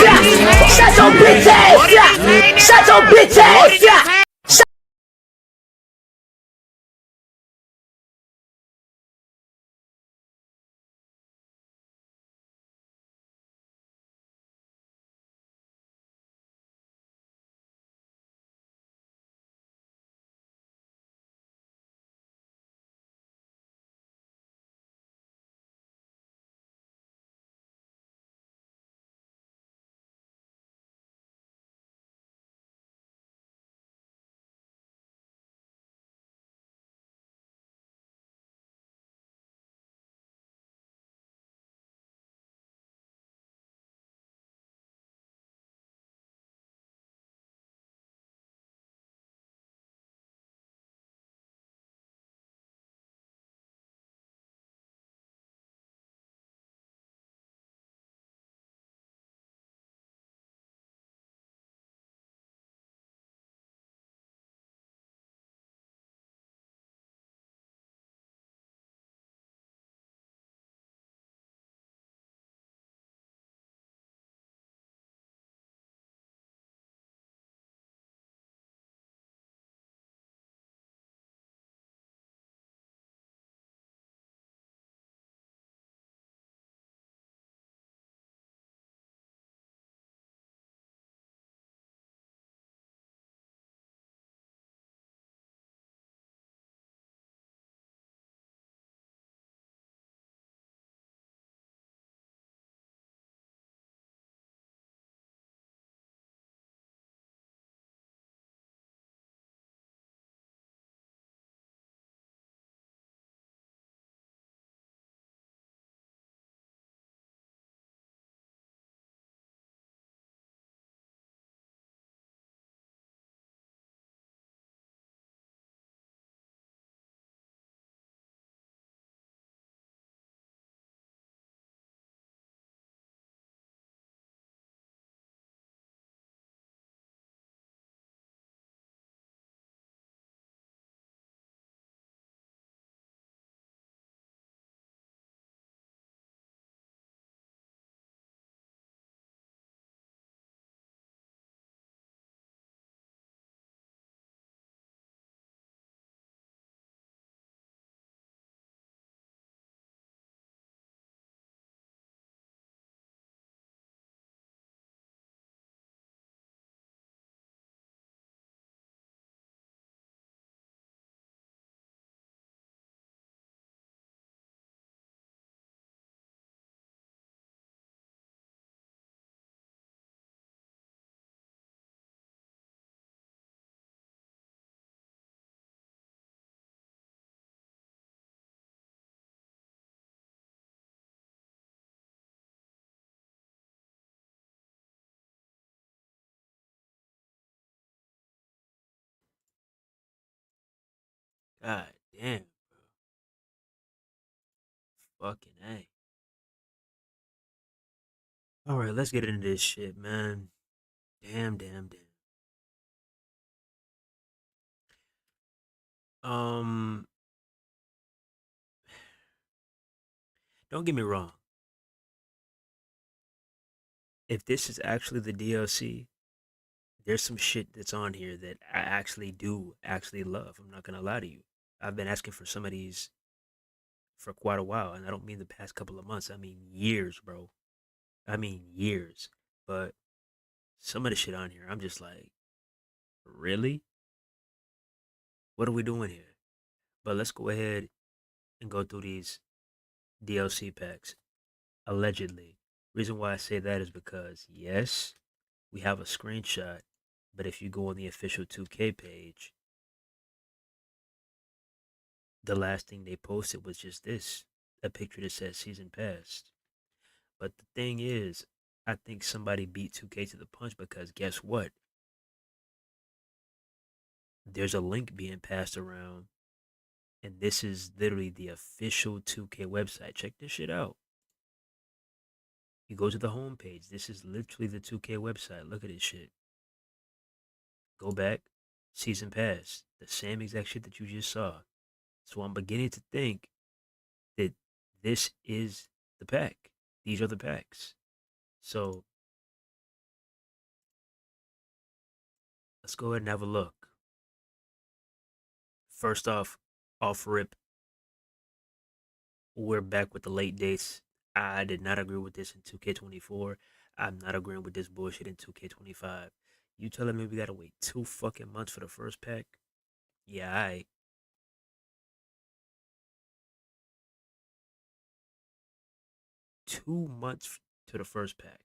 ass! Shut your bitch ass! Shut your bitch ass! God damn, fucking A. All right, let's get into this shit, man. Damn, damn, damn. Um, don't get me wrong. If this is actually the DLC, there's some shit that's on here that I actually love. I'm not gonna lie to you. I've been asking for some of these for quite a while, and I don't mean the past couple of months. I mean years, bro. I mean years. But some of the shit on here, I'm just like, really? What are we doing here? But let's go ahead and go through these DLC packs. Allegedly. Reason why I say that is because, yes, we have a screenshot, but if you go on the official 2K page, the last thing they posted was just this, a picture that says season passed. But the thing is, I think somebody beat 2K to the punch because guess what? There's a link being passed around, and this is literally the official 2K website. Check this shit out. You go to the homepage. This is literally the 2K website. Look at this shit. Go back, season pass, the same exact shit that you just saw. So I'm beginning to think that this is the pack. These are the packs. So Let's go ahead and have a look. First off rip, we're back with the late dates. I did not agree with this in 2K24. I'm not agreeing with this bullshit in 2K25. You telling me we gotta wait 2 fucking months for the first pack? Yeah, 2 months to the first pack.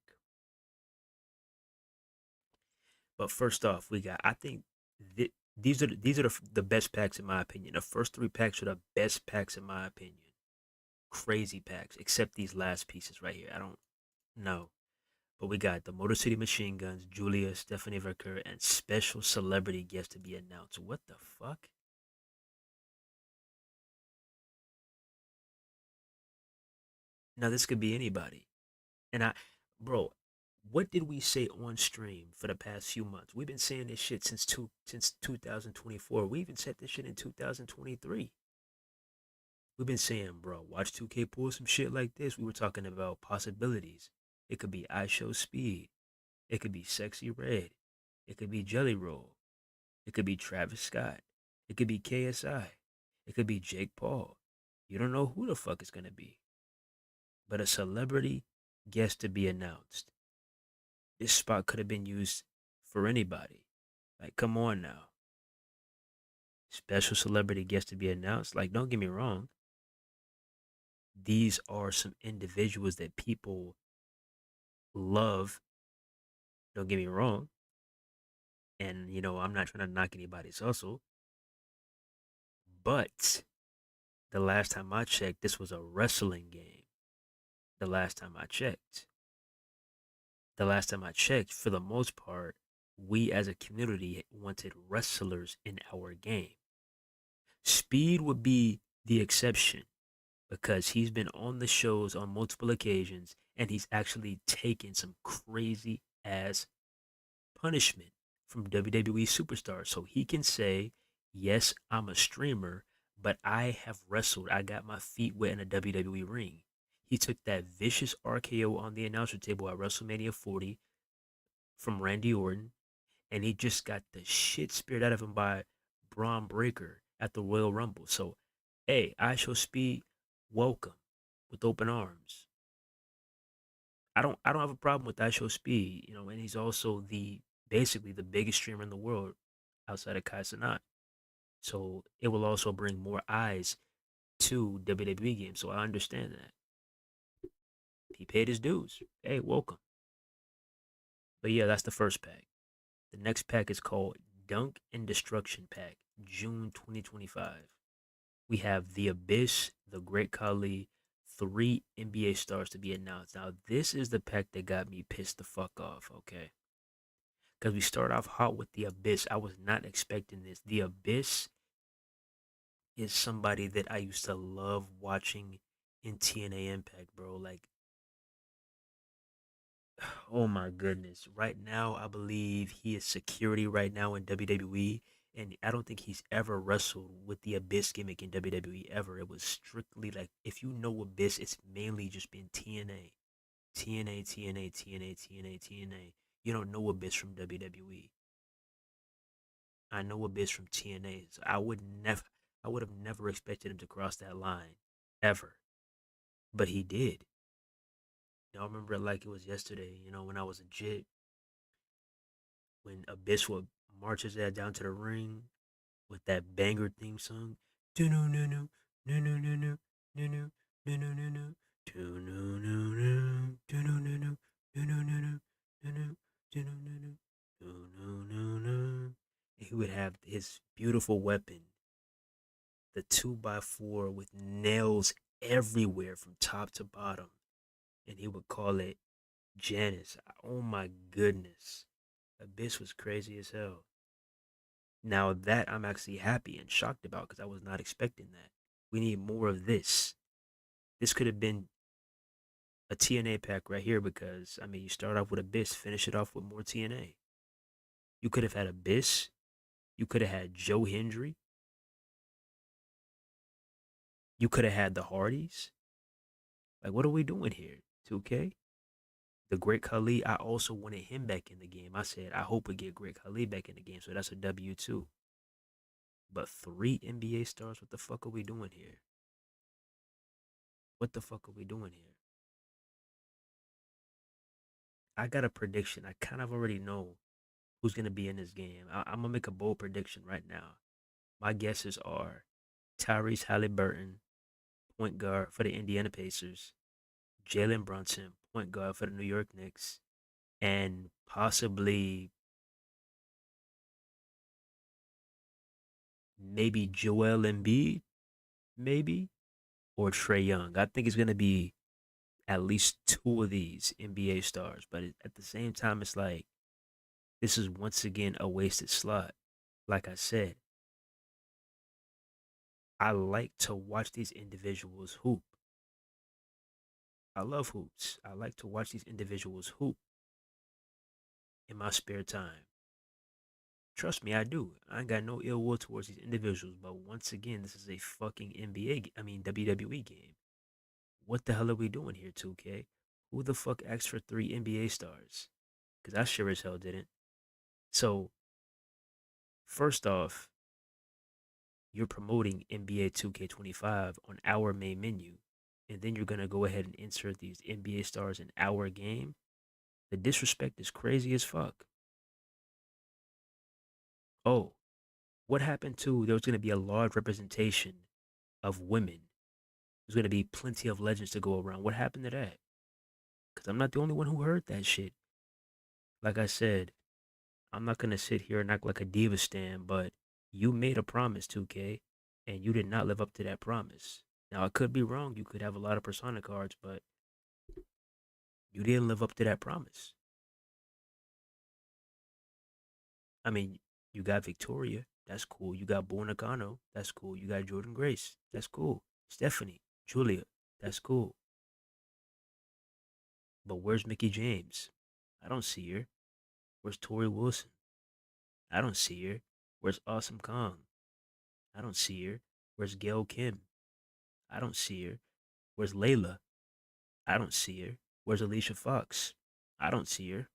But first off, we got. I think these are the best packs in my opinion. The first 3 packs are the best packs in my opinion. Crazy packs, except these last pieces right here. I don't know. But we got the Motor City Machine Guns, Julia, Stephanie Verker, and special celebrity guest to be announced. What the fuck? Now this could be anybody. And bro, what did we say on stream for the past few months? We've been saying this shit since 2024. We even said this shit in 2023. We've been saying, bro, watch 2K pull some shit like this. We were talking about possibilities. It could be I Show Speed. It could be Sexy Red. It could be Jelly Roll. It could be Travis Scott. It could be KSI. It could be Jake Paul. You don't know who the fuck it's gonna be. But a celebrity guest to be announced. This spot could have been used for anybody. Like, come on now. Special celebrity guest to be announced. Like, don't get me wrong. These are some individuals that people love. Don't get me wrong. And, I'm not trying to knock anybody's hustle. But the last time I checked, this was a wrestling game. The last time I checked. For the most part, we as a community wanted wrestlers in our game. Speed would be the exception because he's been on the shows on multiple occasions and he's actually taken some crazy ass punishment from WWE superstars. So he can say, yes, I'm a streamer, but I have wrestled. I got my feet wet in a WWE ring. He took that vicious RKO on the announcer table at WrestleMania 40 from Randy Orton, and he just got the shit speared out of him by Braun Breaker at the Royal Rumble. So, hey, I Show Speed, welcome with open arms. I don't have a problem with I Show Speed, and he's also basically the biggest streamer in the world outside of Kai Cenat. So it will also bring more eyes to WWE games. So I understand that. He paid his dues. Hey, welcome. But yeah, that's the first pack. The next pack is called Dunk and Destruction Pack, June 2025. We have The Abyss, The Great Khali, 3 NBA stars to be announced. Now, this is the pack that got me pissed the fuck off, okay? Because we start off hot with The Abyss. I was not expecting this. The Abyss is somebody that I used to love watching in TNA Impact, bro. Like, oh my goodness. Right now, I believe he is security right now in WWE. And I don't think he's ever wrestled with the Abyss gimmick in WWE ever. It was strictly like, if you know Abyss, it's mainly just been TNA. TNA, TNA, TNA, TNA, TNA. You don't know Abyss from WWE. I know Abyss from TNA. So I would have never expected him to cross that line. Ever. But he did. I remember it like it was yesterday, when I was a jit, when Abyss would march his ass down to the ring with that banger theme song. Do no no no no no no no no no no no no no do no no no do no no no do no no no do no do no no no do no no no. He would have his beautiful weapon, the 2x4 with nails everywhere from top to bottom, and he would call it Janice. Oh my goodness. Abyss was crazy as hell. Now that I'm actually happy and shocked about because I was not expecting that. We need more of this. This could have been a TNA pack right here because, I mean, you start off with Abyss, finish it off with more TNA. You could have had Abyss. You could have had Joe Hendry. You could have had the Hardys. Like, what are we doing here? 2K? The Great Khali, I also wanted him back in the game. I said, I hope we get Great Khali back in the game. So that's a W too. But 3 NBA stars, what the fuck are we doing here? What the fuck are we doing here? I got a prediction. I kind of already know who's going to be in this game. I'm going to make a bold prediction right now. My guesses are Tyrese Halliburton, point guard for the Indiana Pacers, Jalen Brunson, point guard for the New York Knicks, and possibly maybe Joel Embiid, maybe, or Trey Young. I think it's going to be at least 2 of these NBA stars, but at the same time, it's like this is once again a wasted slot. Like I said, I like to watch these individuals hoop. I love hoops. I like to watch these individuals hoop in my spare time. Trust me, I do. I ain't got no ill will towards these individuals, but once again, this is a fucking WWE game. What the hell are we doing here, 2K? Who the fuck asked for 3 NBA stars? Because I sure as hell didn't. So, first off, you're promoting NBA 2K25 on our main menu, and then you're going to go ahead and insert these NBA stars in our game. The disrespect is crazy as fuck. Oh, what happened to there was going to be a large representation of women? There's going to be plenty of legends to go around. What happened to that? Because I'm not the only one who heard that shit. Like I said, I'm not going to sit here and act like a diva stan, but you made a promise, 2K, and you did not live up to that promise. Now, I could be wrong. You could have a lot of persona cards, but you didn't live up to that promise. I mean, you got Victoria. That's cool. You got Bull Nakano. That's cool. You got Jordan Grace. That's cool. Stephanie, Julia. That's cool. But where's Mickey James? I don't see her. Where's Tori Wilson? I don't see her. Where's Awesome Kong? I don't see her. Where's Gail Kim? I don't see her. Where's Layla? I don't see her. Where's Alicia Fox? I don't see her.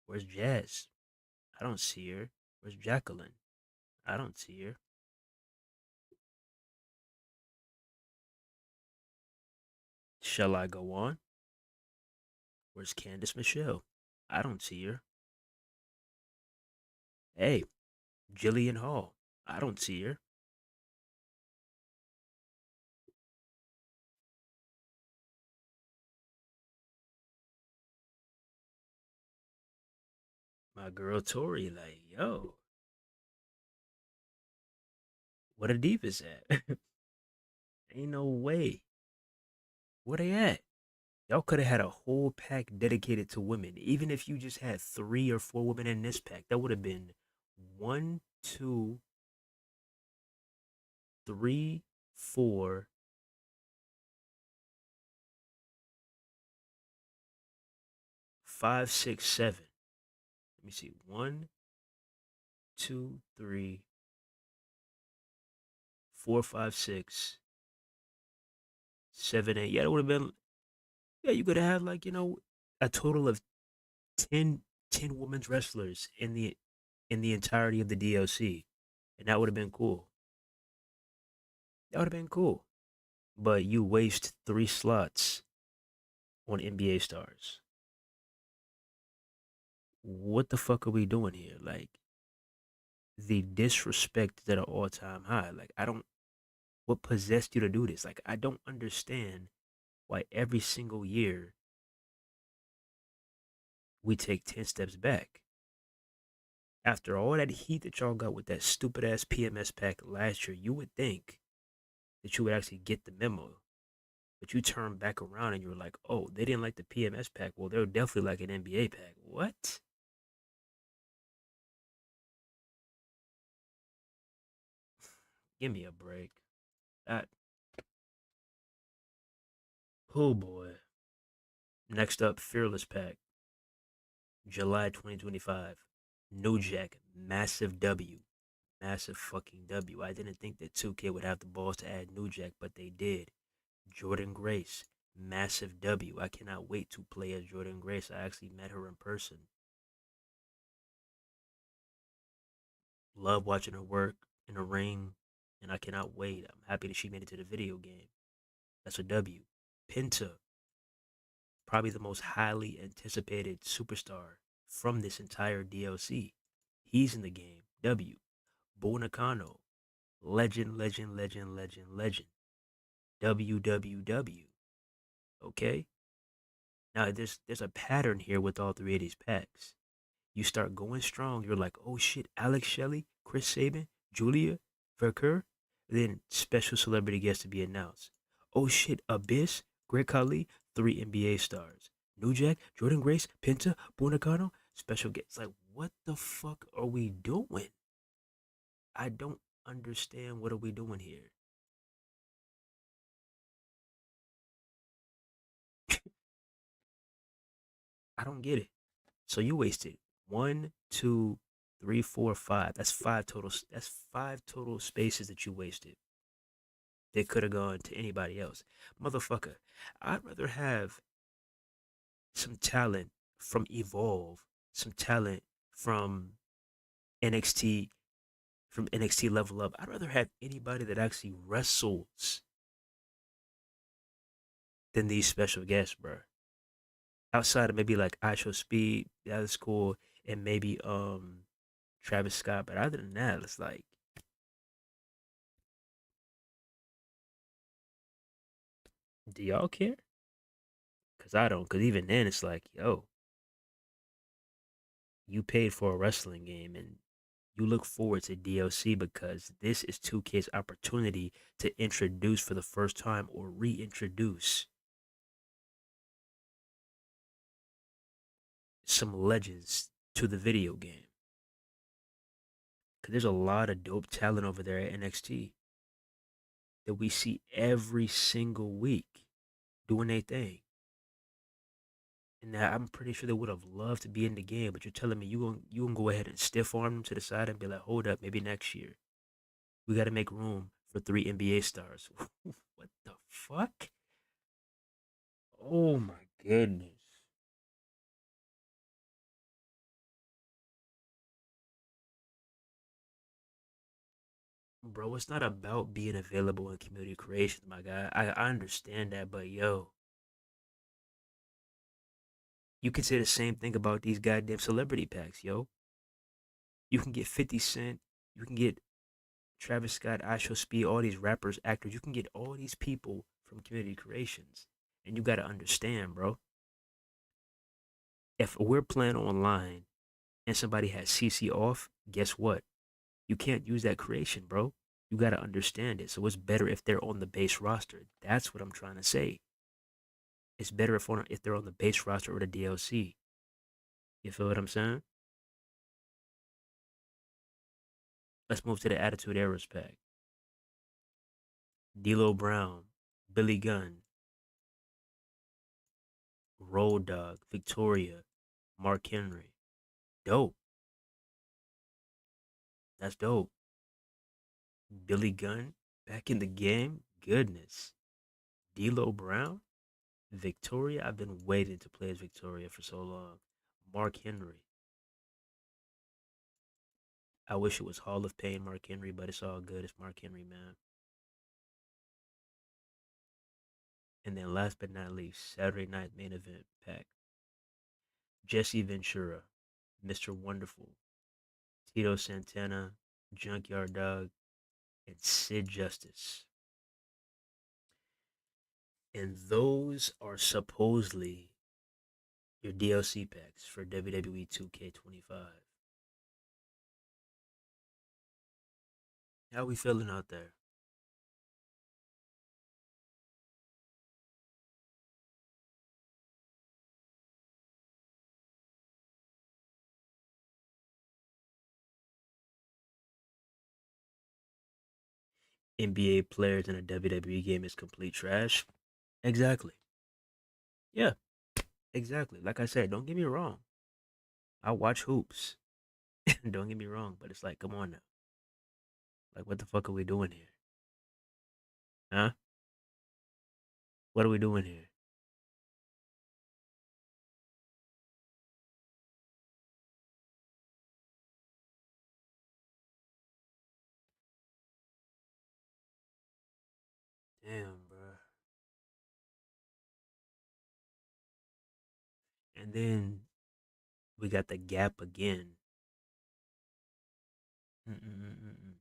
Where's Jazz? I don't see her. Where's Jacqueline? I don't see her. Shall I go on? Where's Candice Michelle? I don't see her. Hey, Jillian Hall. I don't see her. My girl Tori, like, yo, what a divas at? Ain't no way. Where they at? Y'all could have had a whole pack dedicated to women. Even if you just had 3 or 4 women in this pack, that would have been 1, 2, 3, 4, 5, 6, 7. Let me see. 1, 2, 3, 4, 5, 6, 7, 8. Yeah, it would have been. Yeah, you could have had like a total of 10 women's wrestlers in the entirety of the DLC, and that would have been cool. That would have been cool. But you waste 3 slots on NBA stars. What the fuck are we doing here? Like, the disrespect is at an all-time high. Like, I don't. What possessed you to do this? Like, I don't understand why every single year we take 10 steps back. After all that heat that y'all got with that stupid ass PMS pack last year, you would think that you would actually get the memo. But you turn back around and you're like, oh, they didn't like the PMS pack. Well, they're definitely like an NBA pack. What? Give me a break. That. Oh boy. Next up, Fearless Pack, July 2025. No Jack, massive W. Massive fucking W. I didn't think that 2K would have the balls to add New Jack, but they did. Jordan Grace, Massive W. I cannot wait to play as Jordan Grace. I actually met her in person. Love watching her work in the ring, and I cannot wait. I'm happy that she made it to the video game. That's a W. Penta, probably the most highly anticipated superstar from this entire DLC. He's in the game. W. Bull Nakano, legend, legend, legend, legend, legend. WWW. Okay? Now there's a pattern here with all three of these packs. You start going strong, you're like, oh shit, Alex Shelley, Chris Sabin, Julia Vercur, then special celebrity guest to be announced. Oh shit, Abyss, Greg Khali, 3 NBA stars. New Jack, Jordan Grace, Penta, Bunakano, special guests. Like, what the fuck are we doing? I don't understand what are we doing here. I don't get it. So you wasted one, two, three, four, five. That's five total. That's five total spaces that you wasted. They could have gone to anybody else. Motherfucker, I'd rather have some talent from Evolve, some talent from NXT, from NXT Level Up. I'd rather have anybody that actually wrestles than these special guests, bro. Outside of maybe like I Show Speed, that is cool, and maybe Travis Scott. But other than that, it's like, do y'all care? Cause I don't. Cause even then, it's like, yo, you paid for a wrestling game, and you look forward to DLC because this is 2K's opportunity to introduce for the first time or reintroduce some legends to the video game. Cause there's a lot of dope talent over there at NXT that we see every single week doing their thing. And now I'm pretty sure they would have loved to be in the game, but you're telling me you gonna go ahead and stiff arm them to the side and be like, hold up, maybe next year we got to make room for 3 NBA stars. What the fuck? Oh my goodness. Bro, it's not about being available in community creations, my guy. I understand that, but yo, you can say the same thing about these goddamn celebrity packs, yo. You can get 50 Cent, you can get Travis Scott, I Show Speed, all these rappers, actors. You can get all these people from community creations. And you got to understand, bro. If we're playing online and somebody has CC off, guess what? You can't use that creation, bro. You got to understand it. So it's better if they're on the base roster. That's what I'm trying to say. It's better if they're on the base roster or the DLC. You feel what I'm saying? Let's move to the Attitude Errors pack. D'Lo Brown, Billy Gunn, Road Dogg, Victoria, Mark Henry. Dope. That's dope. Billy Gunn back in the game. Goodness. D'Lo Brown, Victoria. I've been waiting to play as Victoria for so long. Mark Henry. I wish it was Hall of Pain Mark Henry, but it's all good. It's Mark Henry, man. And then last but not least, Saturday night main event pack. Jesse Ventura, Mr. Wonderful, Tito Santana, Junkyard Dog, and Sid Justice. And those are supposedly your DLC packs for WWE 2K25. How we feeling out there? NBA players in a WWE game is complete trash? Exactly. Yeah, exactly. Like I said, don't get me wrong. I watch hoops. Don't get me wrong, but it's like, come on now. Like, what the fuck are we doing here? Huh? What are we doing here? And then we got the gap again. Mm-mm-mm-mm.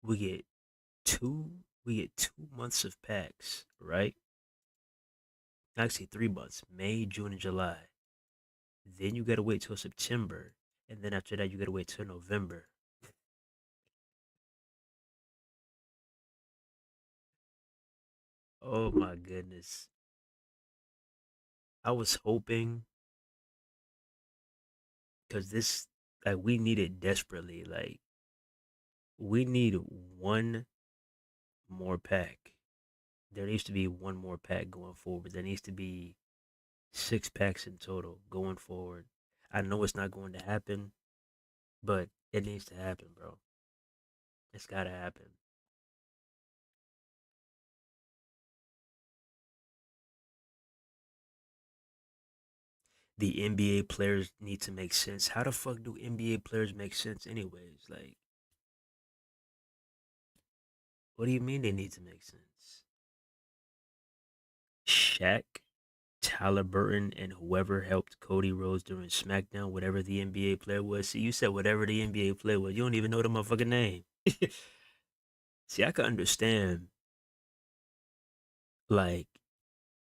We get we get 2 months of packs, right? Actually 3 months, May, June, and July. Then you gotta wait till September, and then after that you gotta wait till November. Oh my goodness. I was hoping because this like we need it desperately. Like we need one more pack. There needs to be one more pack going forward. There needs to be 6 packs in total going forward. I know it's not going to happen, but it needs to happen, bro. It's gotta happen. The NBA players need to make sense. How the fuck do NBA players make sense anyways? Like, what do you mean they need to make sense? Shaq, Tyler Burton, and whoever helped Cody Rhodes during SmackDown, whatever the NBA player was. See, you said whatever the NBA player was. You don't even know the motherfucking name. See, I can understand, like,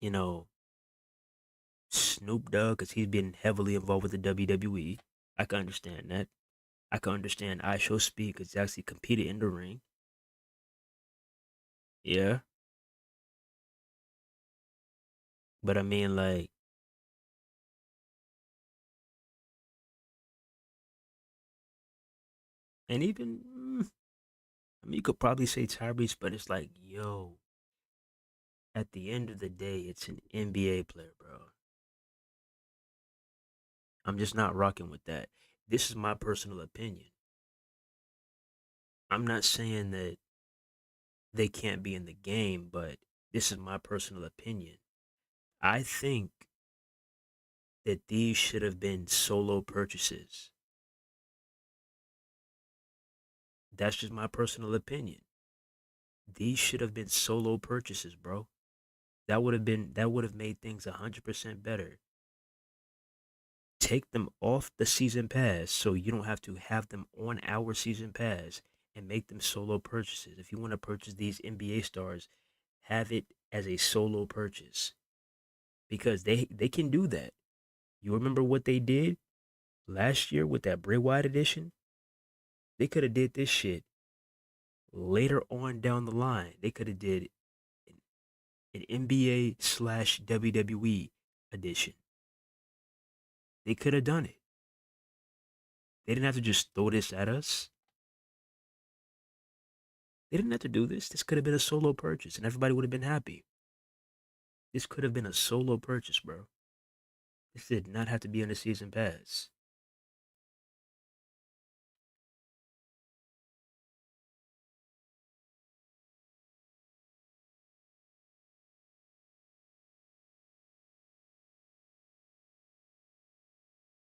you know, Snoop Dogg, because he's been heavily involved with the WWE. I can understand that. I can understand I Show Speed, because he actually competed in the ring. Yeah. But I mean, like, and even, I mean, you could probably say Tyrese, but it's like, yo, at the end of the day, it's an NBA player, bro. I'm just not rocking with that. This is my personal opinion. I'm not saying that they can't be in the game, but this is my personal opinion. I think that these should have been solo purchases. That's just my personal opinion. These should have been solo purchases, bro. That would have made things 100% better. Take them off the season pass so you don't have to have them on our season pass and make them solo purchases. If you want to purchase these NBA stars, have it as a solo purchase because they can do that. You remember what they did last year with that Bray Wyatt edition? They could have did this shit later on down the line. They could have did an NBA slash WWE edition. They could have done it. They didn't have to just throw this at us. They didn't have to do this. This could have been a solo purchase and everybody would have been happy. This could have been a solo purchase, bro. This did not have to be on the season pass.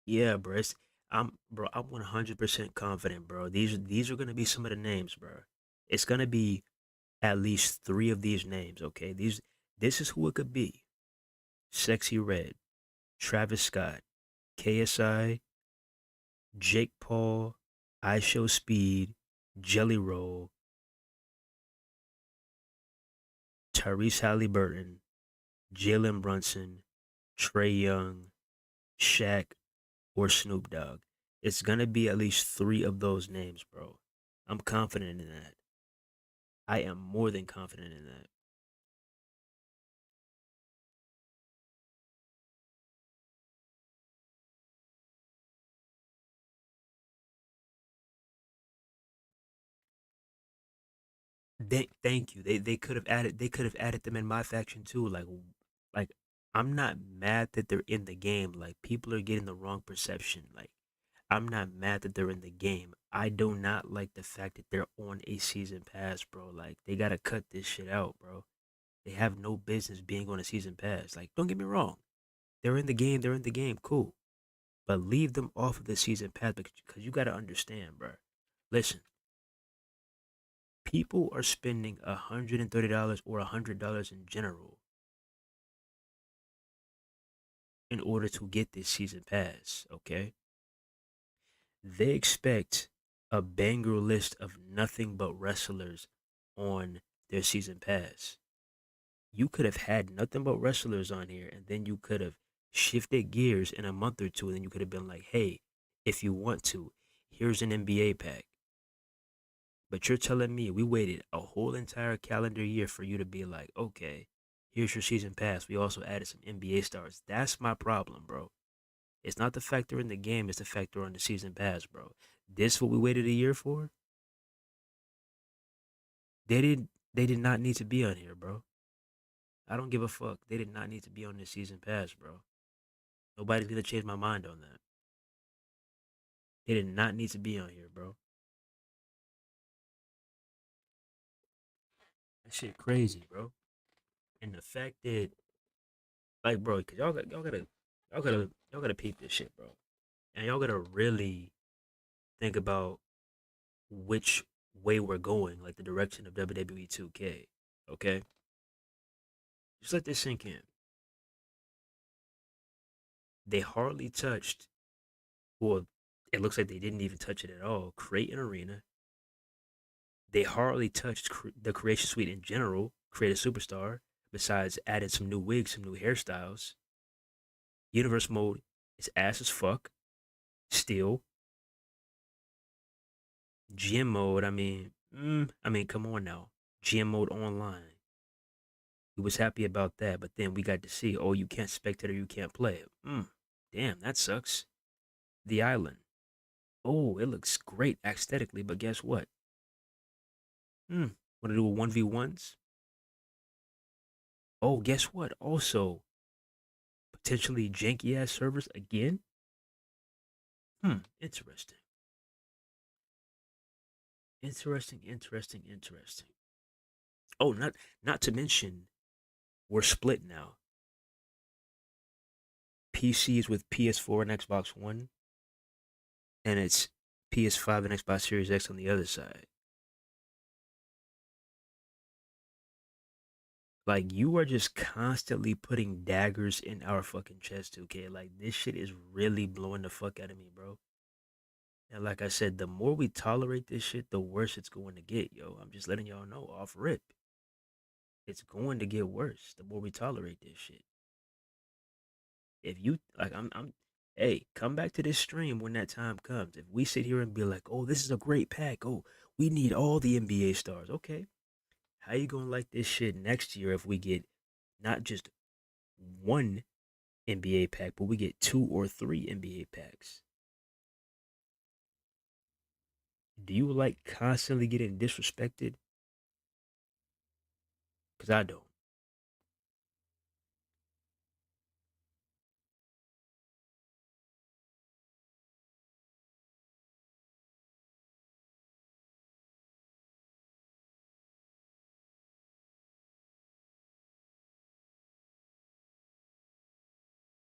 Yeah, bro. I'm 100% confident, bro. These are gonna be some of the names, bro. It's gonna be at least 3 of these names, okay? This is who it could be. Sexy Red, Travis Scott, KSI, Jake Paul, I Show Speed, Jelly Roll, Tyrese Halliburton, Jalen Brunson, Trey Young, Shaq, or Snoop Dogg. It's gonna be at least 3 of those names, bro. I'm confident in that. I am more than confident in that. Thank you. They could have added them in MyFaction too. Like I'm not mad that they're in the game. Like people are getting the wrong perception. Like I'm not mad that they're in the game. I do not like the fact that they're on a season pass, bro. Like they gotta cut this shit out, bro. They have no business being on a season pass. Like don't get me wrong. They're in the game, they're in the game, cool. But leave them off of the season pass because you gotta understand, bro. Listen, people are spending $130 or $100 in general in order to get this season pass, okay? They expect a banger list of nothing but wrestlers on their season pass. You could have had nothing but wrestlers on here, and then you could have shifted gears in a month or two, and then you could have been like, hey, if you want to, here's an NBA pack. But you're telling me we waited a whole entire calendar year for you to be like, okay, here's your season pass. We also added some NBA stars. That's my problem, bro. It's not the factor in the game, it's the factor on the season pass, bro. This what we waited a year for? They did not need to be on here, bro. I don't give a fuck. They did not need to be on this season pass, bro. Nobody's gonna change my mind on that. They did not need to be on here, bro. That shit crazy, bro. And the fact that, like, bro, cause y'all gotta peep this shit, bro. And y'all gotta really think about which way we're going, like the direction of WWE 2K. Okay, just let this sink in. They hardly touched, well, it looks like they didn't even touch it at all. Create an arena. They hardly touched the creation suite in general. Create a superstar. Besides, added some new wigs, some new hairstyles. Universe mode is ass as fuck. Still, GM mode. I mean, come on now. GM mode online. We was happy about that, but then we got to see, oh, you can't spectate or you can't play. Damn, that sucks. The island. Oh, it looks great aesthetically, but guess what? Want to do a 1v1s? Oh, guess what? Also, potentially janky ass servers again? Interesting. Interesting. Oh, not to mention, we're split now. PCs with PS4 and Xbox One, and it's PS5 and Xbox Series X on the other side. Like, you are just constantly putting daggers in our fucking chest, 2K. Like, this shit is really blowing the fuck out of me, bro. And like I said, the more we tolerate this shit, the worse it's going to get, yo. I'm just letting y'all know off rip. It's going to get worse the more we tolerate this shit. If you like, hey, come back to this stream when that time comes. If we sit here and be like, oh, this is a great pack. Oh, we need all the NBA stars. Okay, how you gonna like this shit next year if we get not just one NBA pack, but we get 2 or 3 NBA packs? Do you like constantly getting disrespected? Cause I don't.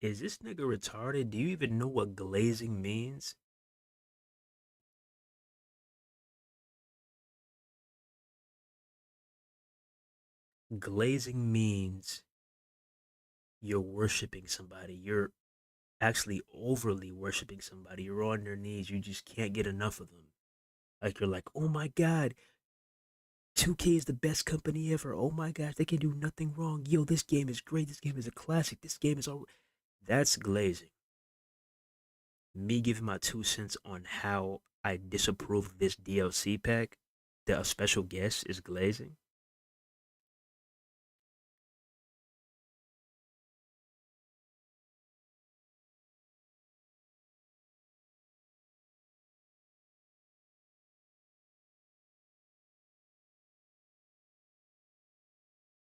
Is this nigga retarded? Do you even know what glazing means? Glazing means you're worshiping somebody. You're actually overly worshiping somebody. You're on their knees. You just can't get enough of them. Like, you're like, oh my god, 2K is the best company ever. Oh my gosh, they can do nothing wrong. Yo, this game is great. This game is a classic. This game is all. That's glazing. Me giving my 2 cents on how I disapprove of this DLC pack, that a special guest is glazing.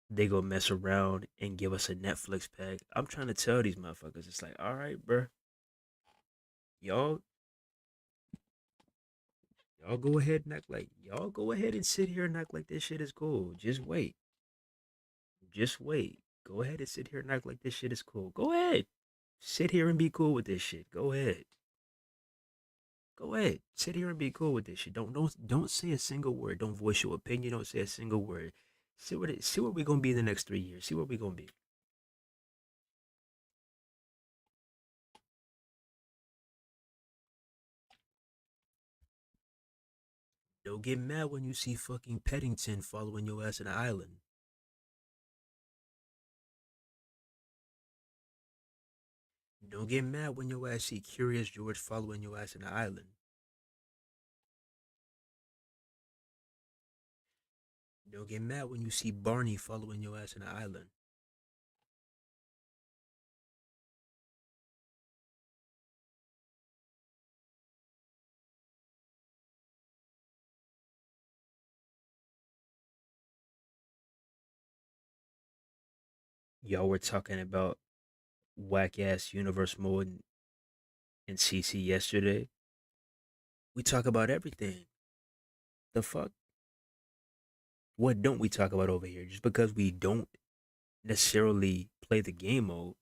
They go mess around and give us a Netflix pack. I'm trying to tell these motherfuckers, it's like, all right, bro, y'all, y'all go ahead and act like y'all go ahead and sit here and act like this shit is cool. Just wait, just wait. Go ahead and sit here and act like this shit is cool. Go ahead, sit here and be cool with this shit. Go ahead, go ahead, sit here and be cool with this shit. Don't say a single word. Don't voice your opinion. Don't say a single word. See where we gonna be in the next 3 years. See where we gonna be. Don't get mad when you see fucking Peddington following your ass in an island. Don't get mad when your ass see Curious George following your ass in an island. Don't get mad when you see Barney following your ass in an island. Y'all were talking about whack ass universe mode in CC yesterday. We talk about everything. The fuck? What don't we talk about over here? Just because we don't necessarily play the game mode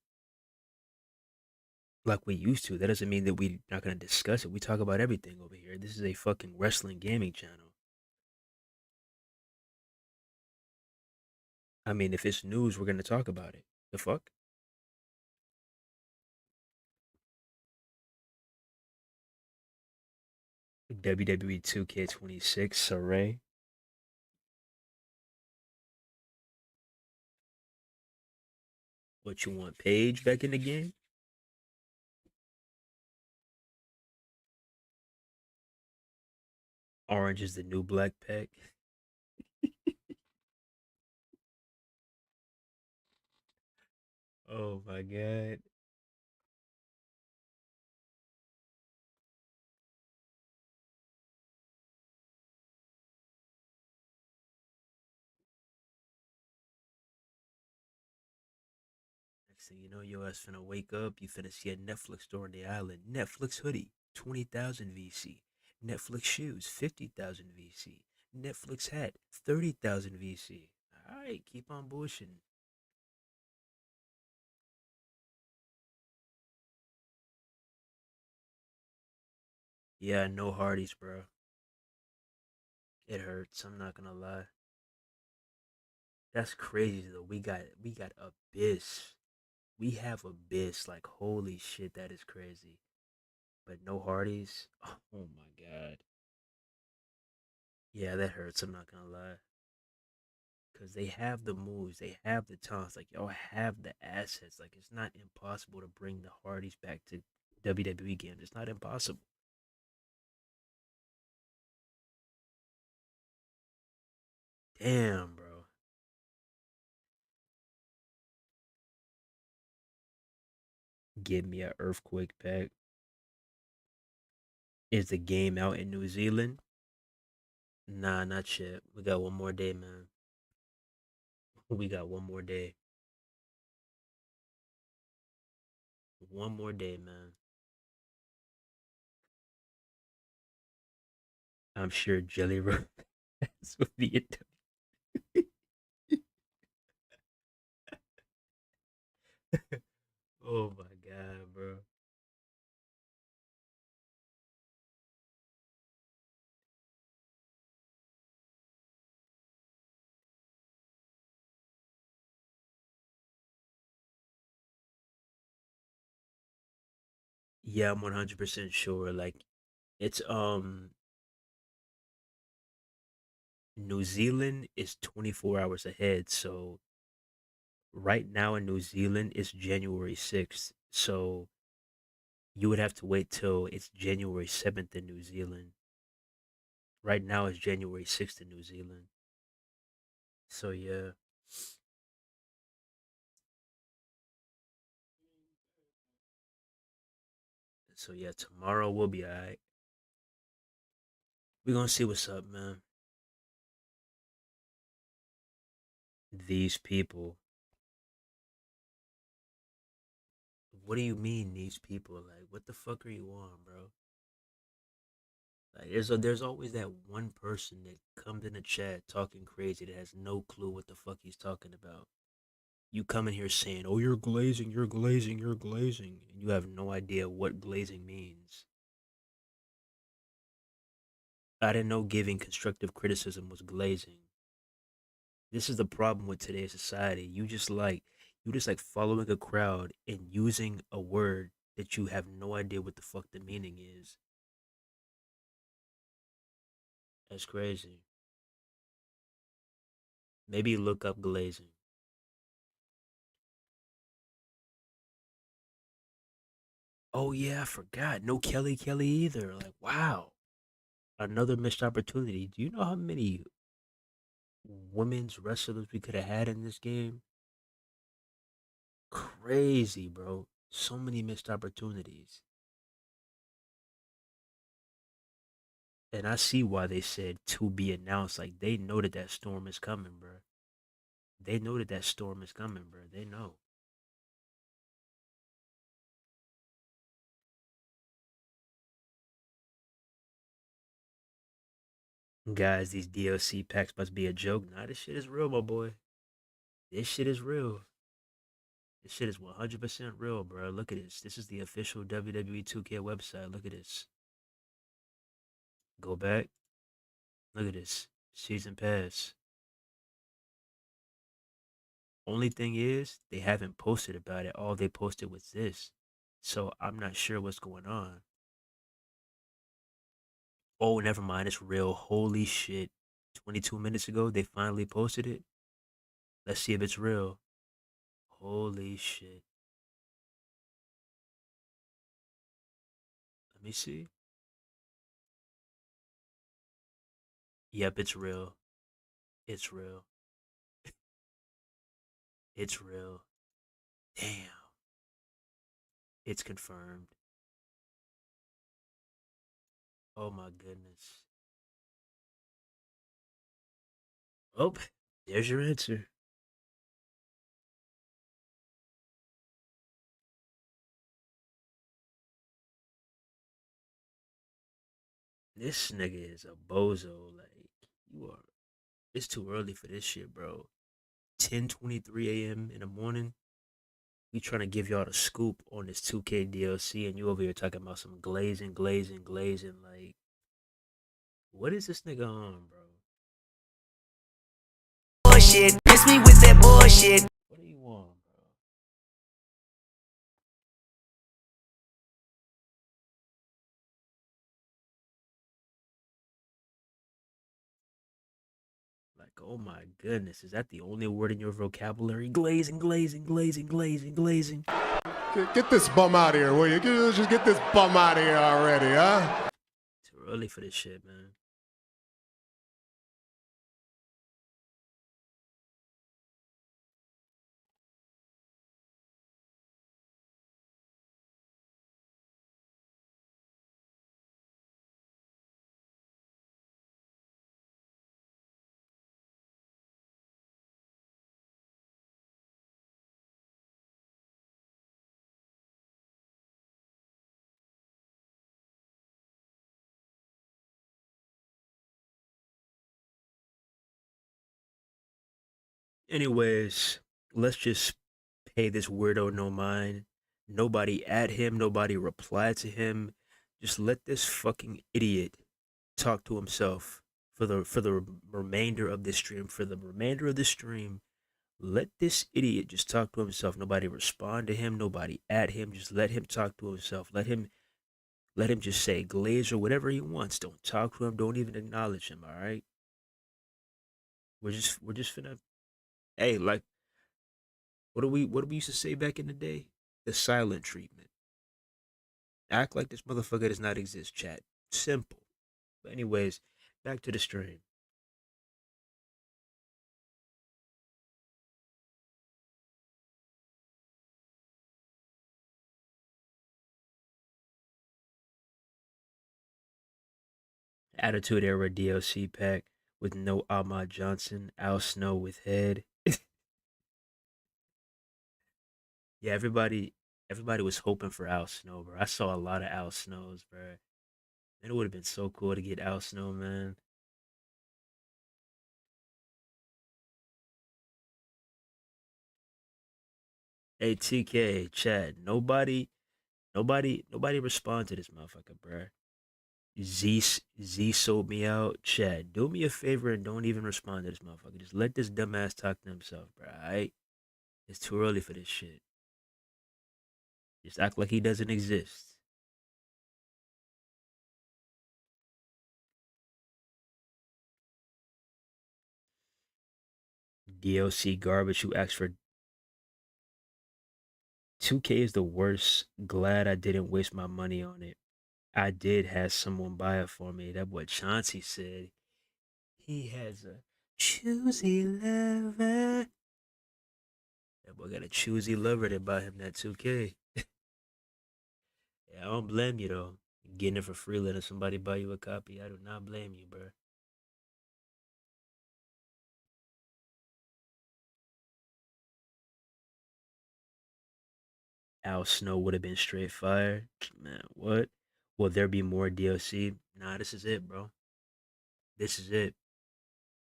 like we used to, that doesn't mean that we're not gonna discuss it. We talk about everything over here. This is a fucking wrestling gaming channel. I mean, if it's news, we're gonna talk about it. The fuck? WWE 2K26, Saray. What you want, Paige back in the game? Orange is the new black pack. Oh my god. Next thing you know, your ass finna wake up. You finna see a Netflix store on the island. Netflix hoodie, 20,000 VC. Netflix shoes, 50,000 VC. Netflix hat, 30,000 VC. Alright, keep on bullshitting. Yeah, no Hardys, bro. It hurts. I'm not gonna lie. That's crazy though. We got Abyss. We have Abyss. Like holy shit, that is crazy. But no Hardys. Oh my god. Yeah, that hurts. I'm not gonna lie. Cause they have the moves, they have the talents. Like y'all have the assets. Like it's not impossible to bring the Hardys back to WWE games. It's not impossible. Damn, bro. Give me a earthquake pack. Is the game out in New Zealand? Nah, not yet. We got one more day, man. We got one more day. One more day, man. I'm sure Jelly Roll will be it. Oh my god, bro. Yeah, I'm 100% sure. Like it's New Zealand is 24 hours ahead. So right now in New Zealand it's January 6th. So you would have to wait till it's January 7th in New Zealand. Right now it's January 6th in New Zealand. So yeah. So yeah, tomorrow we'll be alright. We're gonna see what's up, man. These people. What do you mean these people? Like, what the fuck are you on, bro? Like, there's always that one person that comes in the chat talking crazy that has no clue what the fuck he's talking about. You come in here saying, "Oh, you're glazing, you're glazing, you're glazing," and you have no idea what glazing means. I didn't know giving constructive criticism was glazing. This is the problem with today's society. You just like following a crowd and using a word that you have no idea what the fuck the meaning is. That's crazy. Maybe look up glazing. Oh yeah, I forgot. No Kelly Kelly either. Like, wow. Another missed opportunity. Do you know how many women's wrestlers we could have had in this game? Crazy, bro. So many missed opportunities. And I see why they said to be announced. Like, they know that that storm is coming, bro. They know that that storm is coming, bro. They know. Guys, these DLC packs must be a joke. Nah, this shit is real, my boy. This shit is real. This shit is 100% real, bro. Look at this. This is the official WWE 2K website. Look at this. Go back. Look at this. Season pass. Only thing is, they haven't posted about it. All they posted was this. So I'm not sure what's going on. Oh, never mind. It's real. Holy shit. 22 minutes ago, they finally posted it. Let's see if it's real. Holy shit. Let me see. Yep, it's real. It's real. It's real. Damn. It's confirmed. Oh my goodness. Oh, there's your answer. This nigga is a bozo. Like, you are. It's too early for this shit, bro. 10:23 a.m. in the morning. We trying to give y'all the scoop on this 2K DLC, and you over here talking about some glazing, glazing, glazing. Like, what is this nigga on, bro? Bullshit, miss me with that bullshit. What do you want, bro? Like, oh my goodness, is that the only word in your vocabulary? Glazing, glazing, glazing, glazing, glazing. Get this bum out of here, will you? Just get this bum out of here already, huh? Too early for this shit, man. Anyways, let's just pay this weirdo no mind. Nobody at him, nobody replied to him. Just let this fucking idiot talk to himself for the remainder of this stream. For the remainder of the stream, let this idiot just talk to himself. Nobody respond to him, nobody at him. Just let him talk to himself. Let him just say glaze or whatever he wants. Don't talk to him. Don't even acknowledge him. All right. We're just finna. Hey, like what do we used to say back in the day? The silent treatment. Act like this motherfucker does not exist. Chat. Simple. But anyways, back to the stream. Attitude Era DLC pack with no Ahmad Johnson. Al Snow with head. Yeah, everybody was hoping for Al Snow, bro. I saw a lot of Al Snows, bro. And it would have been so cool to get Al Snow, man. Hey TK, Chad, nobody respond to this motherfucker, bro. Z sold me out. Chad, do me a favor and don't even respond to this motherfucker. Just let this dumbass talk to himself, bro. Alright? It's too early for this shit. Just act like he doesn't exist. DLC garbage who asked for 2K is the worst. Glad I didn't waste my money on it. I did have someone buy it for me. That boy Chauncey said he has a choosy lover. That boy got a choosy lover that bought him that 2K. Yeah, I don't blame you though. Getting it for free, letting somebody buy you a copy. I do not blame you, bro. Al Snow would have been straight fire. Man, what? Will there be more DLC? Nah, this is it, bro. This is it.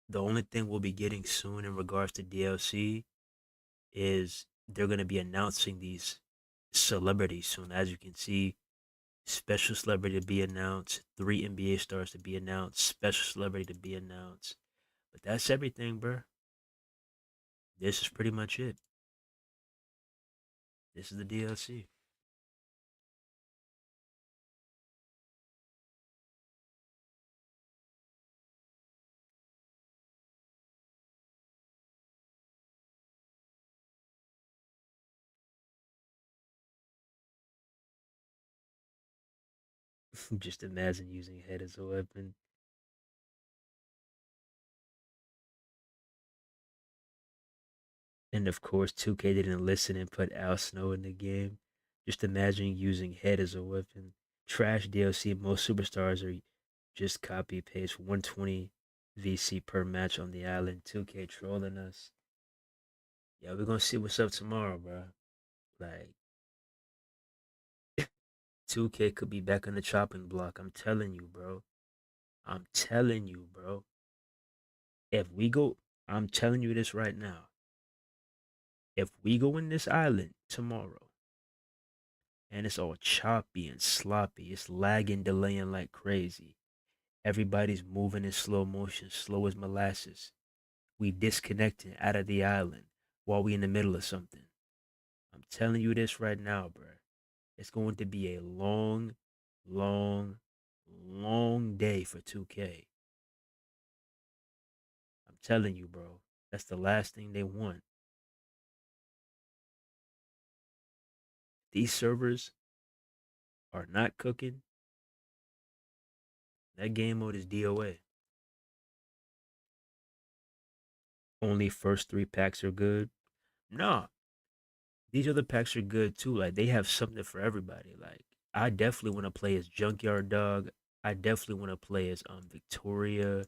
The only thing we'll be getting soon in regards to DLC is they're going to be announcing these celebrities soon. As you can see, special celebrity to be announced, 3 NBA stars to be announced, special celebrity to be announced. But that's everything, bro. This is pretty much it. This is the DLC. Just imagine using head as a weapon. And of course, 2K didn't listen and put Al Snow in the game. Just imagine using head as a weapon. Trash DLC. Most superstars are just copy paste 120 VC per match on the island. 2K trolling us. Yeah, we're gonna see what's up tomorrow, bro. Like 2K could be back on the chopping block. I'm telling you, bro. I'm telling you, bro. If we go, I'm telling you this right now. If we go in this island tomorrow and it's all choppy and sloppy, it's lagging, delaying like crazy. Everybody's moving in slow motion, slow as molasses. We disconnecting out of the island while we in the middle of something. I'm telling you this right now, bro. It's going to be a long, long, long day for 2K. I'm telling you, bro. That's the last thing they want. These servers are not cooking. That game mode is DOA. Only first 3 packs are good. Nah, these other packs are good too. Like they have something for everybody. Like I definitely want to play as Junkyard Dog. I definitely want to play as Victoria,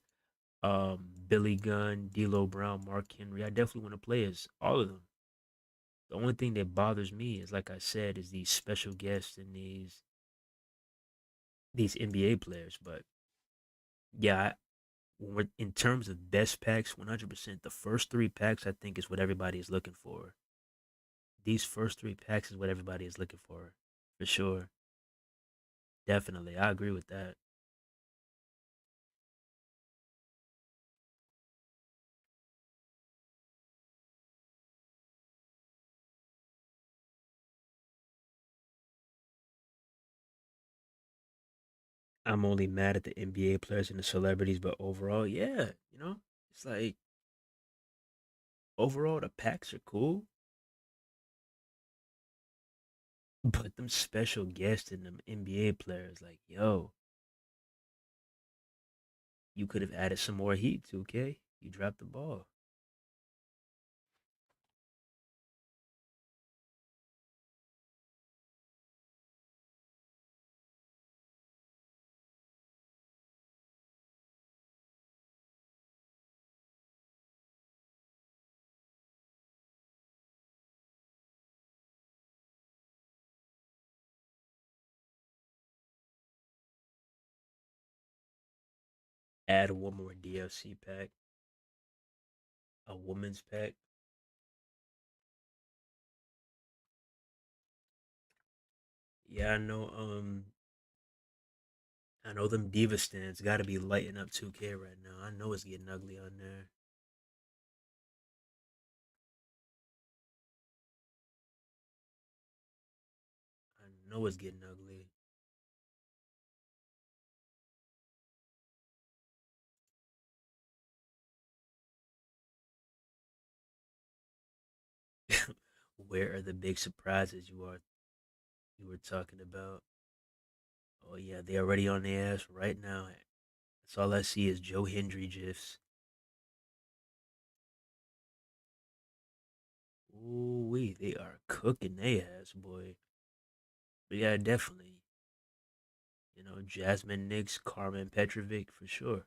Billy Gunn, D'Lo Brown, Mark Henry. I definitely want to play as all of them. The only thing that bothers me is, like I said, is these special guests and these NBA players. But yeah, in terms of best packs, 100%. The first 3 packs, I think, is what everybody is looking for. These first 3 packs is what everybody is looking for sure. Definitely, I agree with that. I'm only mad at the NBA players and the celebrities, but overall, yeah, it's like overall the packs are cool, but them special guests and them NBA players, like, yo, you could have added some more heat to, okay? You dropped the ball. Add one more DLC pack, a woman's pack. Yeah, I know them diva stands got to be lighting up 2K right now. I know it's getting ugly on there. I know it's getting ugly. Where are the big surprises you were talking about? Oh yeah, they already on the ass right now. That's all I see is Joe Hendry gifs. Ooh wee, they are cooking their ass, boy. But yeah, definitely. Jasmine Nix, Carmen Petrovic for sure.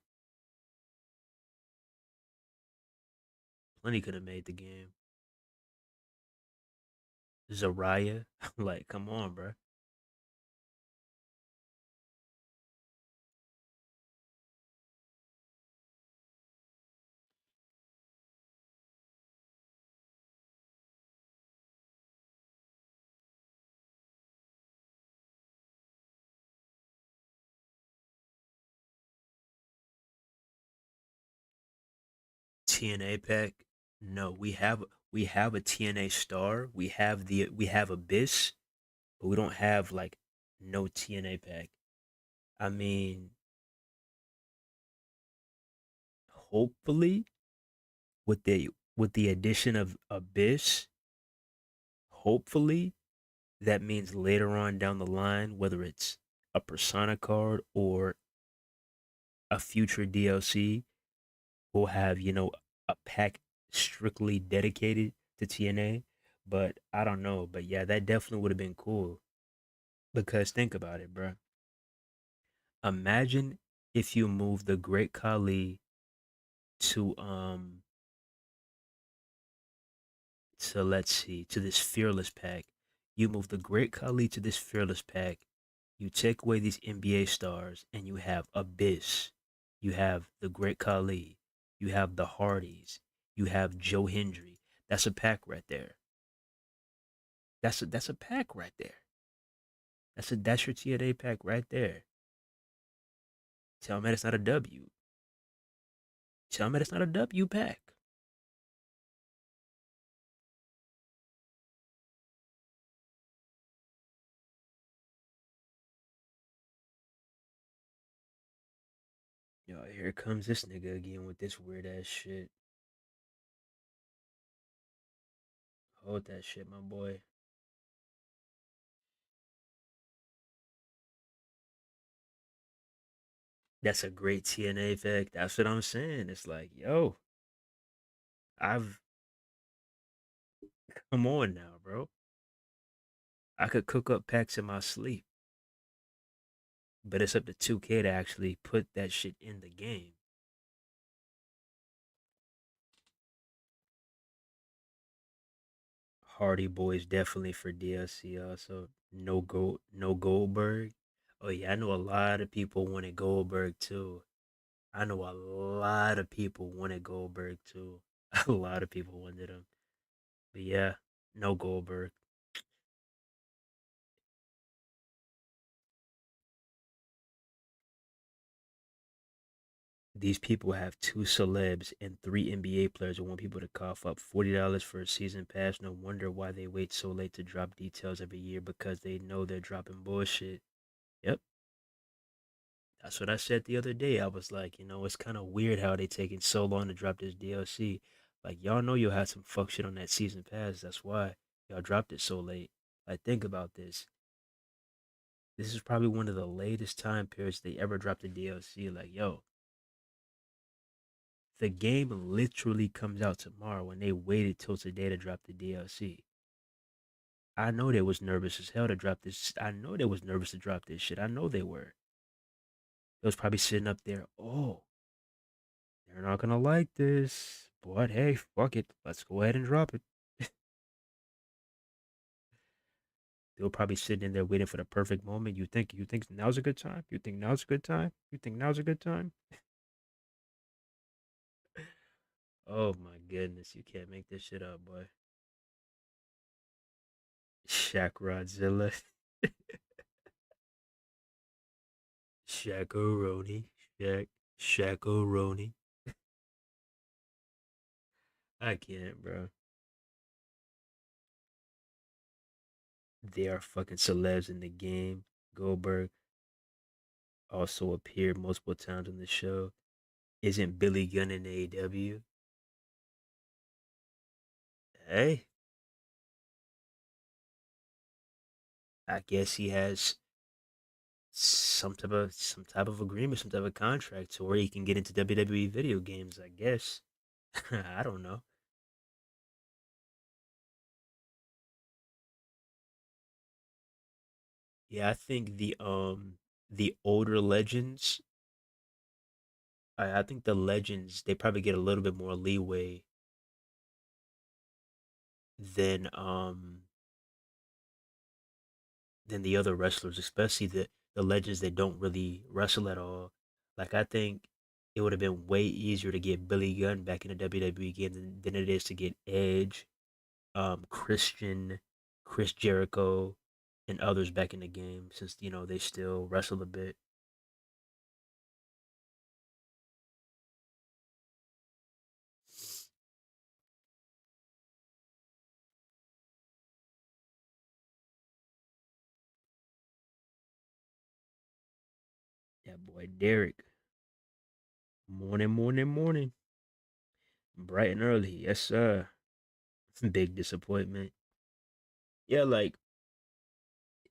Plenty could have made the game. Zaraya, like, come on, bro. TNA pack. No, we have a TNA star. We have Abyss, but we don't have like no TNA pack. I mean, hopefully with the addition of Abyss, hopefully that means later on down the line, whether it's a Persona card or a future DLC, we'll have, a pack strictly dedicated to TNA. But I don't know. But yeah, that definitely would have been cool. Because think about it, bro. Imagine if you move the Great Khali to let's see, to this fearless pack. You move the Great Khali to this fearless pack. You take away these NBA stars and you have Abyss. You have the Great Khali. You have the Hardys. You have Joe Hendry. That's a pack right there. That's a pack right there. That's your TNA pack right there. Tell me that's not a W. Tell me that's not a W pack. Yo, here comes this nigga again with this weird ass shit. Hold that shit, my boy. That's a great TNA fact. That's what I'm saying. It's like, yo, I've come on now, bro. I could cook up packs in my sleep, but it's up to 2K to actually put that shit in the game. Hardy Boys definitely for DLC also. No Goldberg. Oh yeah, I know a lot of people wanted Goldberg too. I know a lot of people wanted Goldberg too. A lot of people wanted him. But yeah, no Goldberg. These people have two celebs and three NBA players who want people to cough up $40 for a season pass. No wonder why they wait so late to drop details every year because they know they're dropping bullshit. Yep. That's what I said the other day. I was like, it's kind of weird how they taking so long to drop this DLC. Like, y'all know you'll have some fuck shit on that season pass. That's why y'all dropped it so late. Like, think about this. This is probably one of the latest time periods they ever dropped a DLC. Like, yo, the game literally comes out tomorrow and they waited till today to drop the DLC. I know they was nervous as hell to drop this. I know they was nervous to drop this shit. I know they were. They was probably sitting up there, oh, they're not gonna like this. But hey, fuck it. Let's go ahead and drop it. They were probably sitting in there waiting for the perfect moment. You think now's a good time? You think now's a good time? You think now's a good time? Oh my goodness, you can't make this shit up, boy. Shaq Rodzilla. Shaq-o-Roni. Shaq-o-Roni. I can't, bro. They are fucking celebs in the game. Goldberg also appeared multiple times on the show. Isn't Billy Gunn in AEW? Hey, I guess he has some type of agreement, some type of contract to where he can get into WWE video games, I guess. I don't know. Yeah, I think the older legends, I think the legends they probably get a little bit more leeway than than the other wrestlers, especially the legends that don't really wrestle at all. Like I think it would have been way easier to get Billy Gunn back in the WWE game than it is to get Edge, Christian, Chris Jericho, and others back in the game since they still wrestle a bit. Yeah, boy, Derek. Morning, morning, morning. Bright and early. Yes, sir. Big disappointment. Yeah, like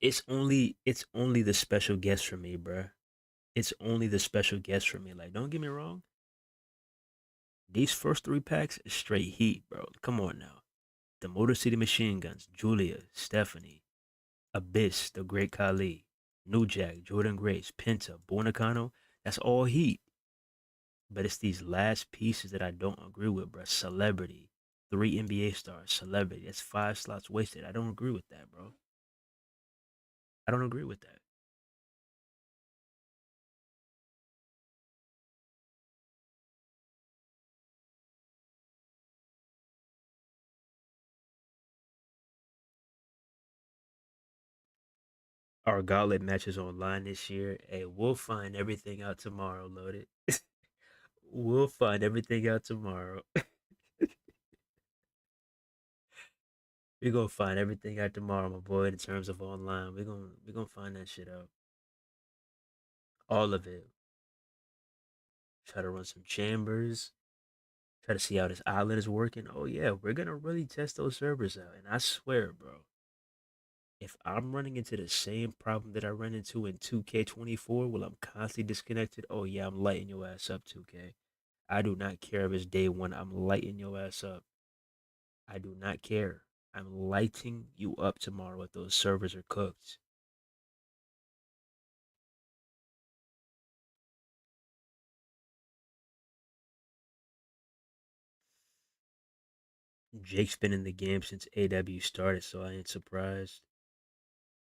it's only the special guest for me, bruh. It's only the special guest for me. Like, don't get me wrong. These first three packs is straight heat, bro. Come on now. The Motor City Machine Guns, Julia, Stephanie, Abyss, the Great Khali, New Jack, Jordan Grace, Penta, Bornacano. That's all heat. But it's these last pieces that I don't agree with, bro. Celebrity, 3 NBA stars, celebrity. That's 5 slots wasted. I don't agree with that, bro. I don't agree with that. Our gauntlet matches online this year. Hey, we'll find everything out tomorrow, loaded. We'll find everything out tomorrow. We're gonna find everything out tomorrow, my boy, in terms of online. We're gonna find that shit out. All of it. Try to run some chambers. Try to see how this island is working. Oh yeah, we're gonna really test those servers out. And I swear, bro, if I'm running into the same problem that I ran into in 2K24, while I'm constantly disconnected, oh yeah, I'm lighting your ass up, 2K. I do not care if it's day one. I'm lighting your ass up. I do not care. I'm lighting you up tomorrow if those servers are cooked. Jake's been in the game since AW started, so I ain't surprised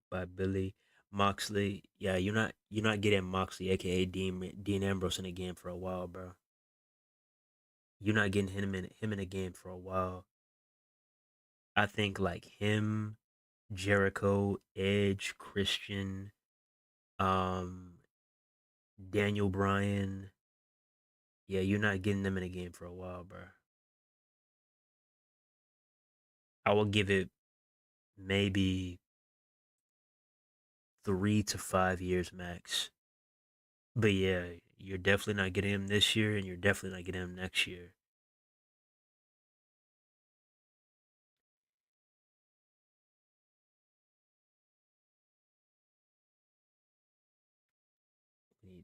by Billy Moxley. Yeah, you're not getting Moxley, aka Dean Ambrose, in the game for a while, bro. You're not getting him in a game for a while. I think like him, Jericho, Edge, Christian, um, Daniel Bryan. Yeah, you're not getting them in a game for a while, bro. I will give it maybe 3 to 5 years max. But yeah, you're definitely not getting him this year, and you're definitely not getting him next year.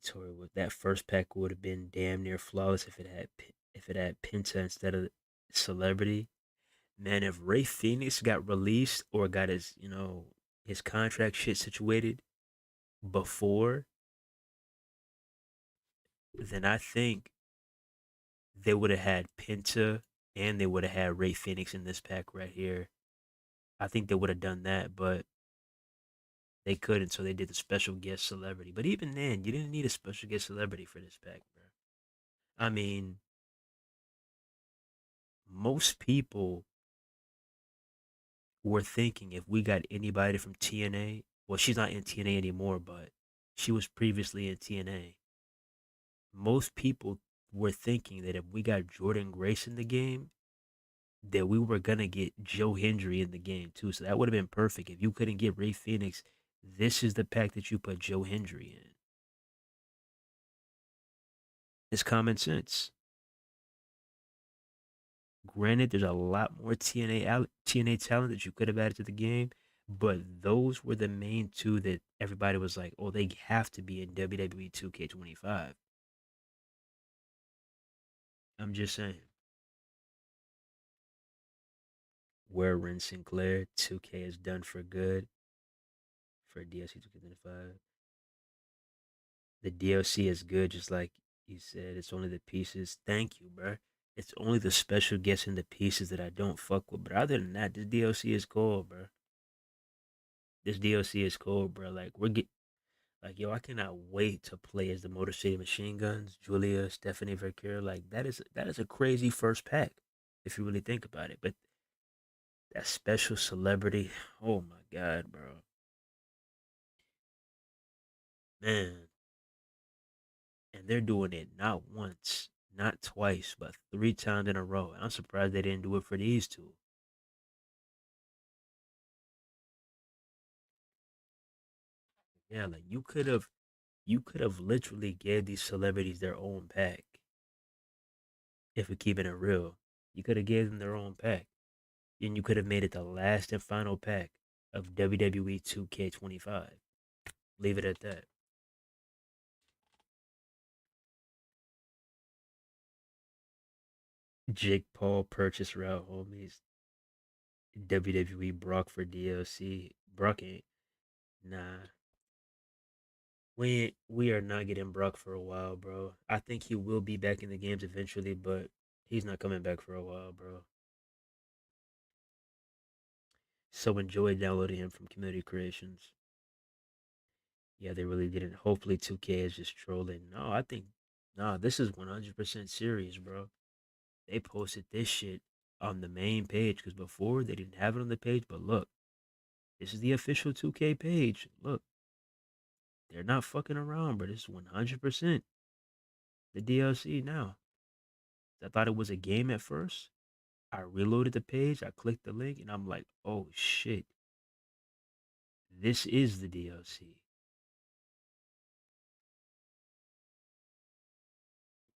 Tori, with that first pack would have been damn near flawless if it had Penta instead of Celebrity. Man, if Ray Phoenix got released or got his contract shit situated before, then I think they would have had Penta and they would have had Ray Phoenix in this pack right here. I think they would have done that, but they couldn't, so they did the special guest celebrity. But even then, you didn't need a special guest celebrity for this pack, bro. I mean, most people were thinking if we got anybody from TNA, well, she's not in TNA anymore, but she was previously in TNA. Most people were thinking that if we got Jordan Grace in the game, that we were gonna get Joe Hendry in the game too. So that would have been perfect. If you couldn't get Ray Phoenix, this is the pack that you put Joe Hendry in. It's common sense. Granted, there's a lot more TNA talent that you could have added to the game, But those were the main two that everybody was like, oh, they have to be in WWE 2K25. I'm just saying. Where Ren Sinclair 2K is done for good for DLC 2K25. The DLC is good, just like you said. It's only the pieces. Thank you, bro. It's only the special guests and the pieces that I don't fuck with. But other than that, this DLC is cool, bro. This DLC is cool, bro. Like like yo, I cannot wait to play as the Motor City Machine Guns, Julia, Stephanie Vercure. Like that is a crazy first pack, if you really think about it. But that special celebrity, oh my god, bro, man. And they're doing it not once, not twice, but 3 times in a row. And I'm surprised they didn't do it for these two. Yeah, like you could have literally gave these celebrities their own pack. If we're keeping it real, you could have gave them their own pack, and you could have made it the last and final pack of WWE 2K25. Leave it at that. Jake Paul purchase route, homies. WWE Brock for DLC. Brock ain't. Nah, we are not getting Brock for a while, bro. I think he will be back in the games eventually, but he's not coming back for a while, bro. So enjoy downloading him from Community Creations. Yeah, they really didn't. Hopefully 2K is just trolling. No, I think no, this is 100% serious, bro. They posted this shit on the main page because before they didn't have it on the page, but look, this is the official 2K page. Look, they're not fucking around, bro. This is 100% the DLC now. I thought it was a game at first. I reloaded the page, I clicked the link, and I'm like, oh shit, this is the DLC.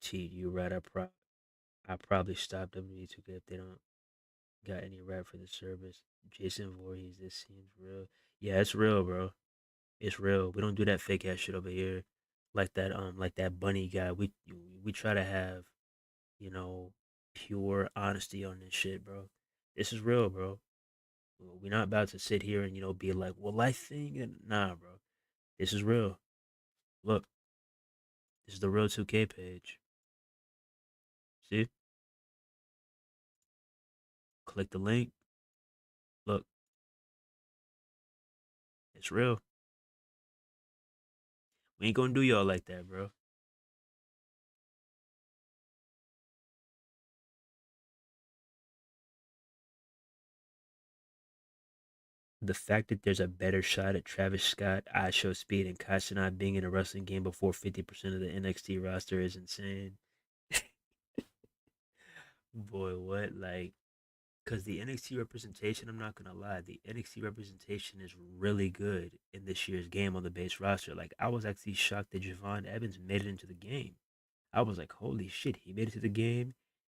Cheat, you right. I probably stopped WWE2K if they don't got any rap for the service. Jason Voorhees, this seems real. Yeah, it's real, bro. It's real. We don't do that fake ass shit over here, like that bunny guy. We try to have, you know, pure honesty on this shit, bro. This is real, bro. We're not about to sit here and be like, well, I think, nah, bro. This is real. Look, this is the real 2K page. See? Click the link. Look, it's real. We ain't gonna do y'all like that, bro. The fact that there's a better shot at Travis Scott, I Show Speed, and Kai Cenat being in a wrestling game before 50% of the NXT roster is insane. Boy, what? Like, because the NXT representation, I'm not going to lie, the NXT representation is really good in this year's game on the base roster. Like, I was actually shocked that Javon Evans made it into the game. I was like, holy shit, he made it to the game.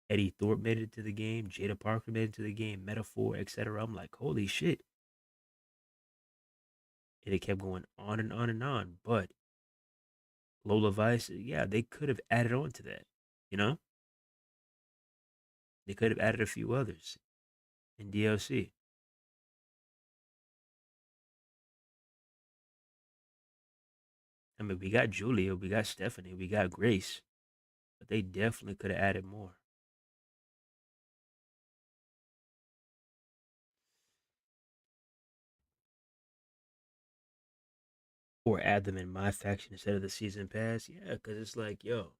Eddie Thorpe made it to the game. Jada Parker made it to the game. Metaphor, etc. I'm like, holy shit. And it kept going on and on and on. But Lola Vice, yeah, they could have added on to that. You know, they could have added a few others in DLC. I mean, we got Julia, we got Stephanie, we got Grace, but they definitely could have added more. Or add them in MyFaction instead of the season pass. Yeah, because it's like, yo,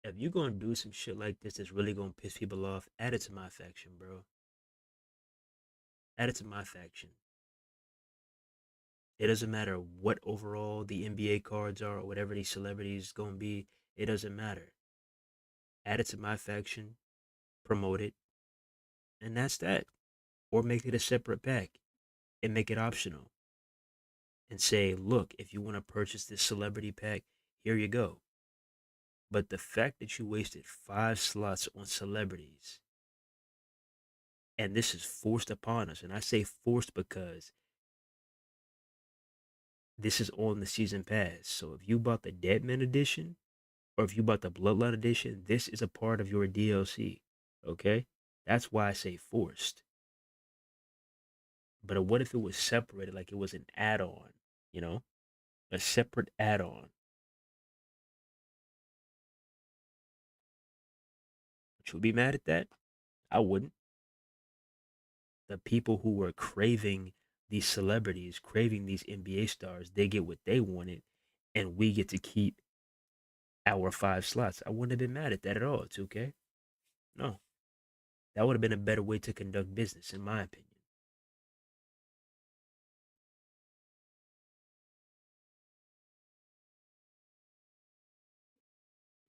if you're going to do some shit like this that's really going to piss people off, add it to MyFaction, bro. Add it to MyFaction. It doesn't matter what overall the NBA cards are or whatever these celebrities going to be. It doesn't matter. Add it to MyFaction, promote it, and that's that. Or make it a separate pack and make it optional and say, look, if you want to purchase this celebrity pack, here you go. But the fact that you wasted 5 slots on celebrities And this is forced upon us. And I say forced because this is on the season pass. So if you bought the Deadman edition or if you bought the Bloodline edition, this is a part of your DLC. Okay? That's why I say forced. But what if it was separated, like it was an add-on, you know? A separate add-on. Would you be mad at that? I wouldn't. The people who were craving these celebrities, craving these NBA stars, they get what they wanted, and we get to keep our 5 slots. I wouldn't have been mad at that at all, 2K. No. That would have been a better way to conduct business, in my opinion.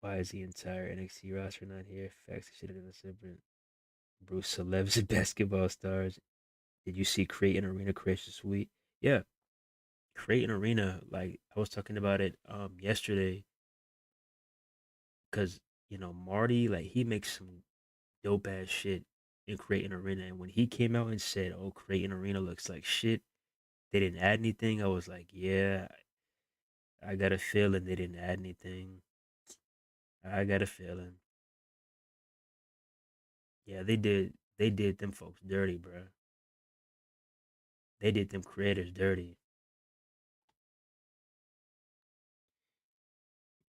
Why is the entire NXT roster not here? Facts should have been separate. Bruce celebs and basketball stars. Did you see Create an Arena Creation Suite? Yeah, Create an Arena. Like I was talking about it yesterday, because Marty, like, he makes some dope ass shit in Create an Arena, and when he came out and said, "Oh, Create an Arena looks like shit," they didn't add anything. I was like, yeah, I got a feeling they didn't add anything. I got a feeling. Yeah, they did. They did them folks dirty, bro. They did them creators dirty.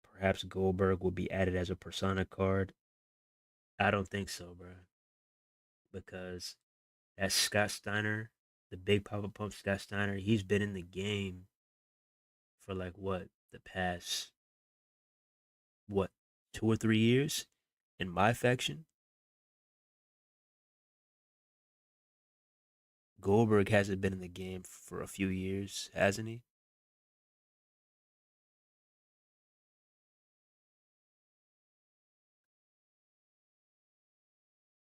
Perhaps Goldberg will be added as a persona card. I don't think so, bro. Because that Scott Steiner, the big Papa Pump Scott Steiner, he's been in the game for like what, the past what, 2 or 3 years in MyFaction. Goldberg hasn't been in the game for a few years, hasn't he?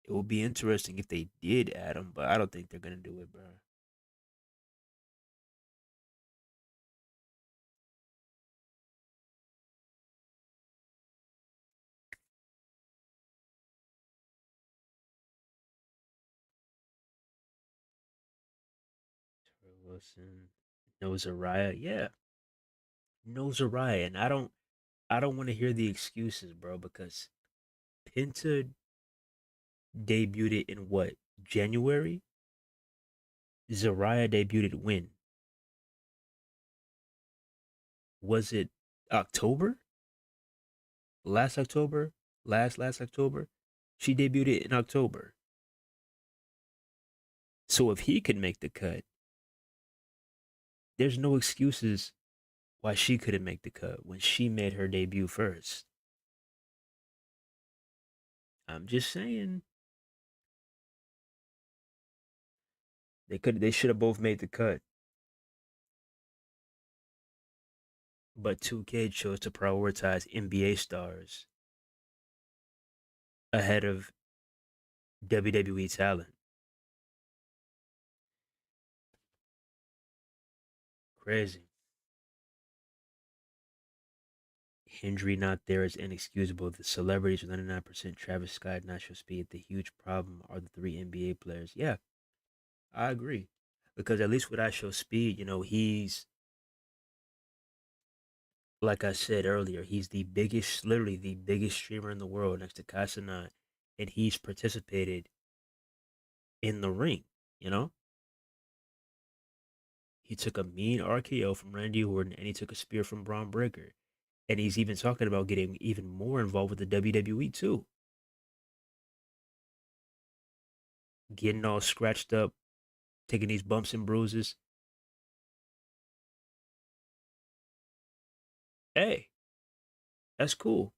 It would be interesting if they did add him, but I don't think they're gonna do it, bro. Troy Wilson, no Zariah, yeah, no Zariah, and I don't want to hear the excuses, bro, because Penta debuted it in what, January? Zariah debuted when? Was it October? Last October? Last October? She debuted it in October. So if he could make the cut, there's no excuses why she couldn't make the cut when she made her debut first. I'm just saying they should have both made the cut. But 2K chose to prioritize NBA stars ahead of WWE talent. Crazy. Injury not there is inexcusable. The celebrities with 99% Travis Scott, natural speed. The huge problem are the 3 NBA players. Yeah, I agree. Because at least with I show speed, he's, like I said earlier, he's the biggest, literally the biggest streamer in the world next to Kasana, and he's participated in the ring. You know, he took a mean RKO from Randy Orton, and he took a spear from Braun Breaker, and he's even talking about getting even more involved with the WWE too, getting all scratched up, taking these bumps and bruises. Hey, that's cool.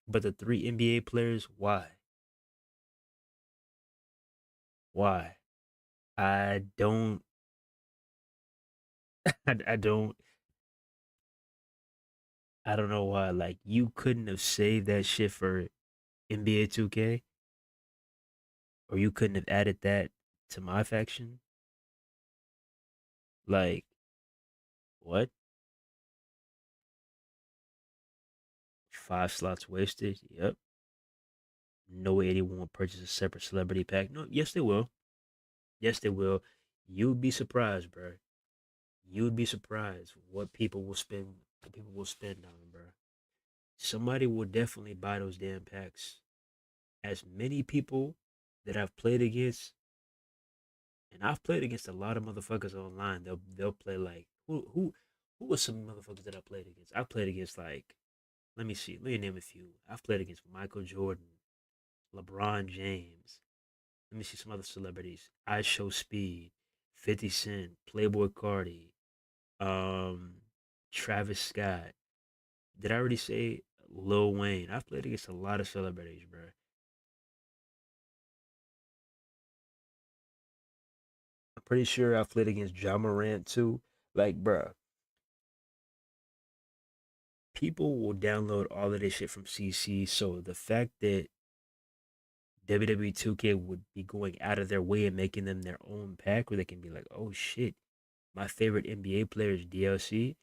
But the 3 NBA players, why? Why? I don't. I don't. I don't know why. Like, you couldn't have saved that shit for NBA 2K, or you couldn't have added that to MyFaction. Like, what? 5 slots wasted. Yep. No, anyone will purchase a separate celebrity pack. No, yes they will. Yes they will. You'd be surprised, bro. You'd be surprised what people will spend. What people will spend on, bro. Somebody will definitely buy those damn packs. As many people that I've played against, and I've played against a lot of motherfuckers online. They'll play like who was some motherfuckers that I played against? I played against like, let me see, let me name a few. I've played against Michael Jordan, LeBron James. Let me see some other celebrities. I Show Speed, 50 Cent, Playboy Cardi, um, Travis Scott. Did I already say Lil Wayne? I've played against a lot of celebrities, bro. I'm pretty sure I've played against John Morant too. Like, bro, people will download all of this shit from CC. So the fact that WWE 2K would be going out of their way and making them their own pack where they can be like, oh shit, my favorite NBA player is DLC.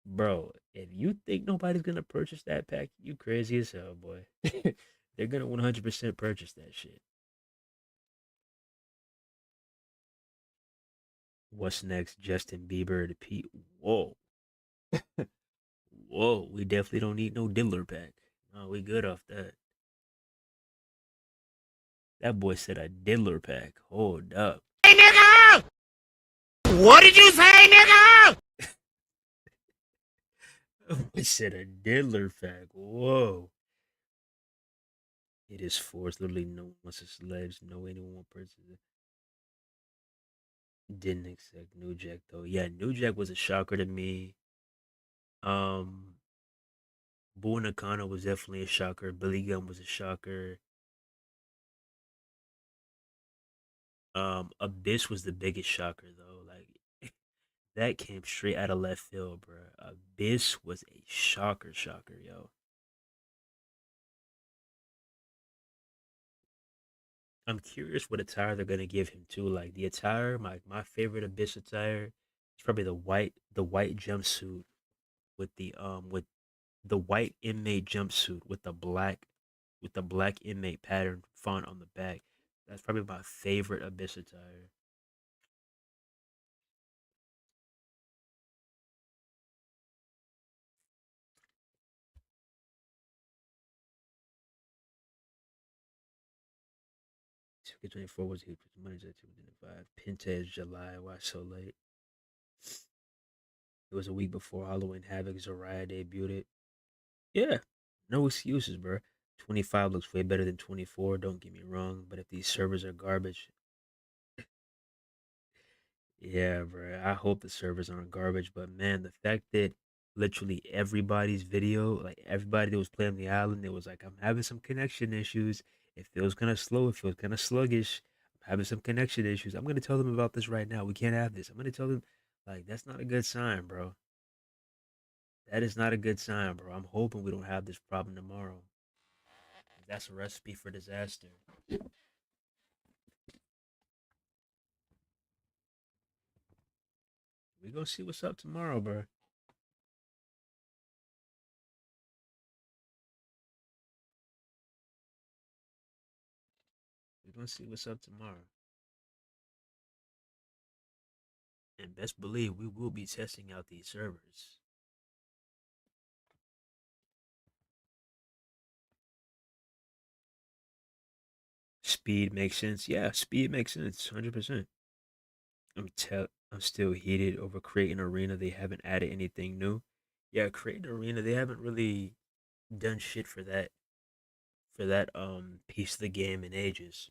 Bro, if you think nobody's gonna purchase that pack, you crazy as hell, boy. They're gonna 100% purchase that shit. What's next? Justin Bieber to Pete. Whoa. Whoa. We definitely don't need no diddler pack. No, we good off that. That boy said a diddler pack. Hold up. Hey, nigga! What did you say, nigga? He said a diddler pack. Whoa. It is forced. Literally, no one wants to sledge. No anyone will purchase it. Didn't expect New Jack though. Yeah, New Jack was a shocker to me. Um, Boo Nakano was definitely a shocker. Billy Gunn was a shocker. Abyss was the biggest shocker though. Like that came straight out of left field, bro. Abyss was a shocker, yo. I'm curious what attire they're gonna give him too. Like the attire, my favorite Abyss attire is probably the white jumpsuit with the white inmate jumpsuit with the black inmate pattern font on the back. That's probably my favorite Abyss attire. 2K24 was huge. Money's at 225. Penta July. Why so late? It was a week before Halloween Havoc. Zariah debuted it. Yeah, no excuses, bro. 25 looks way better than 24. Don't get me wrong, but if these servers are garbage, yeah, bro. I hope the servers aren't garbage, but man, the fact that literally everybody's video, like everybody that was playing the island, it was like, I'm having some connection issues. It feels kind of slow. It feels kind of sluggish. I'm having some connection issues. I'm gonna tell them about this right now. We can't have this. I'm gonna tell them, like, that's not a good sign, bro. That is not a good sign, bro. I'm hoping we don't have this problem tomorrow. That's a recipe for disaster. We gonna see what's up tomorrow, bro. We gonna see what's up tomorrow. And best believe we will be testing out these servers. Speed makes sense. Yeah, speed makes sense. 100%. I'm still heated over creating arena. They haven't added anything new. Yeah, creating arena. They haven't really done shit for that piece of the game in ages.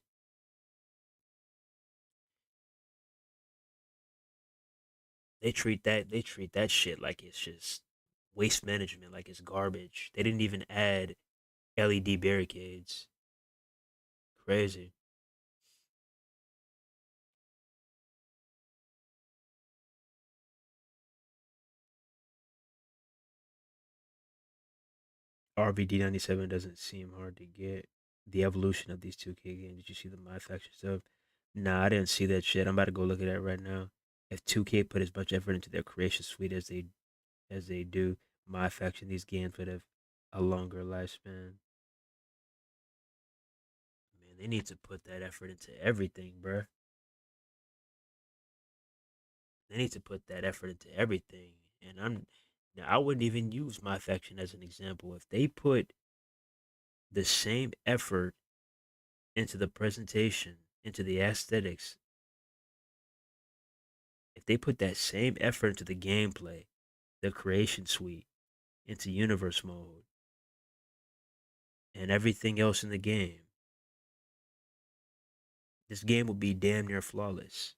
They treat that shit like it's just waste management, like it's garbage. They didn't even add LED barricades. Crazy. RVD97 doesn't seem hard to get. The evolution of these 2K games. Did you see the MyFaction stuff? Nah, I didn't see that shit. I'm about to go look at that right now. If 2K put as much effort into their creation suite as they do, MyFaction, these games would have a longer lifespan. And they need to put that effort into everything, bruh. They need to put that effort into everything. And I wouldn't even use MyFaction as an example. If they put the same effort into the presentation, into the aesthetics, if they put that same effort into the gameplay, the creation suite, into universe mode, and everything else in the game, this game would be damn near flawless.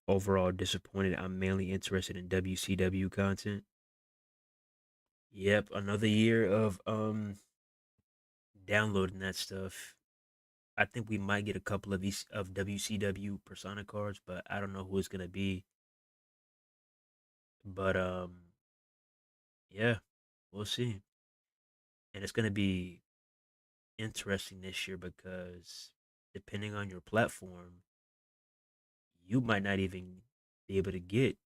Overall disappointed. I'm mainly interested in WCW content. Yep, another year of downloading that stuff. I think we might get a couple of WCW Persona cards, but I don't know who it's gonna be. But yeah, we'll see. And it's gonna be interesting this year because depending on your platform, you might not even be able to get,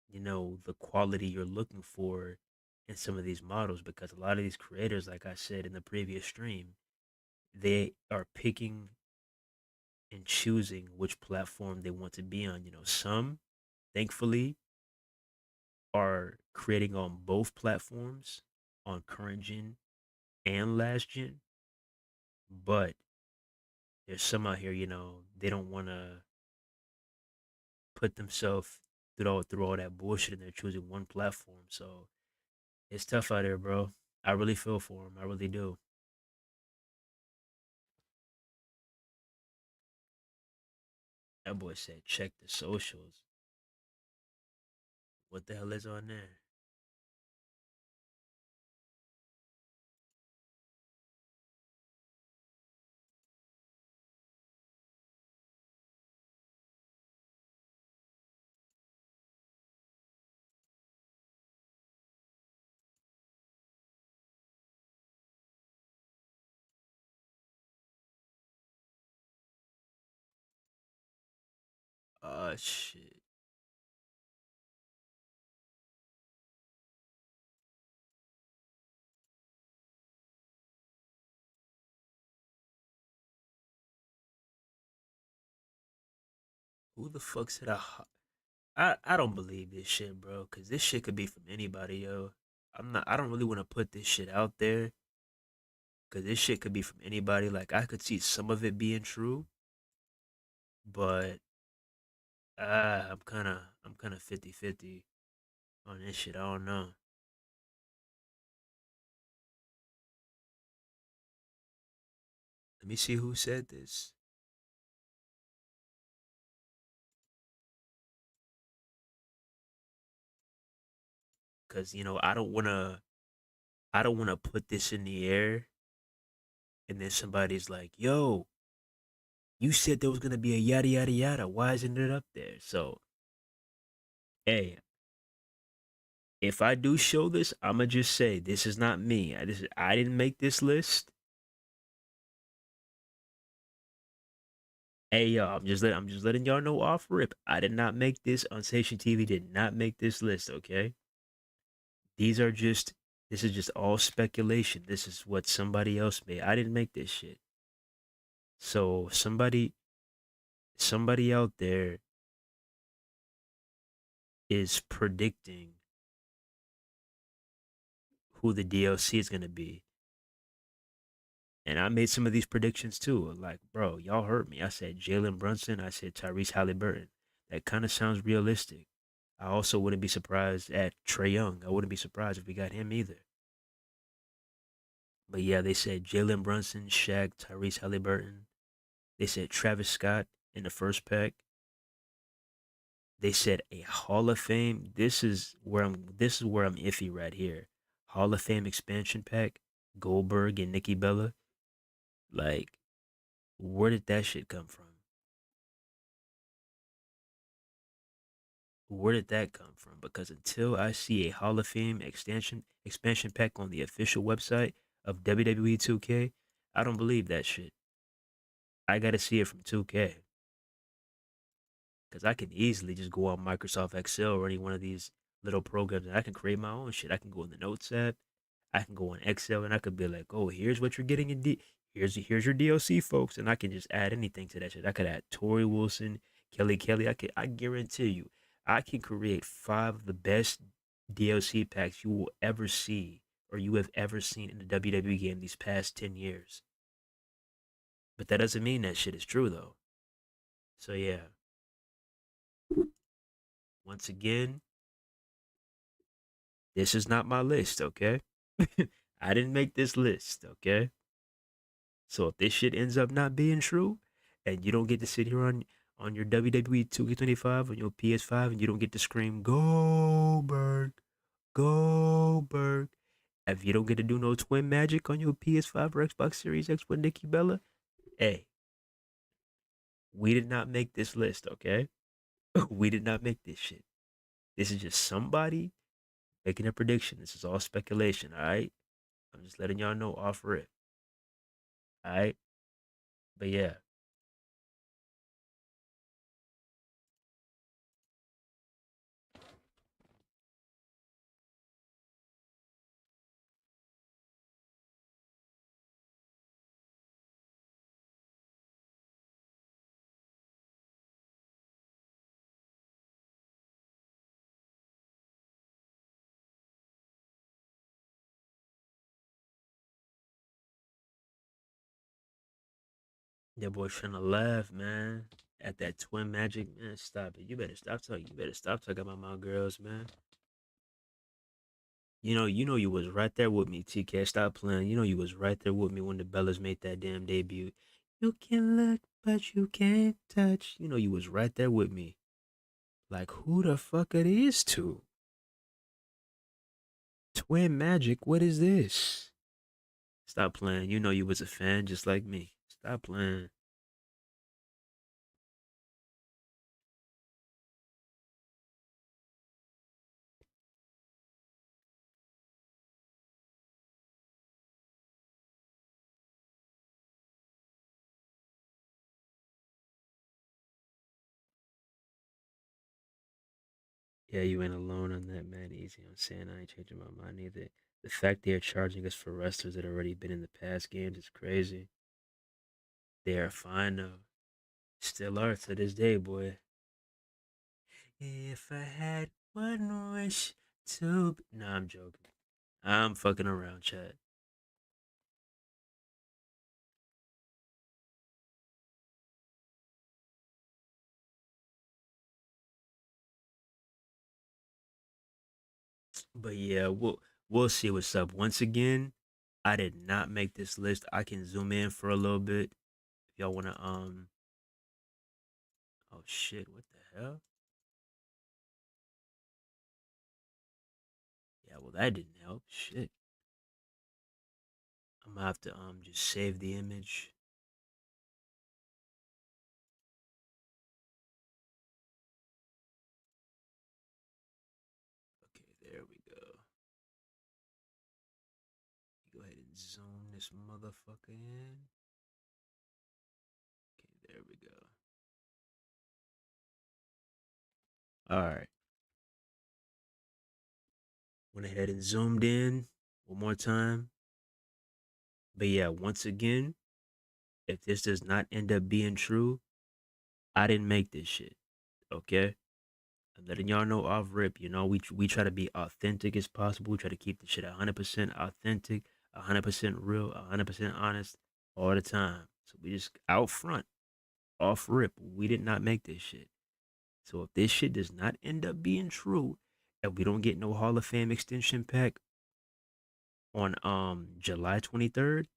the quality you're looking for in some of these models, because a lot of these creators, like I said in the previous stream, they are picking and choosing which platform they want to be on. Some, thankfully, are creating on both platforms, on current gen and last gen, but there's some out here, they don't want to put themselves through all that bullshit, and they're choosing one platform. So it's tough out there, bro. I really feel for them. I really do. That boy said, check the socials. What the hell is on there? Oh, shit. Who the fuck said I don't believe this shit, bro. Cause this shit could be from anybody, yo. I don't really want to put this shit out there. Cause this shit could be from anybody. Like, I could see some of it being true, but I'm kinda 50-50 on this shit. I don't know. Let me see who said this. Cause I don't wanna put this in the air, and then somebody's like, "Yo, you said there was gonna be a yada yada yada. Why isn't it up there?" So, hey, if I do show this, I'ma just say this is not me. I didn't make this list. Hey y'all, I'm just letting y'all know off rip. I did not make this. Unsation TV did not make this list. Okay, these are just this is just all speculation. This is what somebody else made. I didn't make this shit. So somebody out there is predicting who the DLC is gonna be. And I made some of these predictions too. Like, bro, y'all heard me. I said Jalen Brunson. I said Tyrese Halliburton. That kind of sounds realistic. I also wouldn't be surprised at Trey Young. I wouldn't be surprised if we got him either. But yeah, they said Jalen Brunson, Shaq, Tyrese Halliburton. They said Travis Scott in the first pack. They said a Hall of Fame. This is where I'm iffy right here. Hall of Fame expansion pack, Goldberg and Nikki Bella. Like, where did that shit come from? Where did that come from? Because until I see a Hall of Fame expansion pack on the official website of WWE 2K, I don't believe that shit. I gotta see it from 2K. Because I can easily just go on Microsoft Excel or any one of these little programs and I can create my own shit. I can go in the Notes app, I can go on Excel, and I could be like, oh, here's what you're getting in here's your DLC, folks, and I can just add anything to that shit. I could add Tori Wilson, Kelly. I guarantee you, I can create 5 of the best DLC packs you will ever see or you have ever seen in a WWE game these past 10 years. But that doesn't mean that shit is true though. So yeah, once again, this is not my list, okay? I didn't make this list, okay? So if this shit ends up not being true, and you don't get to sit here on your WWE 2K25 on your PS5, and you don't get to scream Goldberg, Goldberg, if you don't get to do no twin magic on your PS5 or Xbox Series X with Nikki Bella, hey, we did not make this list, okay? We did not make this shit. This is just somebody making a prediction. This is all speculation, all right? I'm just letting y'all know off rip, all right? But yeah, that boy trying to laugh, man. At that twin magic, man. Stop it. You better stop talking. You better stop talking about my girls, man. You know you was right there with me, TK. Stop playing. You know you was right there with me when the Bellas made that damn debut. You can look, but you can't touch. You know you was right there with me. Like who the fuck are these two? Twin magic, what is this? Stop playing. You know you was a fan just like me. Stop playing. Yeah, you ain't alone on that, man. Easy. I'm saying I ain't changing my mind either. The fact they're charging us for wrestlers that already been in the past games is crazy. They are fine though. Still are to this day, boy. If I had one wish to. Nah, I'm joking. I'm fucking around, Chad. But yeah, we'll see what's up. Once again, I did not make this list. I can zoom in for a little bit if y'all wanna Oh shit, what the hell? Yeah, well that didn't help. Shit. I'm gonna have to just save the image. Okay, there we go. Go ahead and zoom this motherfucker in. Okay, there we go. Alright. Went ahead and zoomed in one more time. But yeah, once again, if this does not end up being true, I didn't make this shit. Okay? I'm letting y'all know off rip. You know, we try to be authentic as possible. We try to keep the shit 100% authentic, 100% real, 100% honest all the time. So we just out front, off rip. We did not make this shit. So if this shit does not end up being true, and we don't get no Hall of Fame extension pack on July 23rd,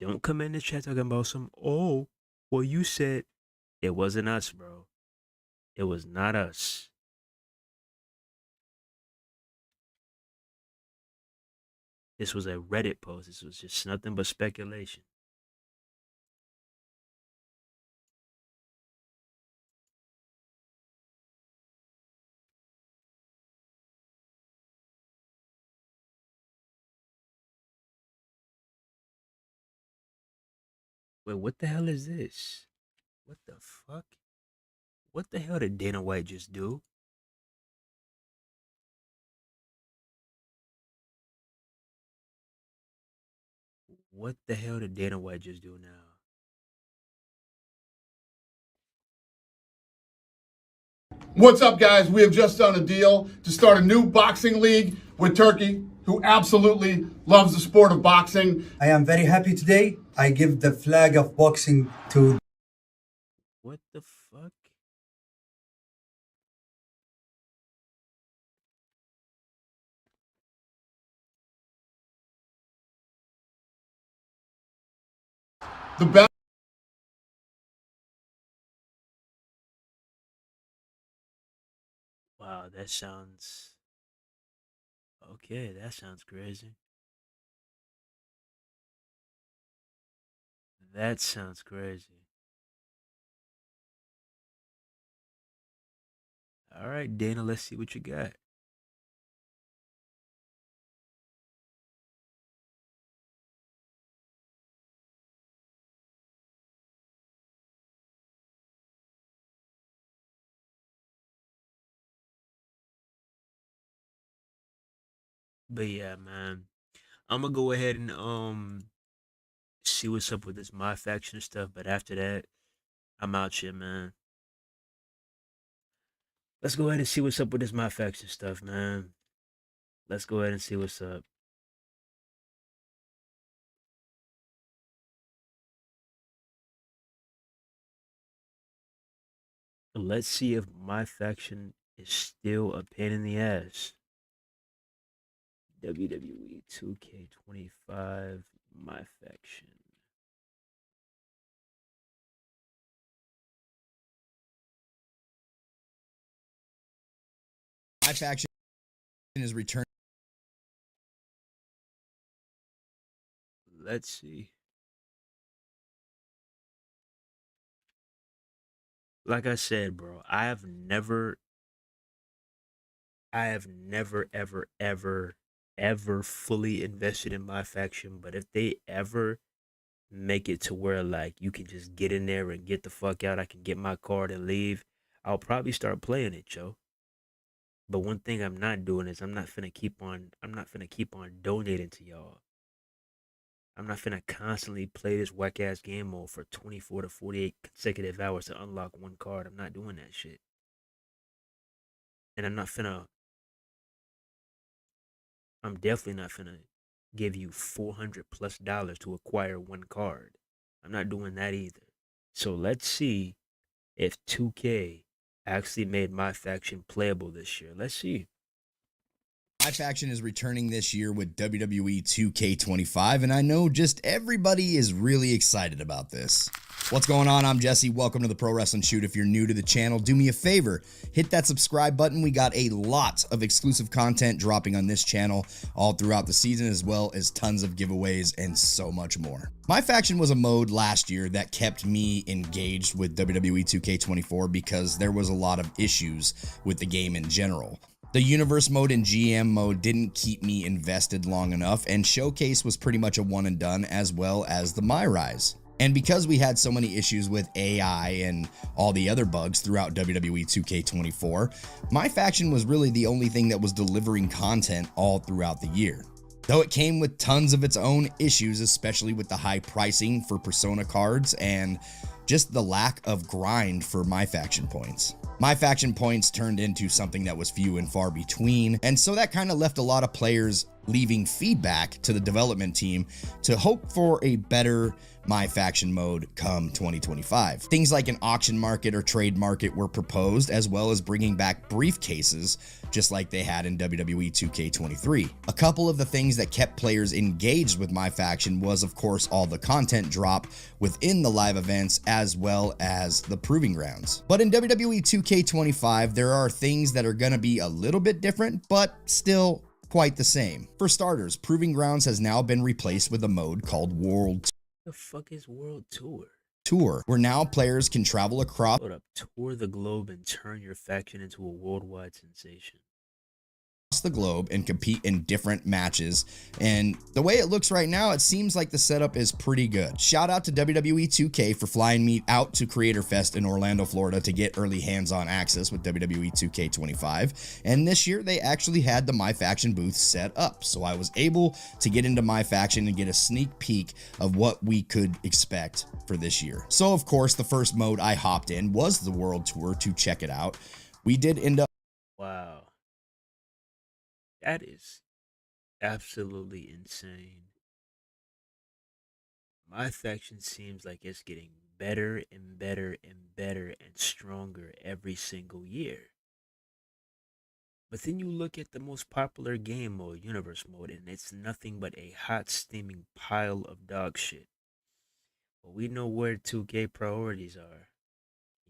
don't come in the chat talking about some, oh, well, you said it wasn't us, bro. It was not us. This was a Reddit post. This was just nothing but speculation. Wait, what the hell is this? What the fuck? What the hell did Dana White just do? What the hell did Dana White just do now? What's up, guys? We have just done a deal to start a new boxing league with Turkey, who absolutely loves the sport of boxing. I am very happy today. I give the flag of boxing to... What the fuck? The best. Wow, that sounds... Okay, that sounds crazy. That sounds crazy. All right, Dana, let's see what you got. But yeah, man, I'm gonna go ahead and see what's up with this MyFaction stuff. But after that, I'm out here, man. Let's go ahead and see what's up with this MyFaction stuff, man. Let's go ahead and see what's up. Let's see if MyFaction is still a pain in the ass. WWE 2K25 MyFaction. MyFaction is returning. Let's see. Like I said, bro, I have never, ever fully invested in MyFaction. But if they ever make it to where like you can just get in there and get the fuck out, I can get my card and leave, I'll probably start playing it, yo. But one thing I'm not doing is I'm not finna keep on donating to y'all. I'm not finna constantly play this whack ass game mode for 24 to 48 consecutive hours to unlock one card. I'm not doing that shit. And I'm definitely not finna give you $400+ to acquire one card. I'm not doing that either. So let's see if 2K actually made MyFaction playable this year. Let's see. MyFaction is returning this year with WWE 2K25, and I know just everybody is really excited about this. What's going on? I'm Jesse. Welcome to the Pro Wrestling Shoot. If you're new to the channel, do me a favor, hit that subscribe button. We got a lot of exclusive content dropping on this channel all throughout the season, as well as tons of giveaways and so much more. MyFaction was a mode last year that kept me engaged with WWE 2K24 because there was a lot of issues with the game in general. The Universe mode and GM mode didn't keep me invested long enough, and Showcase was pretty much a one and done, as well as the MyRise. And because we had so many issues with AI and all the other bugs throughout WWE 2K24, MyFaction was really the only thing that was delivering content all throughout the year. Though it came with tons of its own issues, especially with the high pricing for Persona cards and just the lack of grind for MyFaction points. MyFaction points turned into something that was few and far between, and so that kind of left a lot of players leaving feedback to the development team to hope for a better MyFaction mode come 2025. Things like an auction market or trade market were proposed, as well as bringing back briefcases, just like they had in WWE 2K23. A couple of the things that kept players engaged with MyFaction was, of course, all the content drop within the live events, as well as the proving grounds. But in WWE 2K25, there are things that are going to be a little bit different, but still quite the same. For starters, Proving Grounds has now been replaced with a mode called World The fuck is World Tour, where now players can travel across Hold up, tour the globe and turn your faction into a worldwide sensation. across the globe and compete in different matches. And the way it looks right now, it seems like the setup is pretty good. Shout out to WWE 2K for flying me out to Creator Fest in Orlando, Florida to get early hands-on access with WWE 2K25. And this year they actually had the MyFaction booth set up. So I was able to get into MyFaction and get a sneak peek of what we could expect for this year. So of course, the first mode I hopped in was the World Tour to check it out. We did end up. Wow. That is absolutely insane. MyFaction seems like it's getting better and better and better and stronger every single year. But then you look at the most popular game mode, Universe Mode, and it's nothing but a hot steaming pile of dog shit. But we know where 2K priorities are.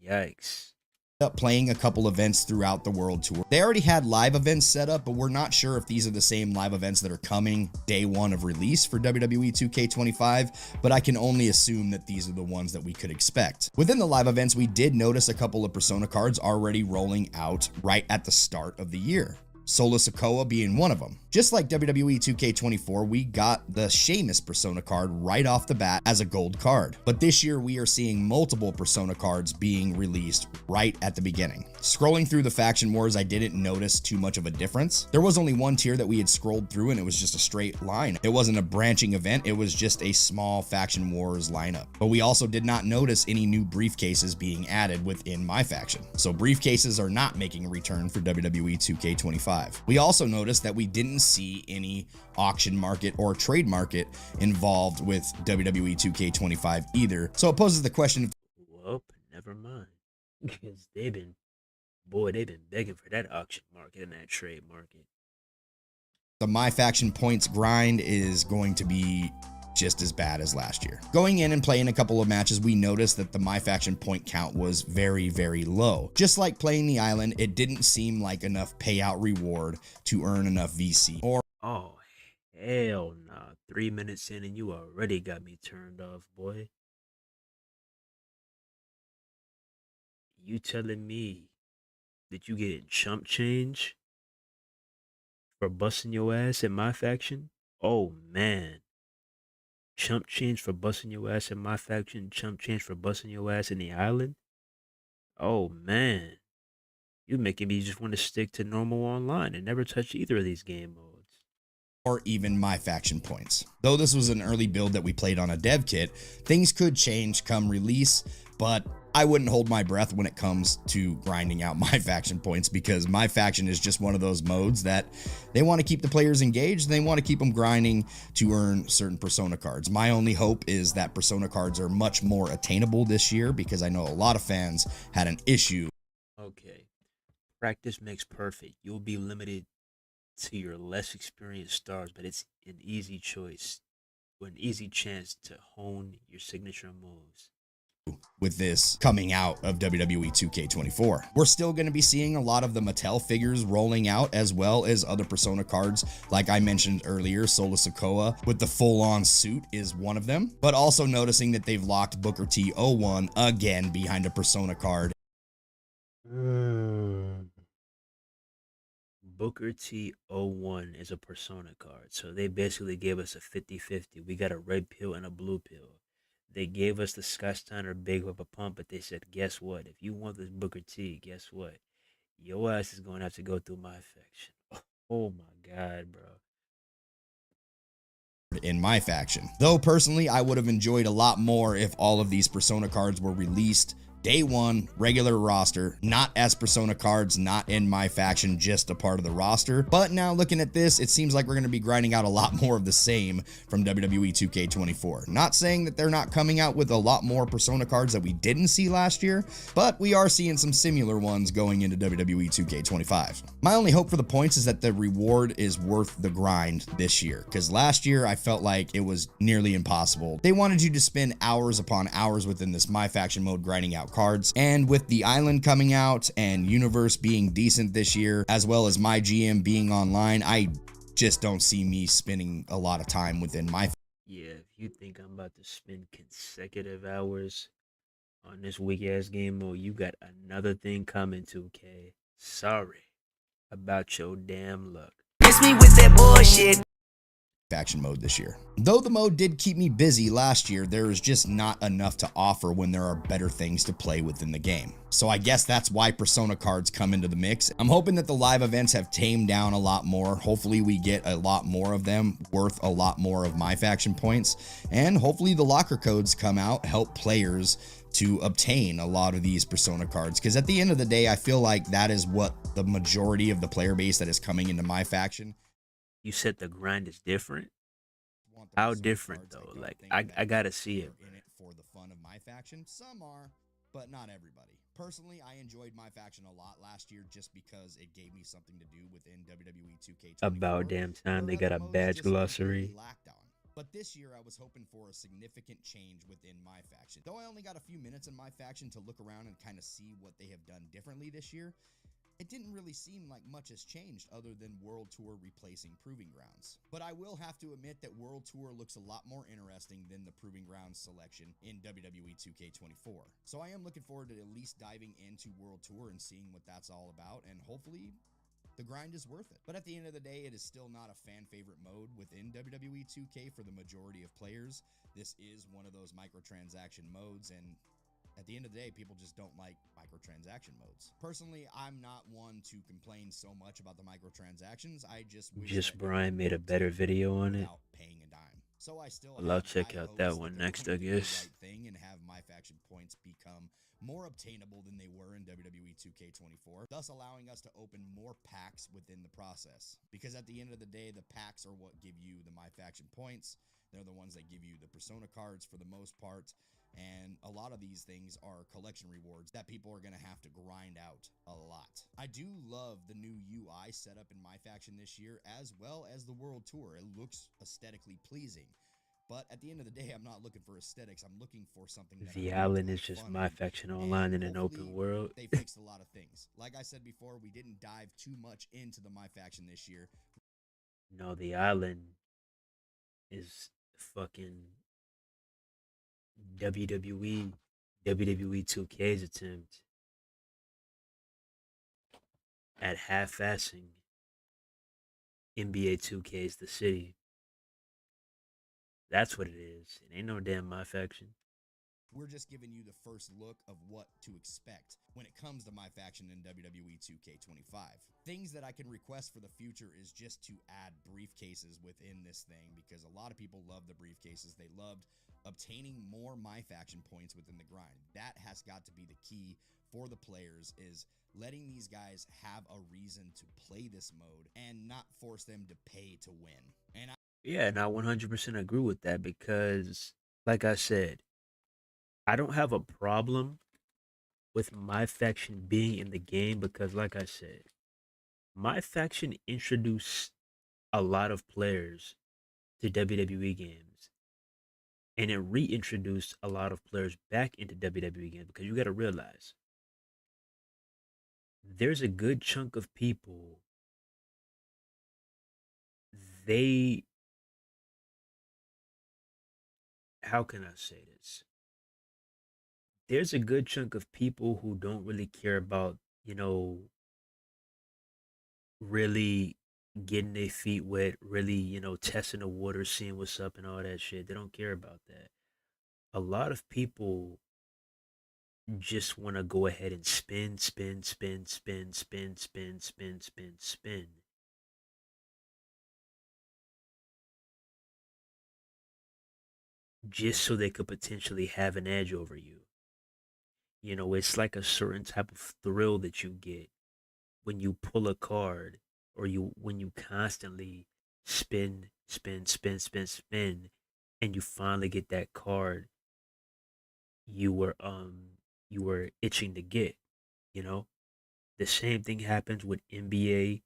Yikes. Up playing a couple events throughout the World Tour. They already had live events set up, but we're not sure if these are the same live events that are coming day one of release for WWE 2K25, but I can only assume that these are the ones that we could expect. Within the live events, we did notice a couple of Persona cards already rolling out right at the start of the year. Solo Sikoa being one of them. Just like WWE 2K24, we got the Sheamus Persona card right off the bat as a gold card. But this year, we are seeing multiple Persona cards being released right at the beginning. Scrolling through the Faction Wars, I didn't notice too much of a difference. There was only one tier that we had scrolled through, and it was just a straight line. It wasn't a branching event, it was just a small Faction Wars lineup. But we also did not notice any new briefcases being added within MyFaction. So briefcases are not making a return for WWE 2K25. We also noticed that we didn't see any auction market or trade market involved with WWE 2K25 either. So it poses the question of, Well, never mind. Because they've been begging for that auction market and that trade market. the MyFaction points grind is going to be just as bad as last year. Going in and playing a couple of matches, we noticed that the MyFaction point count was very, very low. Just like playing the island, it didn't seem like enough payout reward to earn enough VC. Or Oh, hell nah. 3 minutes in and you already got me turned off, boy. You telling me that you get chump change for busting your ass at MyFaction? Oh, man. Chump change for busting your ass in MyFaction, chump change for busting your ass in the island. Oh man, you're making me just want to stick to normal online and never touch either of these game modes. or even MyFaction points. Though this was an early build that we played on a dev kit, things could change come release, but I wouldn't hold my breath when it comes to grinding out MyFaction points, because MyFaction is just one of those modes that they want to keep the players engaged. They want to keep them grinding to earn certain Persona cards. My only hope is that Persona cards are much more attainable this year, because I know a lot of fans had an issue. Okay, practice makes perfect. You'll be limited to your less experienced stars, but it's an easy choice or an easy chance to hone your signature moves. With this coming out of WWE 2K24, we're still going to be seeing a lot of the Mattel figures rolling out, as well as other Persona cards. Like I mentioned earlier, Solo Sikoa with the full-on suit is one of them, but also noticing that they've locked Booker T 01 again behind a Persona card. Booker T 01 is a Persona card, so they basically gave us a 50-50. We got a red pill and a blue pill. They gave us the Scott Steiner Big Papa Pump, but they said, guess what? If you want this Booker T, guess what? Your ass is going to have to go through MyFaction. Oh my God, bro. In MyFaction. Though personally, I would have enjoyed a lot more if all of these Persona cards were released day one, regular roster, not as Persona cards, not in MyFaction, just a part of the roster. But now looking at this, it seems like we're going to be grinding out a lot more of the same from WWE 2K24. Not saying that they're not coming out with a lot more Persona cards that we didn't see last year, but we are seeing some similar ones going into WWE 2K25. My only hope for the points is that the reward is worth the grind this year, because last year I felt like it was nearly impossible. They wanted you to spend hours upon hours within this MyFaction mode grinding out cards, and with the island coming out and Universe being decent this year, as well as my GM being online, I just don't see me spending a lot of time within my. Yeah, if you think I'm about to spend consecutive hours on this weak ass game mode, you got another thing coming, 2K. Sorry about your damn luck. bullshit. Faction mode this year. Though the mode did keep me busy last year, there is just not enough to offer when there are better things to play within the game. So I guess that's why Persona cards come into the mix. I'm hoping that the live events have tamed down a lot more. Hopefully we get a lot more of them worth a lot more of MyFaction points, and hopefully the locker codes come out, help players to obtain a lot of these Persona cards, because at the end of the day, I feel like that is what the majority of the player base that is coming into MyFaction. You said the grind is different. How different though? Like I gotta see it. In it for the fun of MyFaction. Some are, but not everybody. Personally, I enjoyed MyFaction a lot last year just because it gave me something to do within WWE 2K25. About damn time they got a badge glossary. But this year, I was hoping for a significant change within MyFaction. Though I only got a few minutes in MyFaction to look around and kind of see what they have done differently this year, it didn't really seem like much has changed other than World Tour replacing Proving Grounds. But I will have to admit that World Tour looks a lot more interesting than the Proving Grounds selection in WWE 2K24. So I am looking forward to at least diving into World Tour and seeing what that's all about, and hopefully the grind is worth it. But at the end of the day, it is still not a fan favorite mode within WWE 2K for the majority of players. This is one of those microtransaction modes, and at the end of the day, people just don't like microtransaction modes. Personally, I'm not one to complain so much about the microtransactions. I just wish Brian made a better video on it. Paying a dime. So I still Well, I'll check out that one next, I guess. Right thing and have MyFaction points become more obtainable than they were in WWE 2K24, thus allowing us to open more packs within the process. Because at the end of the day, the packs are what give you the MyFaction points. They're the ones that give you the Persona cards for the most part. And a lot of these things are collection rewards that people are going to have to grind out a lot. I do love the new UI setup in MyFaction this year, as well as the World Tour. It looks aesthetically pleasing. But at the end of the day, I'm not looking for aesthetics. I'm looking for something that the island is just MyFaction online in an open world. They fixed a lot of things. Like I said before, we didn't dive too much into the MyFaction this year. No, the island is fucking WWE 2K's attempt at half-assing NBA 2K's The City. That's what it is. It ain't no damn MyFaction. We're just giving you the first look of what to expect when it comes to MyFaction in WWE 2K25. Things that I can request for the future is just to add briefcases within this thing, because a lot of people love the briefcases. They loved obtaining more MyFaction points within the grind. That has got to be the key for the players, is letting these guys have a reason to play this mode and not force them to pay to win. Yeah, and I 100% agree with that, because, like I said, I don't have a problem with MyFaction being in the game, because, like I said, MyFaction introduced a lot of players to WWE games, and it reintroduced a lot of players back into WWE games, because you got to realize there's a good chunk of people, how can I say this? There's a good chunk of people who don't really care about, really getting their feet wet, really, testing the water, seeing what's up and all that shit. They don't care about that. A lot of people just want to go ahead and spin, just so they could potentially have an edge over you. It's like a certain type of thrill that you get when you pull a card, or when you constantly spin, and you finally get that card you were itching to get. The same thing happens with NBA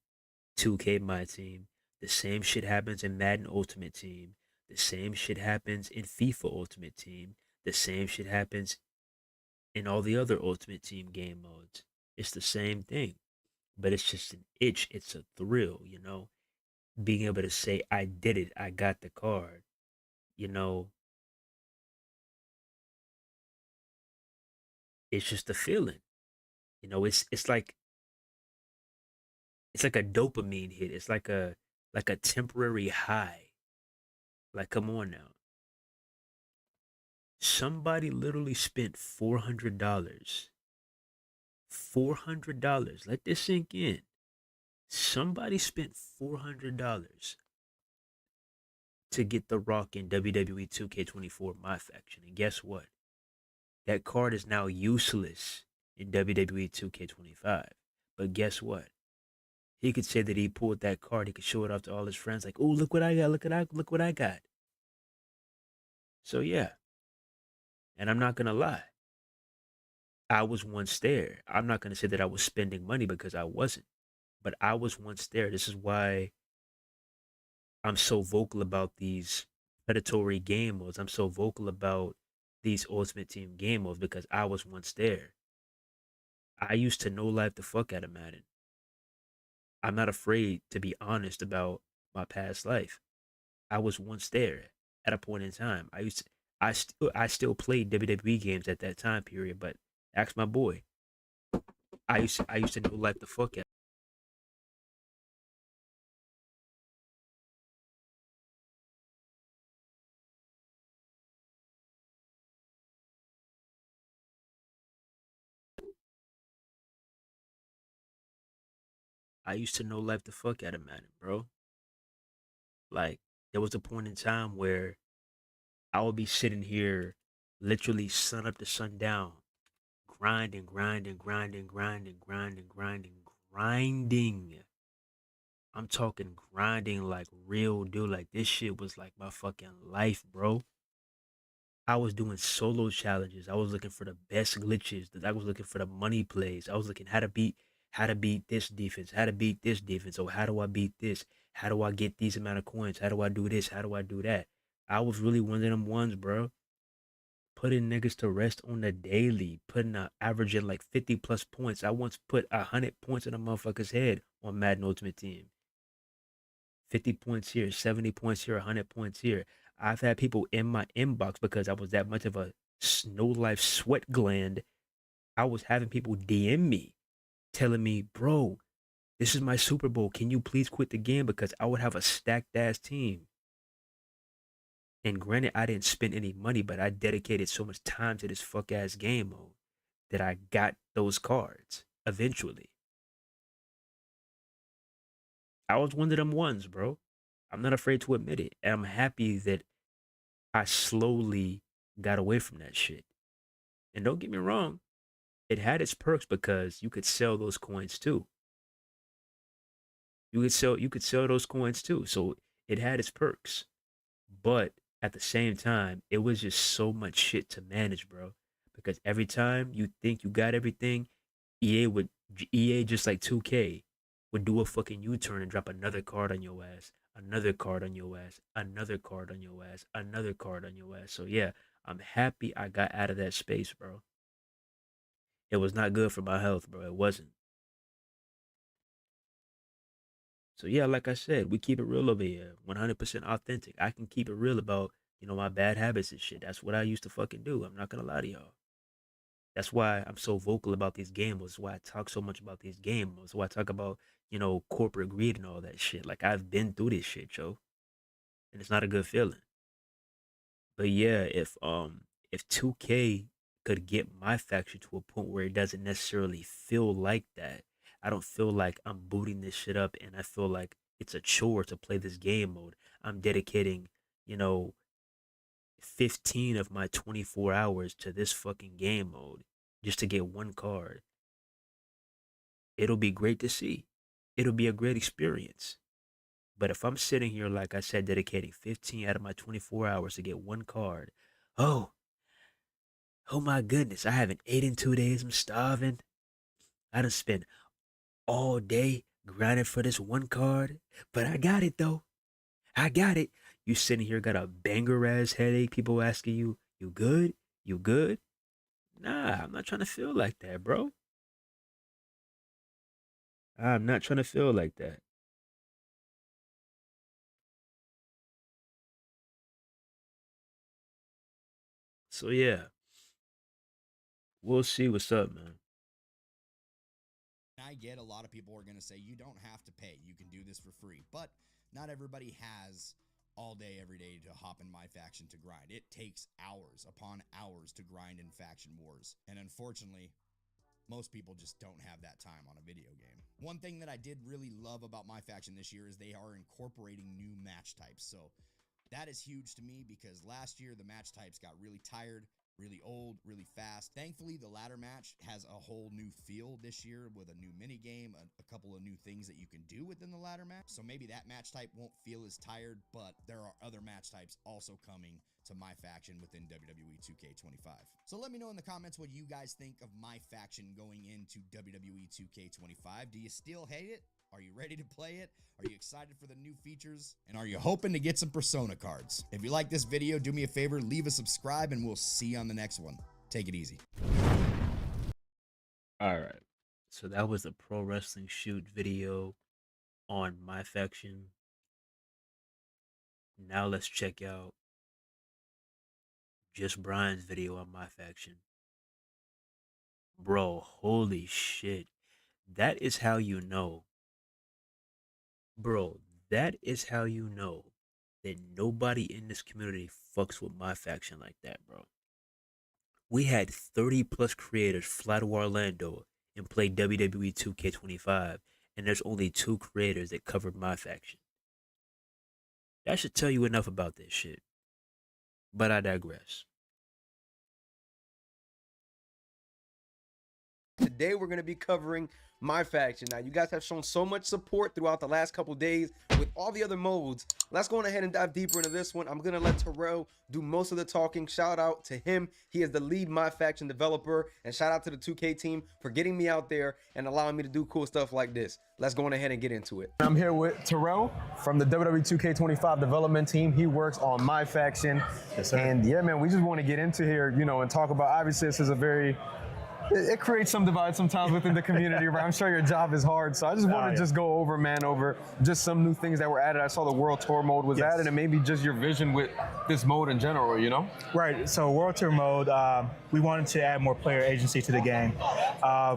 2K My Team. The same shit happens in Madden Ultimate Team. The same shit happens in FIFA Ultimate Team. The same shit happens in all the other Ultimate Team game modes. It's the same thing, but it's just an itch. It's a thrill, being able to say, I did it. I got the card, it's just a feeling, it's like a dopamine hit. It's like like a temporary high. Like, come on now. Somebody literally spent $400. $400. Let this sink in. Somebody spent $400 to get The Rock in WWE 2K24 MyFaction. And guess what? That card is now useless in WWE 2K25. But guess what? He could say that he pulled that card. He could show it off to all his friends like, oh, look what I got. Look what I got. So yeah. And I'm not going to lie. I was once there. I'm not going to say that I was spending money because I wasn't. But I was once there. This is why I'm so vocal about these predatory game modes. I'm so vocal about these Ultimate Team game modes because I was once there. I used to no life the fuck out of Madden. I'm not afraid to be honest about my past life. I was once there at a point in time. I still played WWE games at that time period, but ask my boy. I used to no life the fuck out. I used to know life the fuck out of Madden, bro. Like, there was a point in time where I would be sitting here literally sun up to sundown, grinding, grinding, grinding, grinding, grinding, grinding, grinding. I'm talking grinding like real dude. Like, this shit was like my fucking life, bro. I was doing solo challenges. I was looking for the best glitches. I was looking for the money plays. I was looking how to beat this defense, how to beat this defense. Oh, how do I beat this? How do I get these amount of coins? How do I do this? How do I do that? I was really one of them ones, bro. Putting niggas to rest on the daily, averaging like 50 plus points. I once put 100 points in a motherfucker's head on Madden Ultimate Team. 50 points here, 70 points here, 100 points here. I've had people in my inbox because I was that much of a snow life sweat gland. I was having people DM me telling me, bro, this is my Super Bowl. Can you please quit the game? Because I would have a stacked ass team. And granted, I didn't spend any money, but I dedicated so much time to this fuck ass game mode that I got those cards eventually. I was one of them ones, bro. I'm not afraid to admit it. And I'm happy that I slowly got away from that shit. And don't get me wrong, it had its perks because you could sell those coins too. You could sell those coins too. So it had its perks. But at the same time, it was just so much shit to manage, bro. Because every time you think you got everything, EA just like 2K would do a fucking U-turn and drop another card on your ass, another card on your ass, another card on your ass, another card on your ass. So yeah, I'm happy I got out of that space, bro. It was not good for my health, bro. It wasn't. So yeah, like I said, we keep it real over here. 100% authentic. I can keep it real about, my bad habits and shit. That's what I used to fucking do. I'm not gonna lie to y'all. That's why I'm so vocal about these game modes. That's why I talk so much about these game modes. That's why I talk about, corporate greed and all that shit. Like, I've been through this shit, yo. And it's not a good feeling. But yeah, if 2K could get MyFaction to a point where it doesn't necessarily feel like that, I don't feel like I'm booting this shit up and I feel like it's a chore to play this game mode. I'm dedicating, you know, 15 of my 24 hours to this fucking game mode just to get one card. It'll be great to see. It'll be a great experience. But if I'm sitting here, like I said, dedicating 15 out of my 24 hours to get one card, oh, oh my goodness, I haven't ate in 2 days. I'm starving. I done spent all day grinding for this one card, but I got it though. I got it. You sitting here got a banger ass headache. People asking you, you good? You good? Nah, I'm not trying to feel like that, bro. I'm not trying to feel like that. So yeah, we'll see what's up, man. get a lot of people are going to say you don't have to pay. You can do this for free. But not everybody has all day, every day to hop in MyFaction to grind. It takes hours upon hours to grind in Faction Wars. And unfortunately, most people just don't have that time on a video game. One thing that I did really love about MyFaction this year is they are incorporating new match types. So that is huge to me because last year the match types got really tired, really old, really fast. Thankfully, the ladder match has a whole new feel this year with a new mini game, a couple of new things that you can do within the ladder match. So maybe that match type won't feel as tired, but there are other match types also coming to MyFaction within WWE 2K25. So let me know in the comments what you guys think of MyFaction going into WWE 2K25. Do you still hate it? Are you ready to play it? Are you excited for the new features? And are you hoping to get some Persona cards? If you like this video, do me a favor, leave a subscribe, and we'll see you on the next one. Take it easy. All right. So that was the Pro Wrestling Shoot video on MyFaction. Now let's check out Just Brian's video on MyFaction. Bro, holy shit. That is how you know. Bro, that is how you know that nobody in this community fucks with MyFaction like that, bro. We had 30 plus creators fly to Orlando and play WWE 2K25, and there's only 2 creators that covered MyFaction. That should tell you enough about this shit. But I digress. Today we're going to be covering MyFaction. Now, you guys have shown so much support throughout the last couple days with all the other modes. Let's go ahead and dive deeper into this one. I'm going to let Terrell do most of the talking. Shout out to him. He is the lead MyFaction developer. And shout out to the 2K team for getting me out there and allowing me to do cool stuff like this. Let's go ahead and get into it. I'm here with Terrell from the WWE 2K25 development team. He works on MyFaction. Yes, sir. And yeah, man, we just want to get into here, you know, and talk about, obviously this is a very, it creates some divide sometimes within the community, right? I'm sure your job is hard, so I just want to just go over, man, over just some new things that were added. I saw the World Tour mode was added, and maybe just your vision with this mode in general, you know? Right, so World Tour mode, we wanted to add more player agency to the game.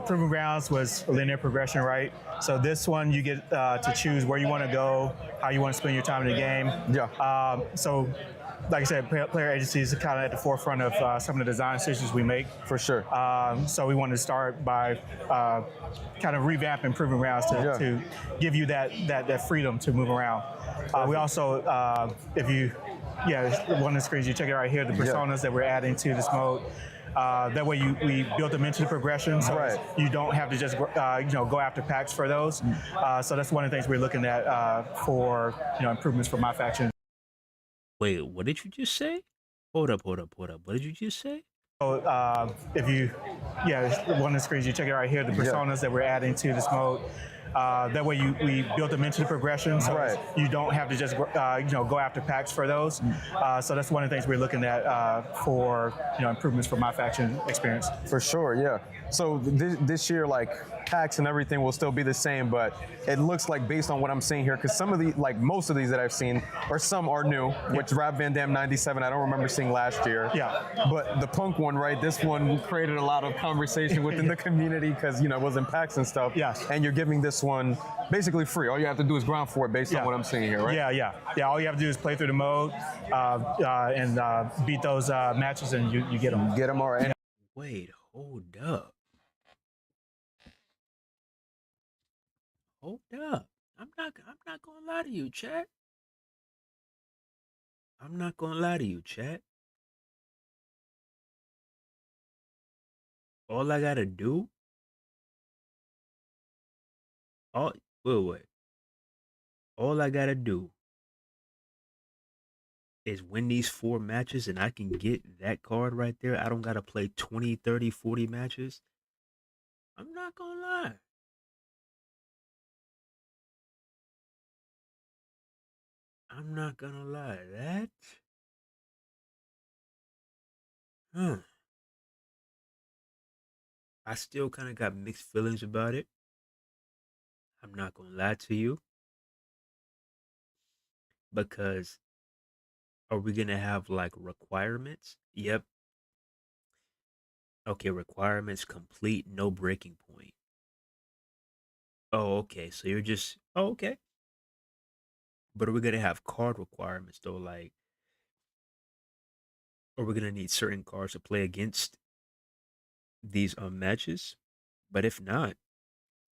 Proving Grounds was a linear progression, right? So this one, you get to choose where you want to go, how you want to spend your time in the game. Yeah. So, like I said, player agency is kind of at the forefront of some of the design decisions we make. For sure. So we wanted to start by kind of revamping Proving Grounds to give you that freedom to move around. We also, one of the screens, you check it right here, the personas that we're adding to this mode. That way we built them into the progression, so you don't have to just go after packs for those. So that's one of the things we're looking at for improvements for MyFaction. Wait, what did you just say? Hold up. What did you just say? So one of the screens, you check it right here, the personas that we're adding to this mode. That way we built them into the progression, so you don't have to just go after packs for those. So that's one of the things we're looking at for improvements for MyFaction experience. For sure, yeah. So this year, like, packs and everything will still be the same, but it looks like, based on what I'm seeing here, because some of the, like most of these that I've seen, or some are new, which Rob Van Dam 97, I don't remember seeing last year. Yeah. But the Punk one, right, this one created a lot of conversation within the community because, it was in packs and stuff. Yes. And you're giving this one basically free. All you have to do is grind for it based on what I'm seeing here, right? Yeah. All you have to do is play through the mode and beat those matches, and you get them. Get them, all right. Wait, hold up. I'm not gonna lie to you, chat. I'm not gonna lie to you, chat. All I gotta do. Wait. All I gotta do is win these 4 matches and I can get that card right there. I don't gotta play 20, 30, 40 matches. I'm not gonna lie. I'm not gonna lie. I still kind of got mixed feelings about it. I'm not gonna lie to you. Because are we gonna have like requirements? Yep. Okay, requirements complete, no breaking point. Oh, okay. So you're just oh, okay. But are we gonna have card requirements though? Like, are we gonna need certain cards to play against these matches? But if not,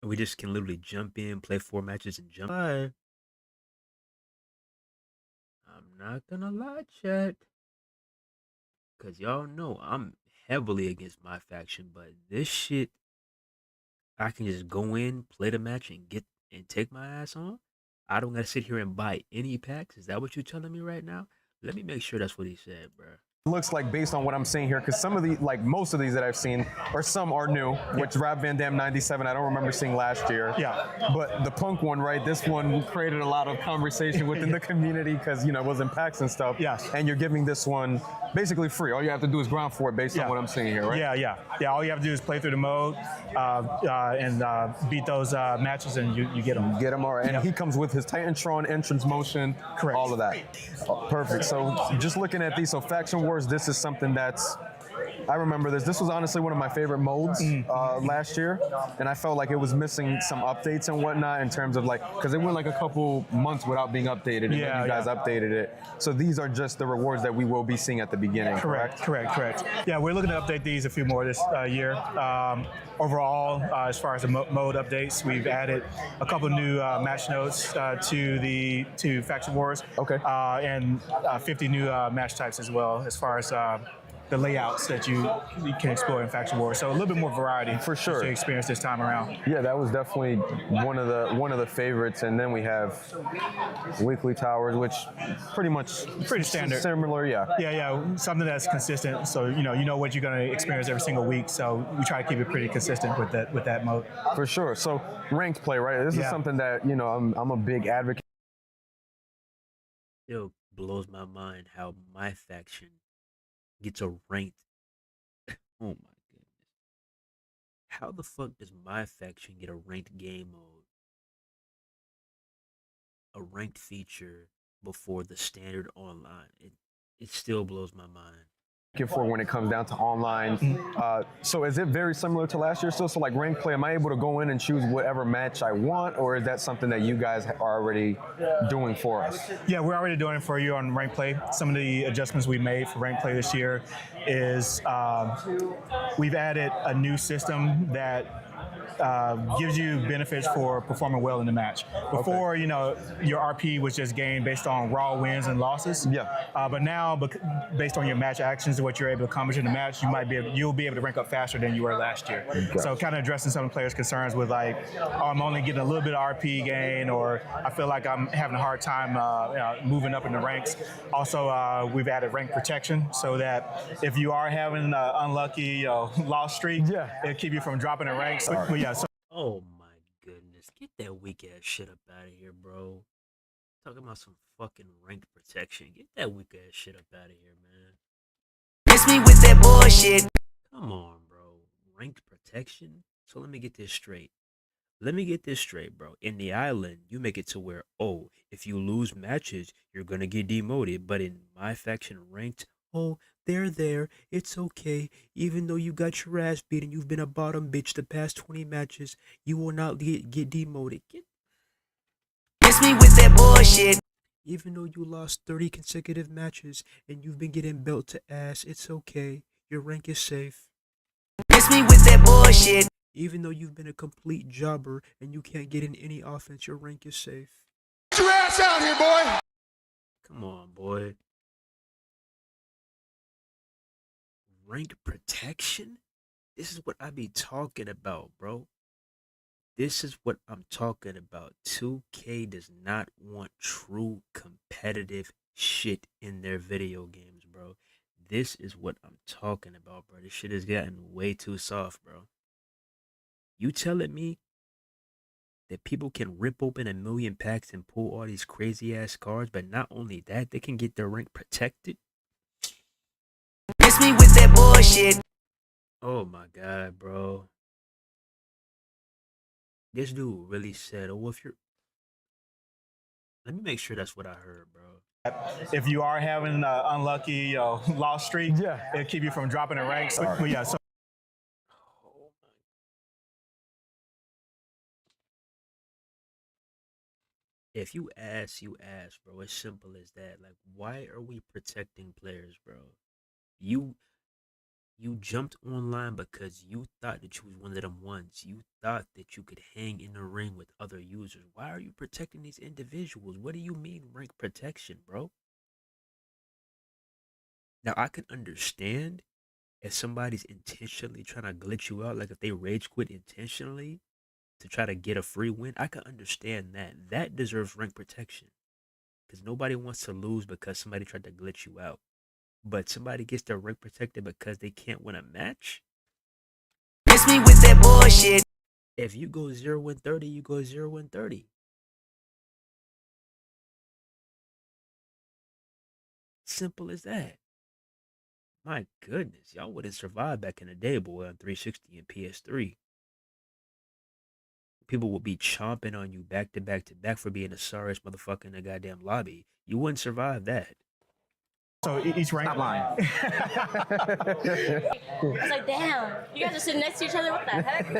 we just can literally jump in, play 4 matches, and jump. I'm not gonna lie, chat, cause y'all know I'm heavily against my faction, but this shit, I can just go in, play the match, and get and take my ass on. I don't gotta sit here and buy any packs. Is that what you're telling me right now? Let me make sure that's what he said, bro. Looks like based on what I'm seeing here, because some of the, like most of these that I've seen, or some are new, which Rob Van Dam 97, I don't remember seeing last year. Yeah. But the Punk one, right, this one created a lot of conversation within the community because, you know, it was in packs and stuff. Yes. And you're giving this one basically free. All you have to do is grind for it based on what I'm seeing here, right? Yeah. All you have to do is play through the mode and beat those matches, and you get them. Get him, all right. And he comes with his Titantron entrance motion, Correct. all of that. Perfect. So just looking at these, so Faction Wars, this is something that's, I remember this. This was honestly one of my favorite modes last year, and I felt like it was missing some updates and whatnot in terms of like, because it went like a couple months without being updated, and then you guys updated it. So these are just the rewards that we will be seeing at the beginning, correct? Correct. Yeah, we're looking to update these a few more this year. Overall, as far as the mode updates, we've added a couple new match notes to Faction Wars. Okay. And 50 new match types as well, as far as the layouts that you can explore in Faction Wars. So a little bit more variety for sure to experience this time around. Yeah, that was definitely one of the favorites. And then we have weekly towers, which pretty standard, similar. Yeah, something that's consistent. So you know what you're going to experience every single week. So we try to keep it pretty consistent with that mode. For sure. So ranked play, right? This is something that I'm a big advocate. Still blows my mind how my faction gets a ranked. Oh my goodness. How the fuck does my faction get a ranked game mode? A ranked feature before the standard online. It still blows my mind. For when it comes down to online. So is it very similar to last year still? So like ranked play, am I able to go in and choose whatever match I want, or is that something that you guys are already doing for us? Yeah, we're already doing it for you on ranked play. Some of the adjustments we made for ranked play this year is we've added a new system that gives you benefits for performing well in the match. Before, your RP was just gained based on raw wins and losses. Yeah. But now, based on your match actions and what you're able to accomplish in the match, you'll be able to rank up faster than you were last year. Okay. So kind of addressing some of the players' concerns with like, oh, I'm only getting a little bit of RP gain, or I feel like I'm having a hard time moving up in the ranks. Also, we've added rank protection so that if you are having an unlucky loss streak, it'll keep you from dropping in ranks. But yeah. Oh my goodness. Get that weak ass shit up out of here, bro. Talking about some fucking ranked protection. Get that weak ass shit up out of here, man. Miss me with that bullshit. Come on, bro. Ranked protection? So let me get this straight. Bro. In the island, you make it to where, if you lose matches, you're gonna get demoted. But in my faction ranked, they're there. It's okay. Even though you got your ass beaten, you've been a bottom bitch the past 20 matches, you will not get demoted. Miss me with that bullshit. Even though you lost 30 consecutive matches and you've been getting belt to ass, it's okay. Your rank is safe. Miss me with that bullshit. Even though you've been a complete jobber and you can't get in any offense, your rank is safe. Get your ass out here, boy! Come on, boy. Rank protection? This is what I be talking about, bro. This is what I'm talking about. 2K does not want true competitive shit in their video games, bro. This is what I'm talking about, bro. This shit has gotten way too soft, bro. You telling me that people can rip open 1,000,000 packs and pull all these crazy ass cards, but not only that, they can get their rank protected? Miss me with that bullshit. Oh my god, bro. This dude really said, if you're... Let me make sure that's what I heard, bro. If you are having an unlucky loss streak, it'll keep you from dropping in ranks. But yeah, so If you ask, you ask, bro. It's simple as that. Like, why are we protecting players, bro? You you jumped online because you thought that you was one of them ones. You thought that you could hang in the ring with other users. Why are you protecting these individuals? What do you mean rank protection, bro? Now I can understand if somebody's intentionally trying to glitch you out, like if they rage quit intentionally to try to get a free win, I can understand that. That deserves rank protection. Because nobody wants to lose because somebody tried to glitch you out. But somebody gets their rank protected because they can't win a match? Miss me with that bullshit. If you go 0-30, you go 0-30. Simple as that. My goodness, y'all wouldn't survive back in the day, boy, on 360 and PS3. People would be chomping on you back to back to back for being the sorriest motherfucker in the goddamn lobby. You wouldn't survive that. So each rank. Stop lying. I was like, damn, you guys are sitting next to each other. What the heck?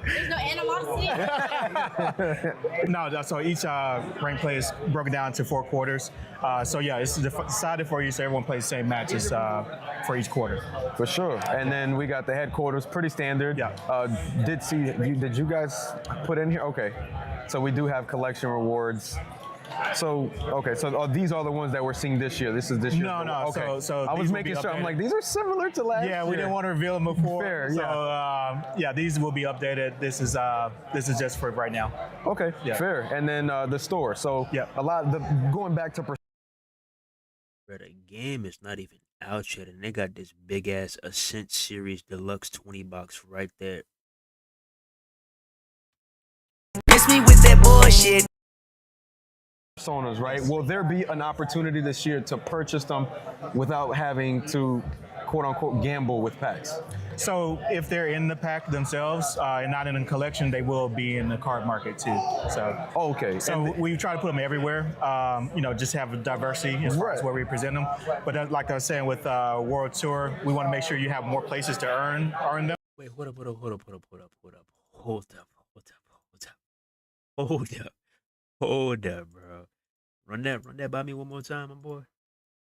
There's no animosity. No, so each rank play is broken down into 4 quarters. So yeah, it's decided for you, so everyone plays the same matches for each quarter. For sure. And then we got the headquarters, pretty standard. Yeah. Did you guys put in here? Okay. So we do have collection rewards. So okay, so these are the ones that we're seeing this year. This is this year. No. Okay. So I was making sure. I'm like, these are similar to last year. Yeah, we didn't want to reveal them before. Fair, so yeah. these will be updated. This is just for right now. Okay, Yeah. fair. And then the store. So yeah, going back to. Bro, the game is not even out yet, and they got this big ass Ascent Series Deluxe 20 box right there. Miss me with that bullshit. Personas, right? Will there be an opportunity this year to purchase them without having to, quote unquote, gamble with packs? So if they're in the pack themselves and not in a collection, they will be in the card market too. So okay. So we try to put them everywhere. Just have a diversity as far as where we present them. But like I was saying with World Tour, we want to make sure you have more places to earn them. Wait, hold up, bro. Run that by me one more time, my boy.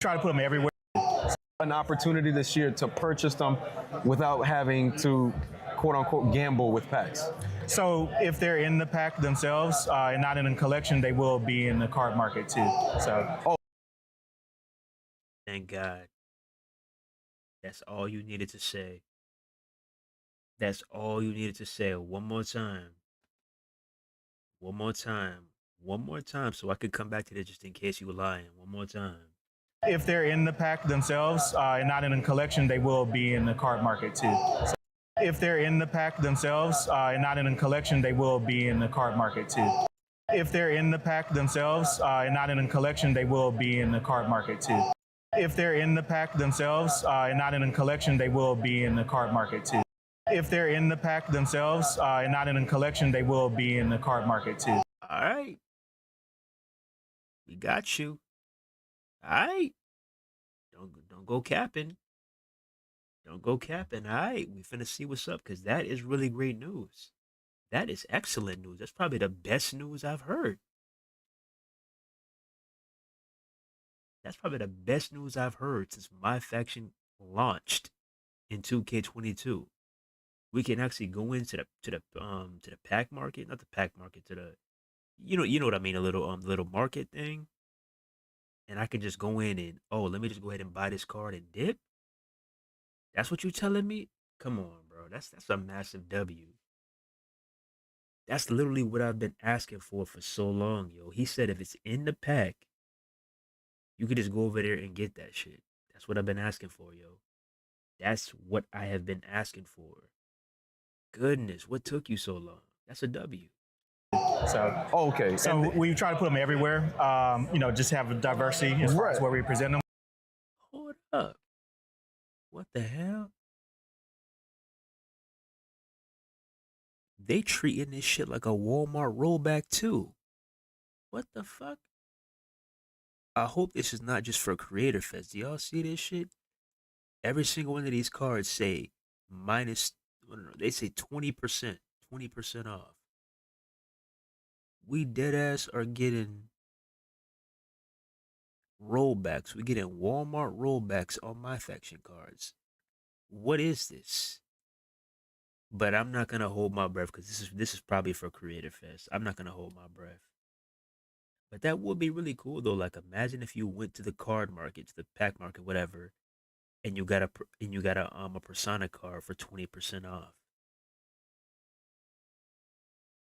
Try to put them everywhere. An opportunity this year to purchase them without having to, quote unquote, gamble with packs. So if they're in the pack themselves and not in a collection, they will be in the card market too. So. Thank God. That's all you needed to say. That's all you needed to say. One more time. One more time, so I could come back to this just in case you were lying. One more time. If they're in the pack themselves and not in a collection, they will be in the card market too. So if they're in the pack themselves and not in a collection, they will be in the card market too. If they're in the pack themselves and not in a collection, they will be in the card market too. If they're in the pack themselves and not in a collection, they will be in the card market too. If they're in the pack themselves and not in a collection, they will be in the card market too. All right. We got you. All right. Don't go capping. Don't go capping. All right. We finna see what's up because that is really great news. That is excellent news. That's probably the best news I've heard. That's probably the best news I've heard since MyFaction launched in 2K22. We can actually go into the pack market, not the pack market, to the you know what I mean, a little market thing. And I can just go in and let me just go ahead and buy this card and dip. That's what you telling me? Come on, bro. That's a massive W. That's literally what I've been asking for so long, yo. He said if it's in the pack, you could just go over there and get that shit. That's what I've been asking for, yo. That's what I have been asking for. Goodness, what took you so long? That's a W. So okay. So we try to put them everywhere. Just have a diversity as far as where we present them. Hold up. What the hell? They treating this shit like a Walmart rollback too. What the fuck? I hope this is not just for Creator Fest. Do y'all see this shit? Every single one of these cards say minus, they say 20%, 20% off. we dead ass are getting rollbacks. We getting Walmart rollbacks on MyFaction cards. What is this? But I'm not gonna hold my breath because this is probably for Creative Fest. I'm not gonna hold my breath. But that would be really cool though. Like imagine if you went to the card market, to the pack market, whatever, and you got a Persona card for 20% off.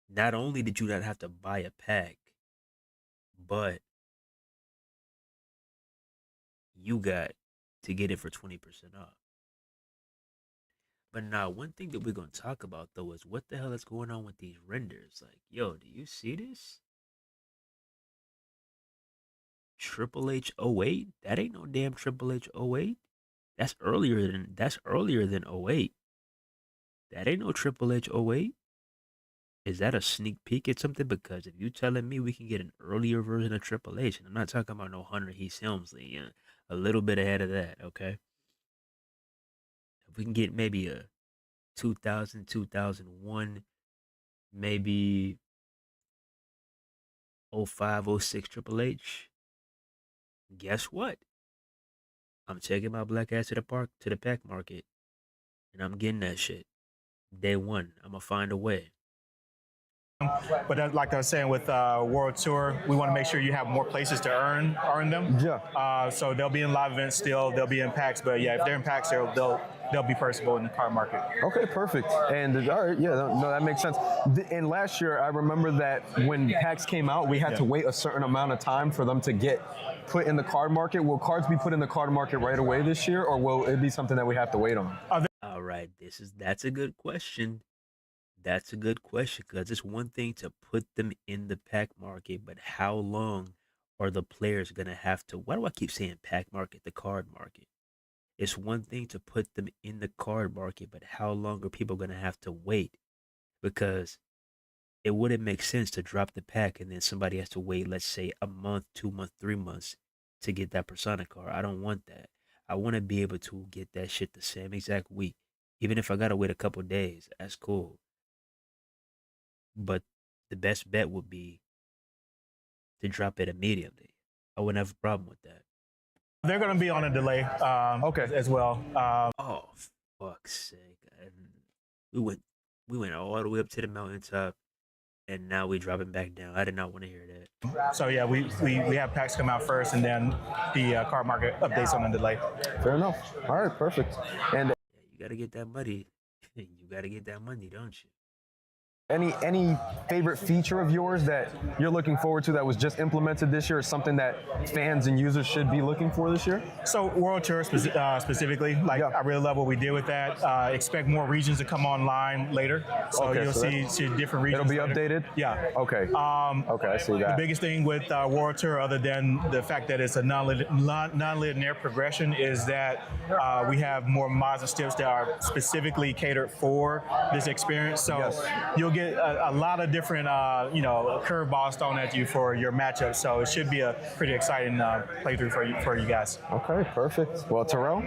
Not only did you not have to buy a pack, but you got to get it for 20% off. But now, one thing that we're going to talk about, though, is what the hell is going on with these renders? Like, yo, do you see this? Triple H 08? That ain't no damn Triple H 08. That's earlier than 08. That ain't no Triple H 08. Is that a sneak peek at something? Because if you telling me we can get an earlier version of Triple H, and I'm not talking about no Hunter Heath Helmsley, you know, a little bit ahead of that, okay? If we can get maybe a 2000, 2001, maybe 05, 06 Triple H, guess what? I'm taking my black ass to the pack market, and I'm getting that shit. Day one, I'm gonna find a way. But like I was saying with World Tour, we want to make sure you have more places to earn them. Yeah. So they'll be in live events still. They'll be in packs, but yeah, if they're in packs, they'll be purchasable in the card market. Okay, perfect. And all right, yeah, no, that makes sense. And last year, I remember that when packs came out, we had to wait a certain amount of time for them to get put in the card market. Will cards be put in the card market right away this year, or will it be something that we have to wait on? All right, that's a good question. That's a good question because it's one thing to put them in the pack market, but how long are the players gonna have to? Why do I keep saying pack market? The card market. It's one thing to put them in the card market, but how long are people gonna have to wait? Because it wouldn't make sense to drop the pack and then somebody has to wait, let's say, a month, 2 months, 3 months to get that Persona card. I don't want that. I want to be able to get that shit the same exact week. Even if I gotta wait a couple days, that's cool. But the best bet would be to drop it immediately. I wouldn't have a problem with that. They're going to be on a delay as well. Oh, fuck's sake. And we went all the way up to the mountaintop, and now we dropping back down. I did not want to hear that. So yeah, we have packs come out first, and then the card market updates on a delay. Fair enough. All right, perfect. And you got to get that money. You got to get that money, don't you? Any favorite feature of yours that you're looking forward to that was just implemented this year, or something that fans and users should be looking for this year? So World Tour specifically, like I really love what we did with that. Expect more regions to come online later, so you'll see different regions. It'll be later. updated. Yeah. Okay. Okay, I see that. The biggest thing with World Tour, other than the fact that it's a non-linear progression, is that we have more mods and steps that are specifically catered for this experience. So you'll get a lot of different, curveballs thrown at you for your matchup. So it should be a pretty exciting playthrough for you guys. Okay, perfect. Well, Terrell,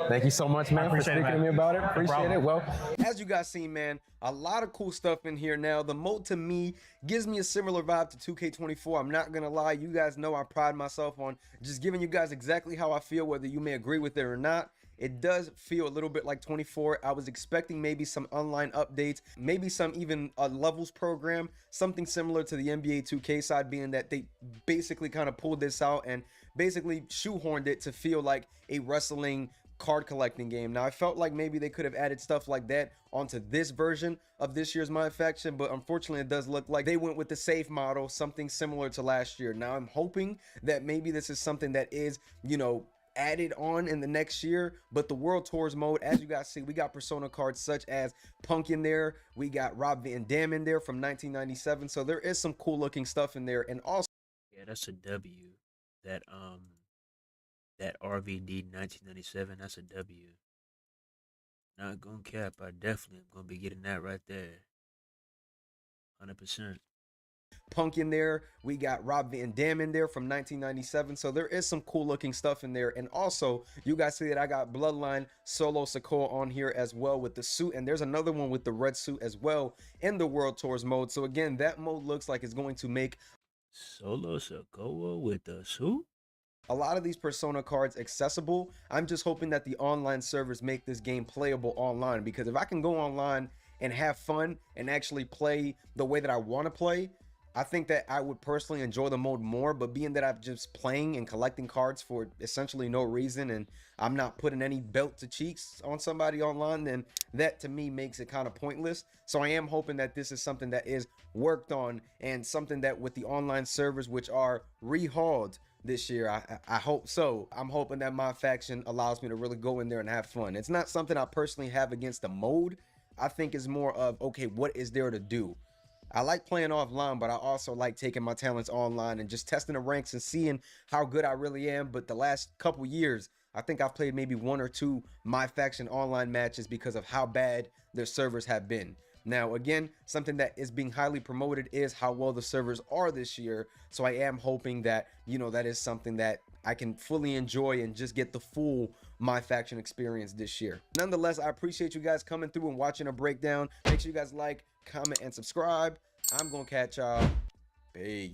thank you so much, man, for speaking to me about it. Appreciate it. Well, as you guys seen, man, a lot of cool stuff in here now. The mode to me gives me a similar vibe to 2K24. I'm not gonna lie, you guys know I pride myself on just giving you guys exactly how I feel, whether you may agree with it or not. It does feel a little bit like 24. I was expecting maybe some online updates, maybe some even a levels program, something similar to the NBA 2K side, being that they basically kind of pulled this out and basically shoehorned it to feel like a wrestling card collecting game. Now, I felt like maybe they could have added stuff like that onto this version of this year's MyFaction, but unfortunately it does look like they went with the safe model, something similar to last year. Now, I'm hoping that maybe this is something that is, added on in the next year. But the World Tours mode, as you guys see, we got Persona cards such as Punk in there, we got Rob Van Dam in there from 1997, so there is some cool looking stuff in there. And also, yeah, that's a W. That RVD 1997, that's a W. Not gonna cap, I definitely am gonna be getting that right there. 100%. Punk in there. We got Rob Van Dam in there from 1997. So there is some cool looking stuff in there. And also, you guys see that I got Bloodline Solo Sikoa on here as well with the suit. And there's another one with the red suit as well in the World Tours mode. So again, that mode looks like it's going to make Solo Sikoa with the suit? a lot of these Persona cards accessible. I'm just hoping that the online servers make this game playable online, because if I can go online and have fun and actually play the way that I want to play, I think that I would personally enjoy the mode more. But being that I'm just playing and collecting cards for essentially no reason, and I'm not putting any belt to cheeks on somebody online, then that to me makes it kind of pointless. So I am hoping that this is something that is worked on, and something that with the online servers, which are rehauled this year, I hope so. I'm hoping that MyFaction allows me to really go in there and have fun. It's not something I personally have against the mode. I think it's more of, okay, what is there to do? I like playing offline, but I also like taking my talents online and just testing the ranks and seeing how good I really am. But the last couple years, I think I've played maybe 1 or 2 MyFaction online matches because of how bad their servers have been. Now, again, something that is being highly promoted is how well the servers are this year. So I am hoping that, you know, that is something that I can fully enjoy and just get the full MyFaction experience this year. Nonetheless, I appreciate you guys coming through and watching a breakdown. Make sure you guys like, comment, and subscribe. I'm gonna catch y'all. Peace.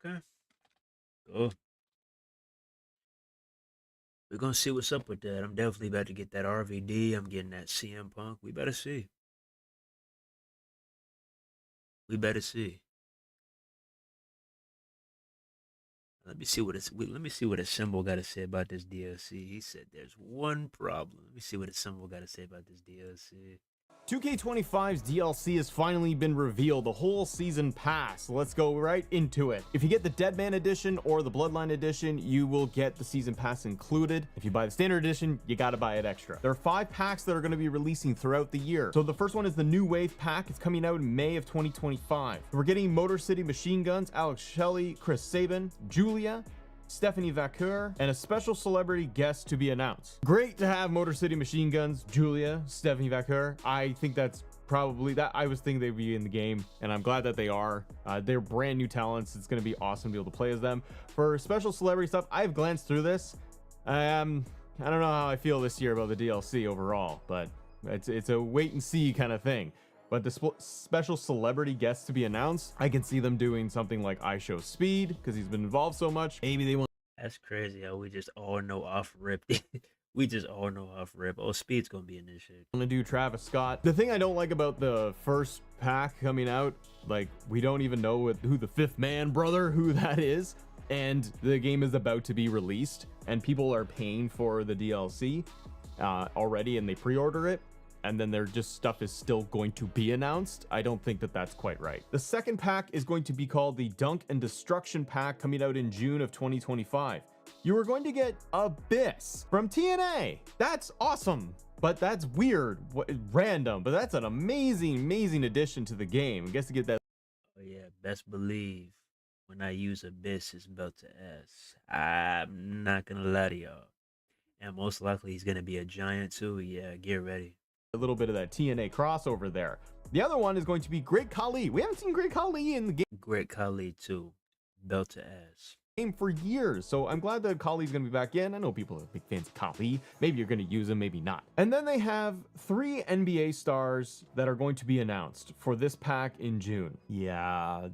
Okay. Cool. We're gonna see what's up with that. I'm definitely about to get that RVD. I'm getting that CM Punk. We better see. We better see. Let me see what a symbol got to say about this DLC. He said there's one problem. Let me see what a symbol got to say about this DLC. 2K25's DLC has finally been revealed, the whole season pass. Let's go right into it. If you get the Deadman edition or the Bloodline edition, you will get the season pass included. If you buy the standard edition, you gotta buy it extra. There are 5 packs that are going to be releasing throughout the year. So the first one is the New Wave pack. It's coming out in May of 2025. We're getting Motor City Machine Guns, Alex Shelley, Chris Sabin, Julia, Stephanie Vaquer, and a special celebrity guest to be announced. Great to have Motor City Machine Guns, Julia, Stephanie Vaquer. I think that's probably that. I was thinking they'd be in the game, and I'm glad that they are. They're brand new talents. It's going to be awesome to be able to play as them. For special celebrity stuff, I've glanced through this. I don't know how I feel this year about the DLC overall, but it's a wait and see kind of thing. But the special celebrity guests to be announced, I can see them doing something like I Show Speed, because he's been involved so much. Maybe they want. That's crazy how we just all know off rip. We just all know off rip. Oh, Speed's gonna be in this shit. I'm gonna do Travis Scott. The thing I don't like about the first pack coming out, like, we don't even know who the 5th Man brother, who that is. And the game is about to be released, and people are paying for the DLC already, and they pre-order it. And then their just stuff is still going to be announced. I don't think that that's quite right. The second pack is going to be called the Dunk and Destruction pack, coming out in June of 2025. You are going to get Abyss from TNA. That's awesome, but that's weird, random, but that's an amazing addition to the game. I guess to get that. Oh yeah, best believe when I use Abyss, it's belt to S. I'm not gonna lie to y'all. And most likely he's gonna be a giant too. Yeah, get ready. A little bit of that TNA crossover there. The other one is going to be Great Khali. We haven't seen Great Khali in the game. Great Khali too, belt to ass. For years, so I'm glad that Khali's gonna be back in. I know people are big fans of Khali. Maybe you're gonna use him, maybe not. And then they have 3 NBA stars that are going to be announced for this pack in June. Yeah,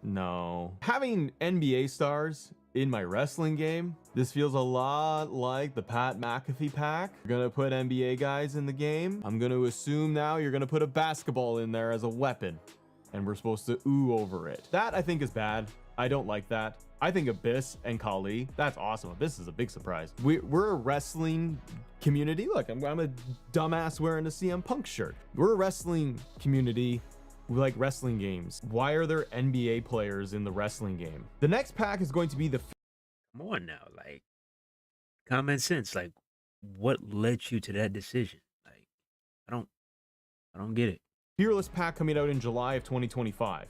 no. Having NBA stars in my wrestling game, this feels a lot like the Pat McAfee pack. You're gonna put NBA guys in the game. I'm gonna assume now you're gonna put a basketball in there as a weapon, and we're supposed to ooh over it. That I think is bad. I don't like that. I think Abyss and Khali, that's awesome. Abyss is a big surprise. We're a wrestling community. Look, I'm a dumbass wearing a CM Punk shirt. We're a wrestling community. We like wrestling games. Why are there NBA players in the wrestling game? The next pack is going to be the... Come on now, like, common sense. Like, what led you to that decision? Like, I don't get it. Fearless pack coming out in July of 2025.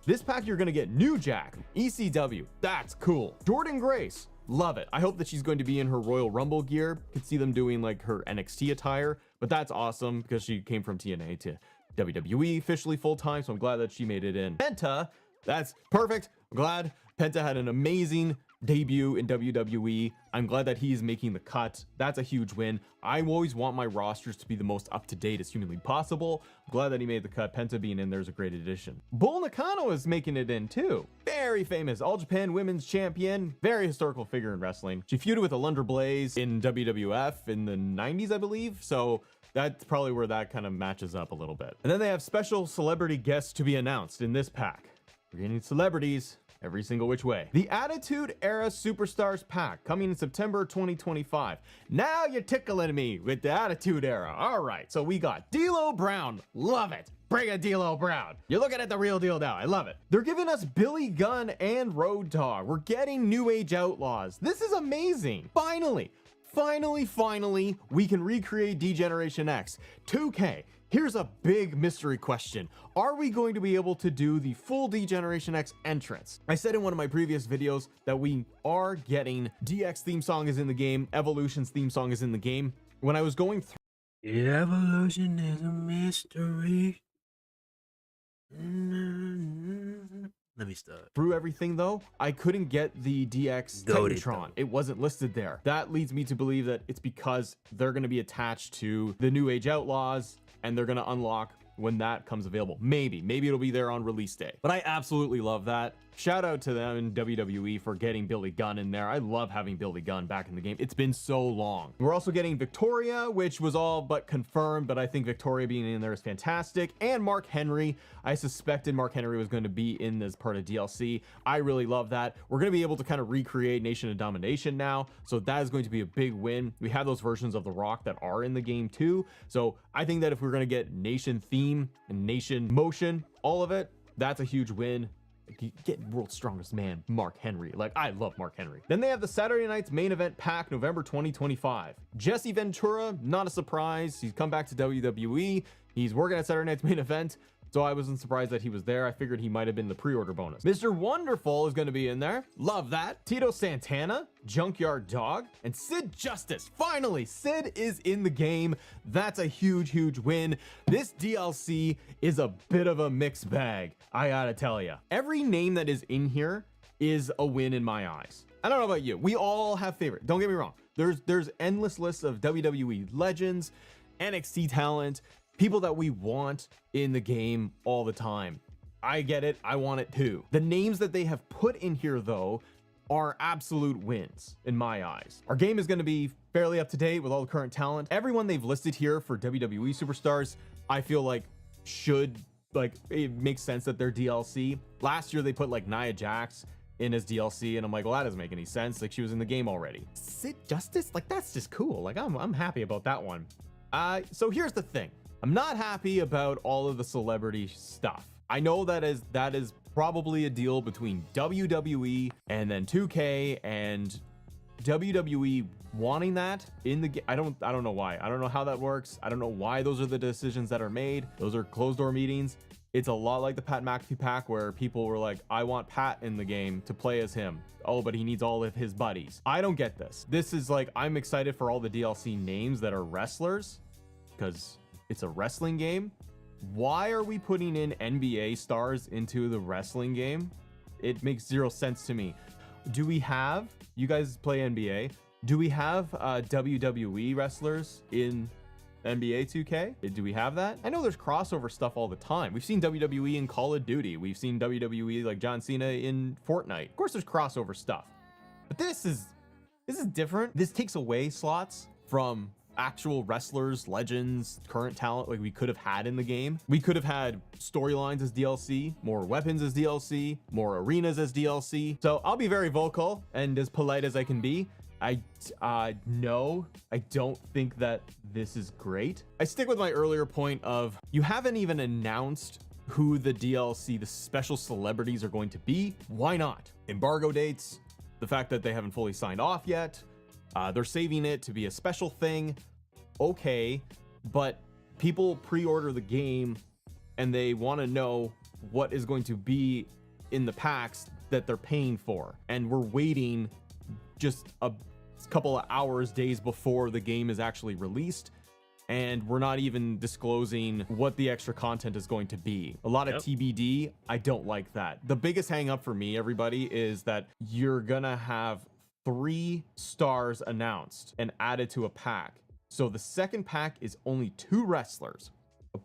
This pack, you're going to get New Jack, ECW. That's cool. Jordan Grace. Love it. I hope that she's going to be in her Royal Rumble gear. Could see them doing like her NXT attire, but that's awesome because she came from TNA to WWE officially full-time, so I'm glad that she made it in. Penta, that's perfect. I'm glad Penta had an amazing debut in WWE. I'm glad that he's making the cut. That's a huge win. I always want my rosters to be the most up-to-date as humanly possible. I'm glad that he made the cut. Penta being in there is a great addition. Bull Nakano is making it in too. Very famous All Japan Women's Champion, very historical figure in wrestling. She feuded with Alundra Blaze in WWF in the 90s, I believe. So that's probably where that kind of matches up a little bit. And then they have special celebrity guests to be announced in this pack. We're getting celebrities every single which way. The Attitude Era Superstars pack coming in September 2025. Now you're tickling me with the Attitude Era. All right, so we got D'Lo Brown. Love it. Bring a D'Lo Brown. You're looking at the real deal now. I love it. They're giving us Billy Gunn and Road Dogg. We're getting New Age Outlaws. This is amazing. Finally, we can recreate D-Generation X. 2K. Here's a big mystery question. Are we going to be able to do the full D-Generation X entrance? I said in one of my previous videos that we are getting DX theme song is in the game, Evolution's theme song is in the game. When I was going through Evolution is a mystery. Let me start. Through everything though, I couldn't get the DX Titantron. It wasn't listed there. That leads me to believe that it's because they're going to be attached to the New Age Outlaws and they're going to unlock when that comes available. Maybe it'll be there on release day. But I absolutely love that. Shout out to them in WWE for getting Billy Gunn in there. I love having Billy Gunn back in the game. It's been so long. We're also getting Victoria, which was all but confirmed, but I think Victoria being in there is fantastic. And Mark Henry. I suspected Mark Henry was going to be in this part of DLC. I really love that. We're going to be able to kind of recreate Nation of Domination now. So that is going to be a big win. We have those versions of The Rock that are in the game too. So I think that if we're going to get Nation theme and Nation motion, all of it, that's a huge win. Get World's Strongest Man, Mark Henry. Like, I love Mark Henry. Then they have the Saturday Night's Main Event pack, November 2025. Jesse Ventura, not a surprise. He's come back to WWE. He's working at Saturday Night's Main Event. So I wasn't surprised that he was there. I figured he might have been the pre-order bonus. Mr. Wonderful is going to be in there. Love that. Tito Santana, Junkyard Dog, and Sid Justice. Finally, Sid is in the game. That's a huge win. This DLC is a bit of a mixed bag, I gotta tell you. Every name that is in here is a win in my eyes. I don't know about you. We all have favorite. Don't get me wrong. There's endless lists of WWE legends, NXT talent, people that we want in the game all the time. I get it. I want it too. The names that they have put in here though are absolute wins in my eyes. Our game is going to be fairly up to date with all the current talent. Everyone they've listed here for WWE superstars, I feel like it makes sense that they're DLC. Last year they put like Nia Jax in as DLC and I'm like, well, that doesn't make any sense. Like, she was in the game already. Sid Justice, like, that's just cool. Like, I'm happy about that one. So here's the thing. I'm not happy about all of the celebrity stuff. I know that is probably a deal between WWE and then 2K and WWE wanting that in the game. I don't know why. I don't know how that works. I don't know why those are the decisions that are made. Those are closed door meetings. It's a lot like the Pat McAfee pack where people were like, I want Pat in the game to play as him. Oh, but he needs all of his buddies. I don't get this. This is like, I'm excited for all the DLC names that are wrestlers because it's a wrestling game. Why are we putting in NBA stars into the wrestling game? It makes zero sense to me. Do we have, you guys play NBA, do we have WWE wrestlers in NBA 2K? Do we have that? I know there's crossover stuff all the time. We've seen WWE in Call of Duty. We've seen WWE like John Cena in Fortnite. Of course there's crossover stuff, but this is different. This takes away slots from actual wrestlers, legends, current talent like we could have had in the game. We could have had storylines as DLC, more weapons as DLC, more arenas as DLC. So I'll be very vocal and as polite as I can be. No, I don't think that this is great. I stick with my earlier point of you haven't even announced who the DLC, the special celebrities are going to be. Why not? Embargo dates, the fact that they haven't fully signed off yet. They're saving it to be a special thing. Okay, but people pre-order the game and they want to know what is going to be in the packs that they're paying for. And we're waiting just a couple of hours, days before the game is actually released. and we're not even disclosing what the extra content is going to be. A lot of TBD. I don't like that. The biggest hang up for me, everybody, is that you're gonna have 3 stars announced and added to a pack. So the second pack is only 2 wrestlers.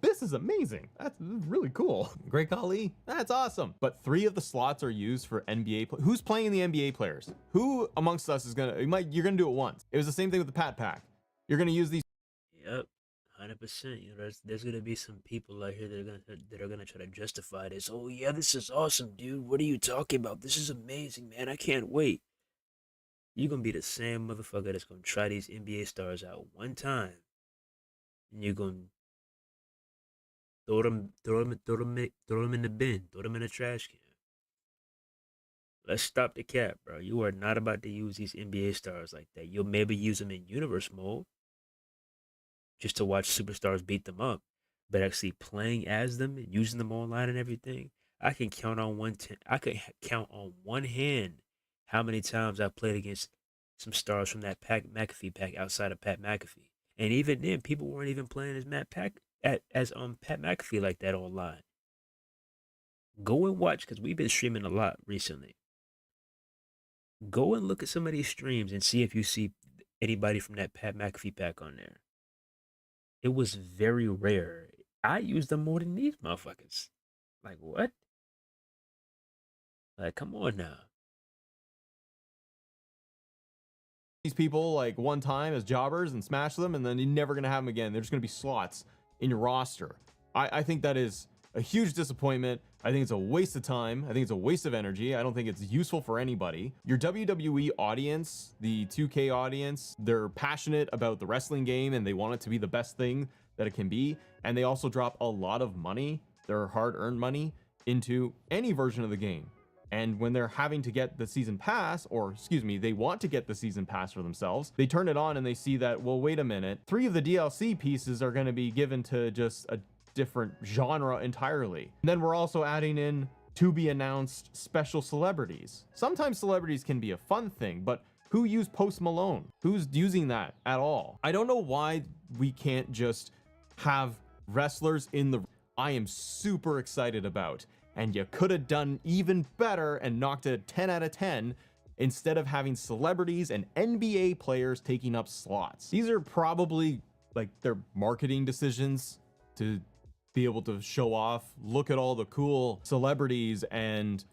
This is amazing. That's really cool. Great golly, that's awesome. But 3 of the slots are used for NBA. Who's playing the NBA players? Who amongst us is gonna? You're gonna do it once. It was the same thing with the Pat Pack. You're gonna use these. Yep, 100%. You know, there's gonna be some people out here that are gonna try to justify this. Oh yeah, this is awesome, dude. What are you talking about? This is amazing, man. I can't wait. You're gonna be the same motherfucker that's gonna try these NBA stars out one time, and you're gonna throw them in the bin, throw them in the trash can. Let's stop the cap, bro. You are not about to use these NBA stars like that. You'll maybe use them in universe mode, just to watch superstars beat them up, but actually playing as them and using them online and everything. I can count on one hand how many times I've played against some stars from that McAfee pack outside of Pat McAfee. And even then, people weren't even playing as Pat McAfee like that online. Go and watch, because we've been streaming a lot recently. Go and look at some of these streams and see if you see anybody from that Pat McAfee pack on there. It was very rare. I used them more than these motherfuckers. Like, what? Like, come on now. These people like one time as jobbers and smash them, and then you're never gonna have them again. They're just gonna be slots in your roster. I think that is a huge disappointment. I think it's a waste of time. I think it's a waste of energy. I don't think it's useful for anybody. Your WWE audience, the 2K audience, they're passionate about the wrestling game and they want it to be the best thing that it can be. And they also drop a lot of money, their hard-earned money, into any version of the game. And when they're having to get the season pass, or excuse me, they want to get the season pass for themselves, they turn it on and they see that, well, wait a minute, 3 of the DLC pieces are going to be given to just a different genre entirely. And then we're also adding in to be announced special celebrities. Sometimes celebrities can be a fun thing, but who used Post Malone? Who's using that at all? I don't know why we can't just have wrestlers in the... I am super excited about. And you could have done even better and knocked it 10 out of 10 instead of having celebrities and NBA players taking up slots. These are probably like their marketing decisions to be able to show off. Look at all the cool celebrities and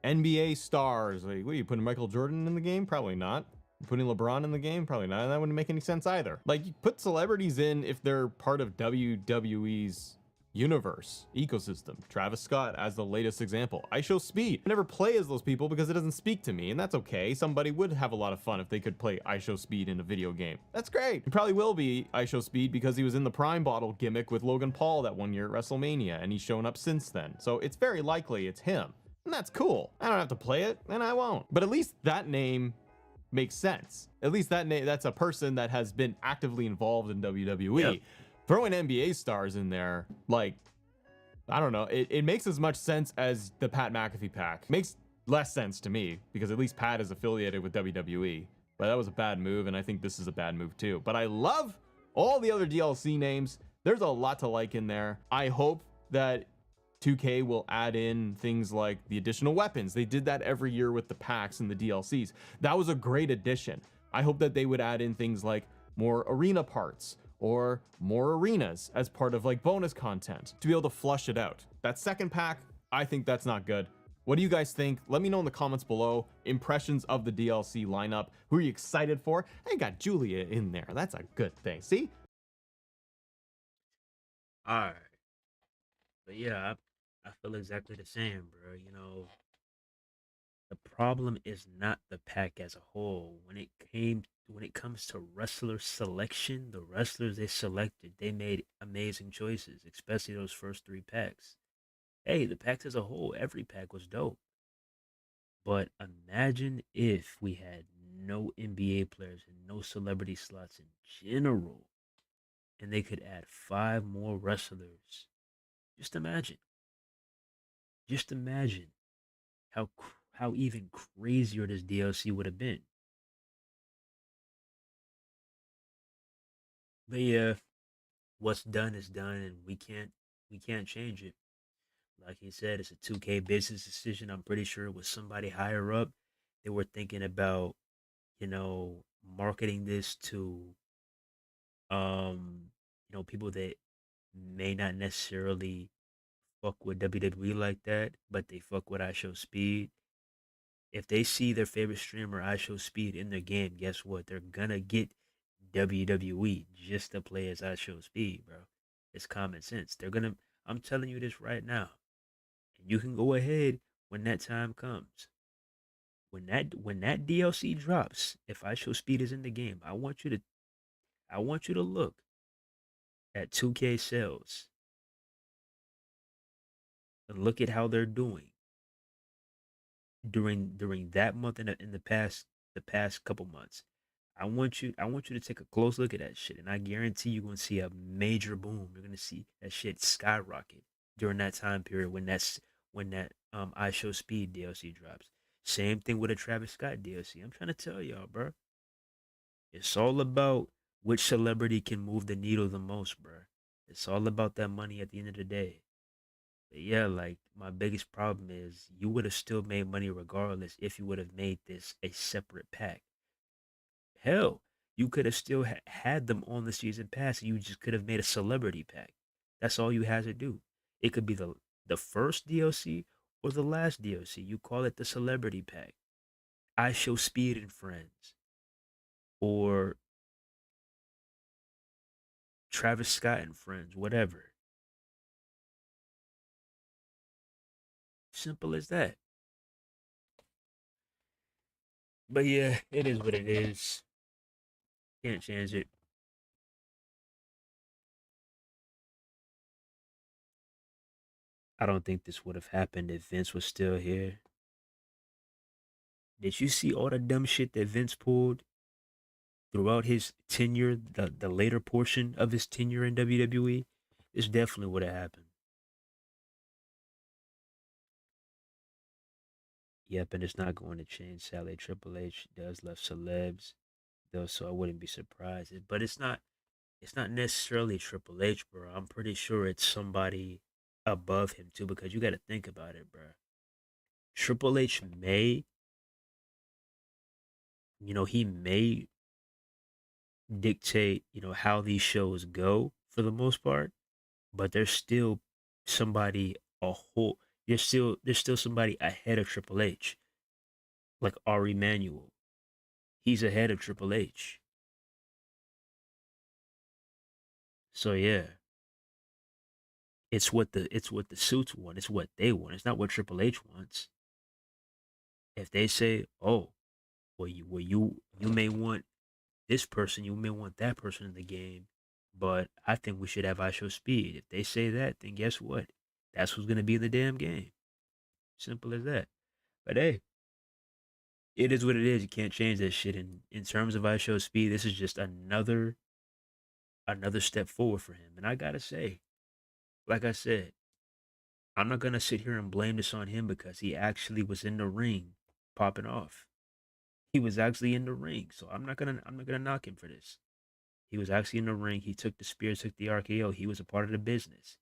NBA stars. Like, what are you putting Michael Jordan in the game? Probably not. Putting LeBron in the game? Probably not. That wouldn't make any sense either. Like, you put celebrities in if they're part of WWE's universe ecosystem. Travis Scott as the latest example. I Show Speed. I never play as those people because it doesn't speak to me, and that's okay. Somebody would have a lot of fun if they could play I Show Speed in a video game. That's great. It probably will be I Show Speed because he was in the Prime Bottle gimmick with Logan Paul that one year at WrestleMania, and he's shown up since then. So it's very likely it's him, and that's cool. I don't have to play it, and I won't. But at least that name makes sense. At least that name, that's a person that has been actively involved in WWE. Yep. Throwing NBA stars in there, like, I don't know, it makes as much sense as the Pat McAfee pack. Makes less sense to me, because at least Pat is affiliated with WWE. But that was a bad move, and I think this is a bad move too. But I love all the other DLC names. There's a lot to like in there. I hope that 2K will add in things like the additional weapons. They did that every year with the packs and the DLCs. That was a great addition. I hope that they would add in things like more arena parts, or more arenas as part of like bonus content to be able to flush it out. That second pack, I think that's not good. What do you guys think? Let me know in the comments below. Impressions of the DLC lineup. Who are you excited for? I got Julia in there. That's a good thing. See? All right. But yeah, I feel exactly the same, bro. You know, the problem is not the pack as a whole. When it comes to wrestler selection, the wrestlers they selected, they made amazing choices, especially those first 3 packs. Hey, the packs as a whole, every pack was dope. But imagine if we had no NBA players and no celebrity slots in general, and they could add 5 more wrestlers. Just imagine. Just imagine how even crazier this DLC would have been. But yeah, what's done is done, and we can't change it. Like he said, it's a 2K business decision. I'm pretty sure it was somebody higher up. They were thinking about, marketing this to, people that may not necessarily fuck with WWE like that, but they fuck with I Show Speed. If they see their favorite streamer I Show Speed in their game, guess what? They're gonna get WWE just to play as I Show Speed, bro. It's common sense. I'm telling you this right now. And you can go ahead when that time comes. When that DLC drops, if I Show Speed is in the game, I want you to look at 2K sales and look at how they're doing during that month and in the past couple months. I want you to take a close look at that shit, and I guarantee you're gonna see a major boom. You're gonna see that shit skyrocket during that time period when that I Show Speed DLC drops. Same thing with a Travis Scott DLC. I'm trying to tell y'all, bro. It's all about which celebrity can move the needle the most, bro. It's all about that money at the end of the day. But yeah, like my biggest problem is you would have still made money regardless if you would have made this a separate pack. Hell, you could have still had them on the season pass. And you just could have made a celebrity pack. That's all you had to do. It could be the first DLC or the last DLC. You call it the celebrity pack. I Show Speed and Friends, or Travis Scott and Friends, whatever. Simple as that. But yeah, it is what it is. Can't change it. I don't think this would have happened if Vince was still here. Did you see all the dumb shit that Vince pulled throughout his tenure, the later portion of his tenure in WWE? This definitely would have happened. Yep, and it's not going to change. Sadly, Triple H does love celebs, though, so I wouldn't be surprised. But it's not necessarily Triple H, bro. I'm pretty sure it's somebody above him too, because you got to think about it, bro. Triple H may, he may dictate, how these shows go for the most part, but there's still somebody a whole there's still somebody ahead of Triple H, like Ari Manuel. He's ahead of Triple H. So yeah, it's what the suits want. It's what they want. It's not what Triple H wants. If they say, "Oh, you may want this person, you may want that person in the game, but I think we should have I Show Speed." If they say that, then guess what? That's who's gonna be in the damn game. Simple as that. But hey, it is what it is. You can't change that shit. In terms of I Show Speed, this is just another step forward for him. And I gotta say, like I said, I'm not gonna sit here and blame this on him because he actually was in the ring popping off. He was actually in the ring, so I'm not gonna knock him for this. He was actually in the ring. He took the spear, took the RKO. He was a part of the business.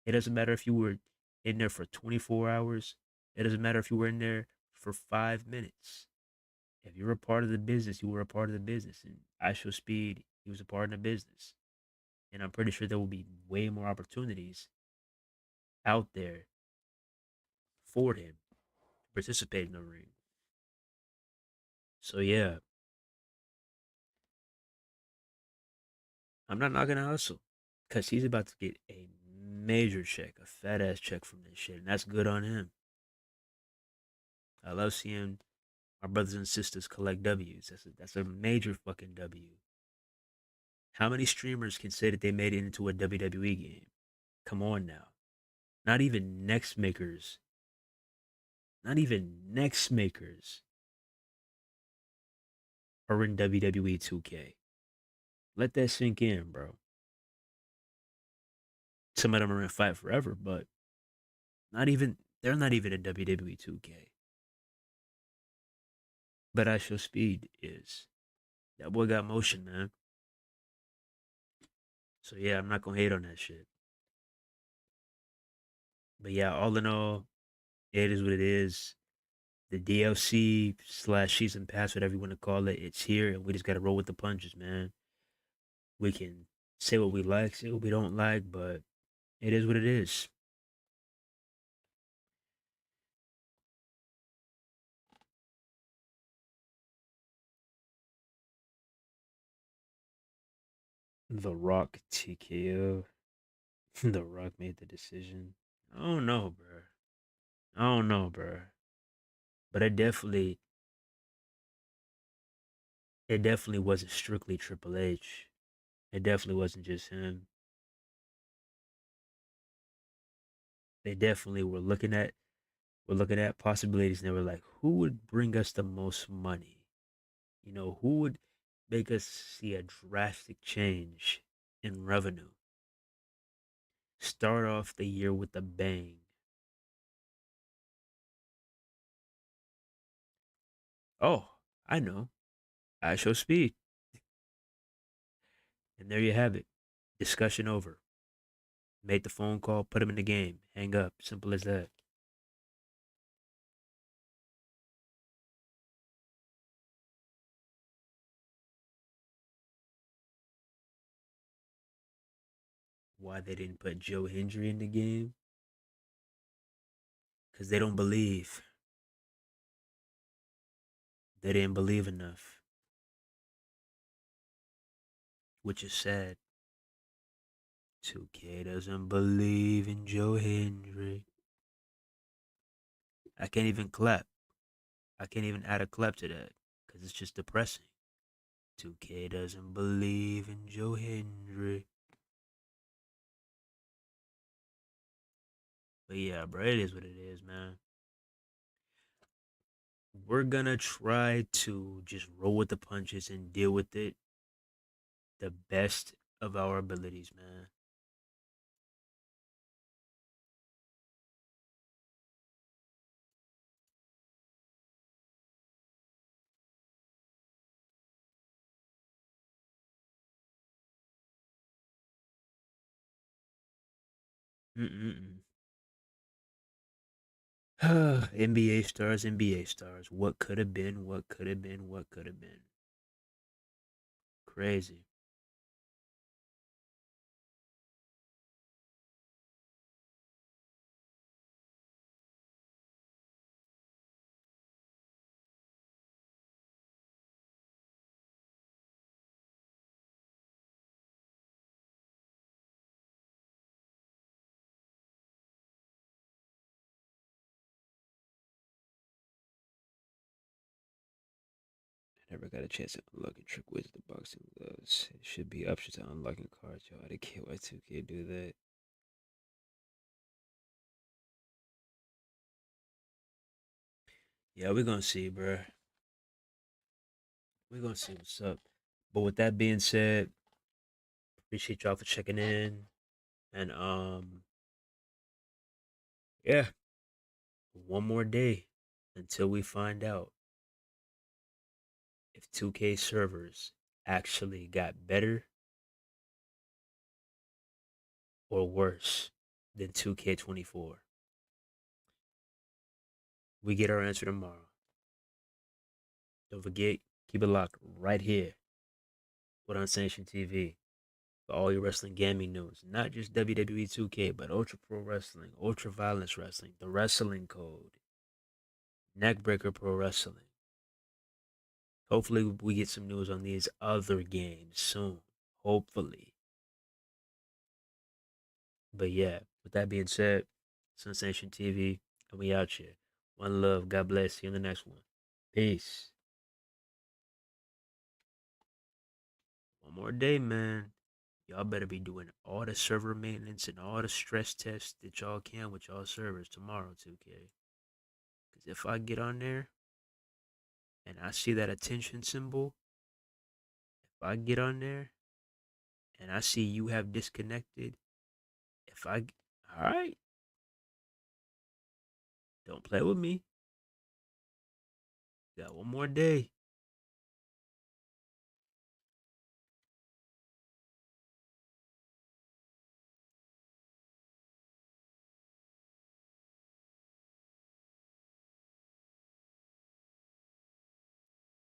It doesn't matter if you were in there for 24 hours. It doesn't matter if you were in there for 5 minutes. If you're a part of the business, you were a part of the business. And I Show Speed, he was a part of the business. And I'm pretty sure there will be way more opportunities out there for him to participate in the ring. So yeah, I'm not knocking the hustle because he's about to get a major check, a fat ass check from this shit, and that's good on him. I love seeing my brothers and sisters collect W's. That's a major fucking W. How many streamers can say that they made it into a WWE game? Come on now. Not even next makers. Not even next makers are in WWE 2K. Let that sink in, bro. Some of them are in Fight Forever, but they're not even in WWE 2K. But I Show Speed is. That boy got motion, man. So yeah, I'm not gonna hate on that shit. But yeah, all in all, it is what it is. The DLC slash season pass, whatever you want to call it, it's here, and we just gotta roll with the punches, man. We can say what we like, say what we don't like, but it is what it is. The Rock TKO. The Rock made the decision. I don't know, bro. I don't know, bro. But it definitely wasn't strictly Triple H. It definitely wasn't just him. They definitely were looking at possibilities, and they were like, who would bring us the most money? You know, who would make us see a drastic change in revenue? Start off the year with a bang. Oh, I know. I show speed. And there you have it. Discussion over. Made the phone call, put him in the game, hang up. Simple as that. Why they didn't put Joe Hendry in the game? Because they don't believe. They didn't believe enough. Which is sad. 2K doesn't believe in Joe Hendry. I can't even clap. I can't even add a clap to that. Because it's just depressing. 2K doesn't believe in Joe Hendry. But yeah, bro, it is what it is, man. We're gonna try to just roll with the punches and deal with it the best of our abilities, man. Mm-mm-mm. NBA stars, NBA stars. What could have been, what could have been, what could have been. Crazy. I never got a chance to unlock and trick with the boxing gloves. It should be options to unlocking cards, y'all. I can't why 2K do that. Yeah, we're gonna see, bruh. We're gonna see what's up. But with that being said, appreciate y'all for checking in. And yeah, one more day until we find out if 2K servers actually got better or worse than 2K24. We get our answer tomorrow. Don't forget, keep it locked right here with Unsanctioned TV for all your wrestling gaming news. Not just WWE 2K, but Ultra Pro Wrestling, Ultra Violence Wrestling, The Wrestling Code, Neckbreaker Pro Wrestling. Hopefully, we get some news on these other games soon. Hopefully. But yeah, with that being said, Sensation TV, and we out here. One love. God bless. See you in the next one. Peace. One more day, man. Y'all better be doing all the server maintenance and all the stress tests that y'all can with y'all servers tomorrow, 2K. Because if I get on there and I see that attention symbol, if I get on there and I see you have disconnected, alright, don't play with me. Got one more day.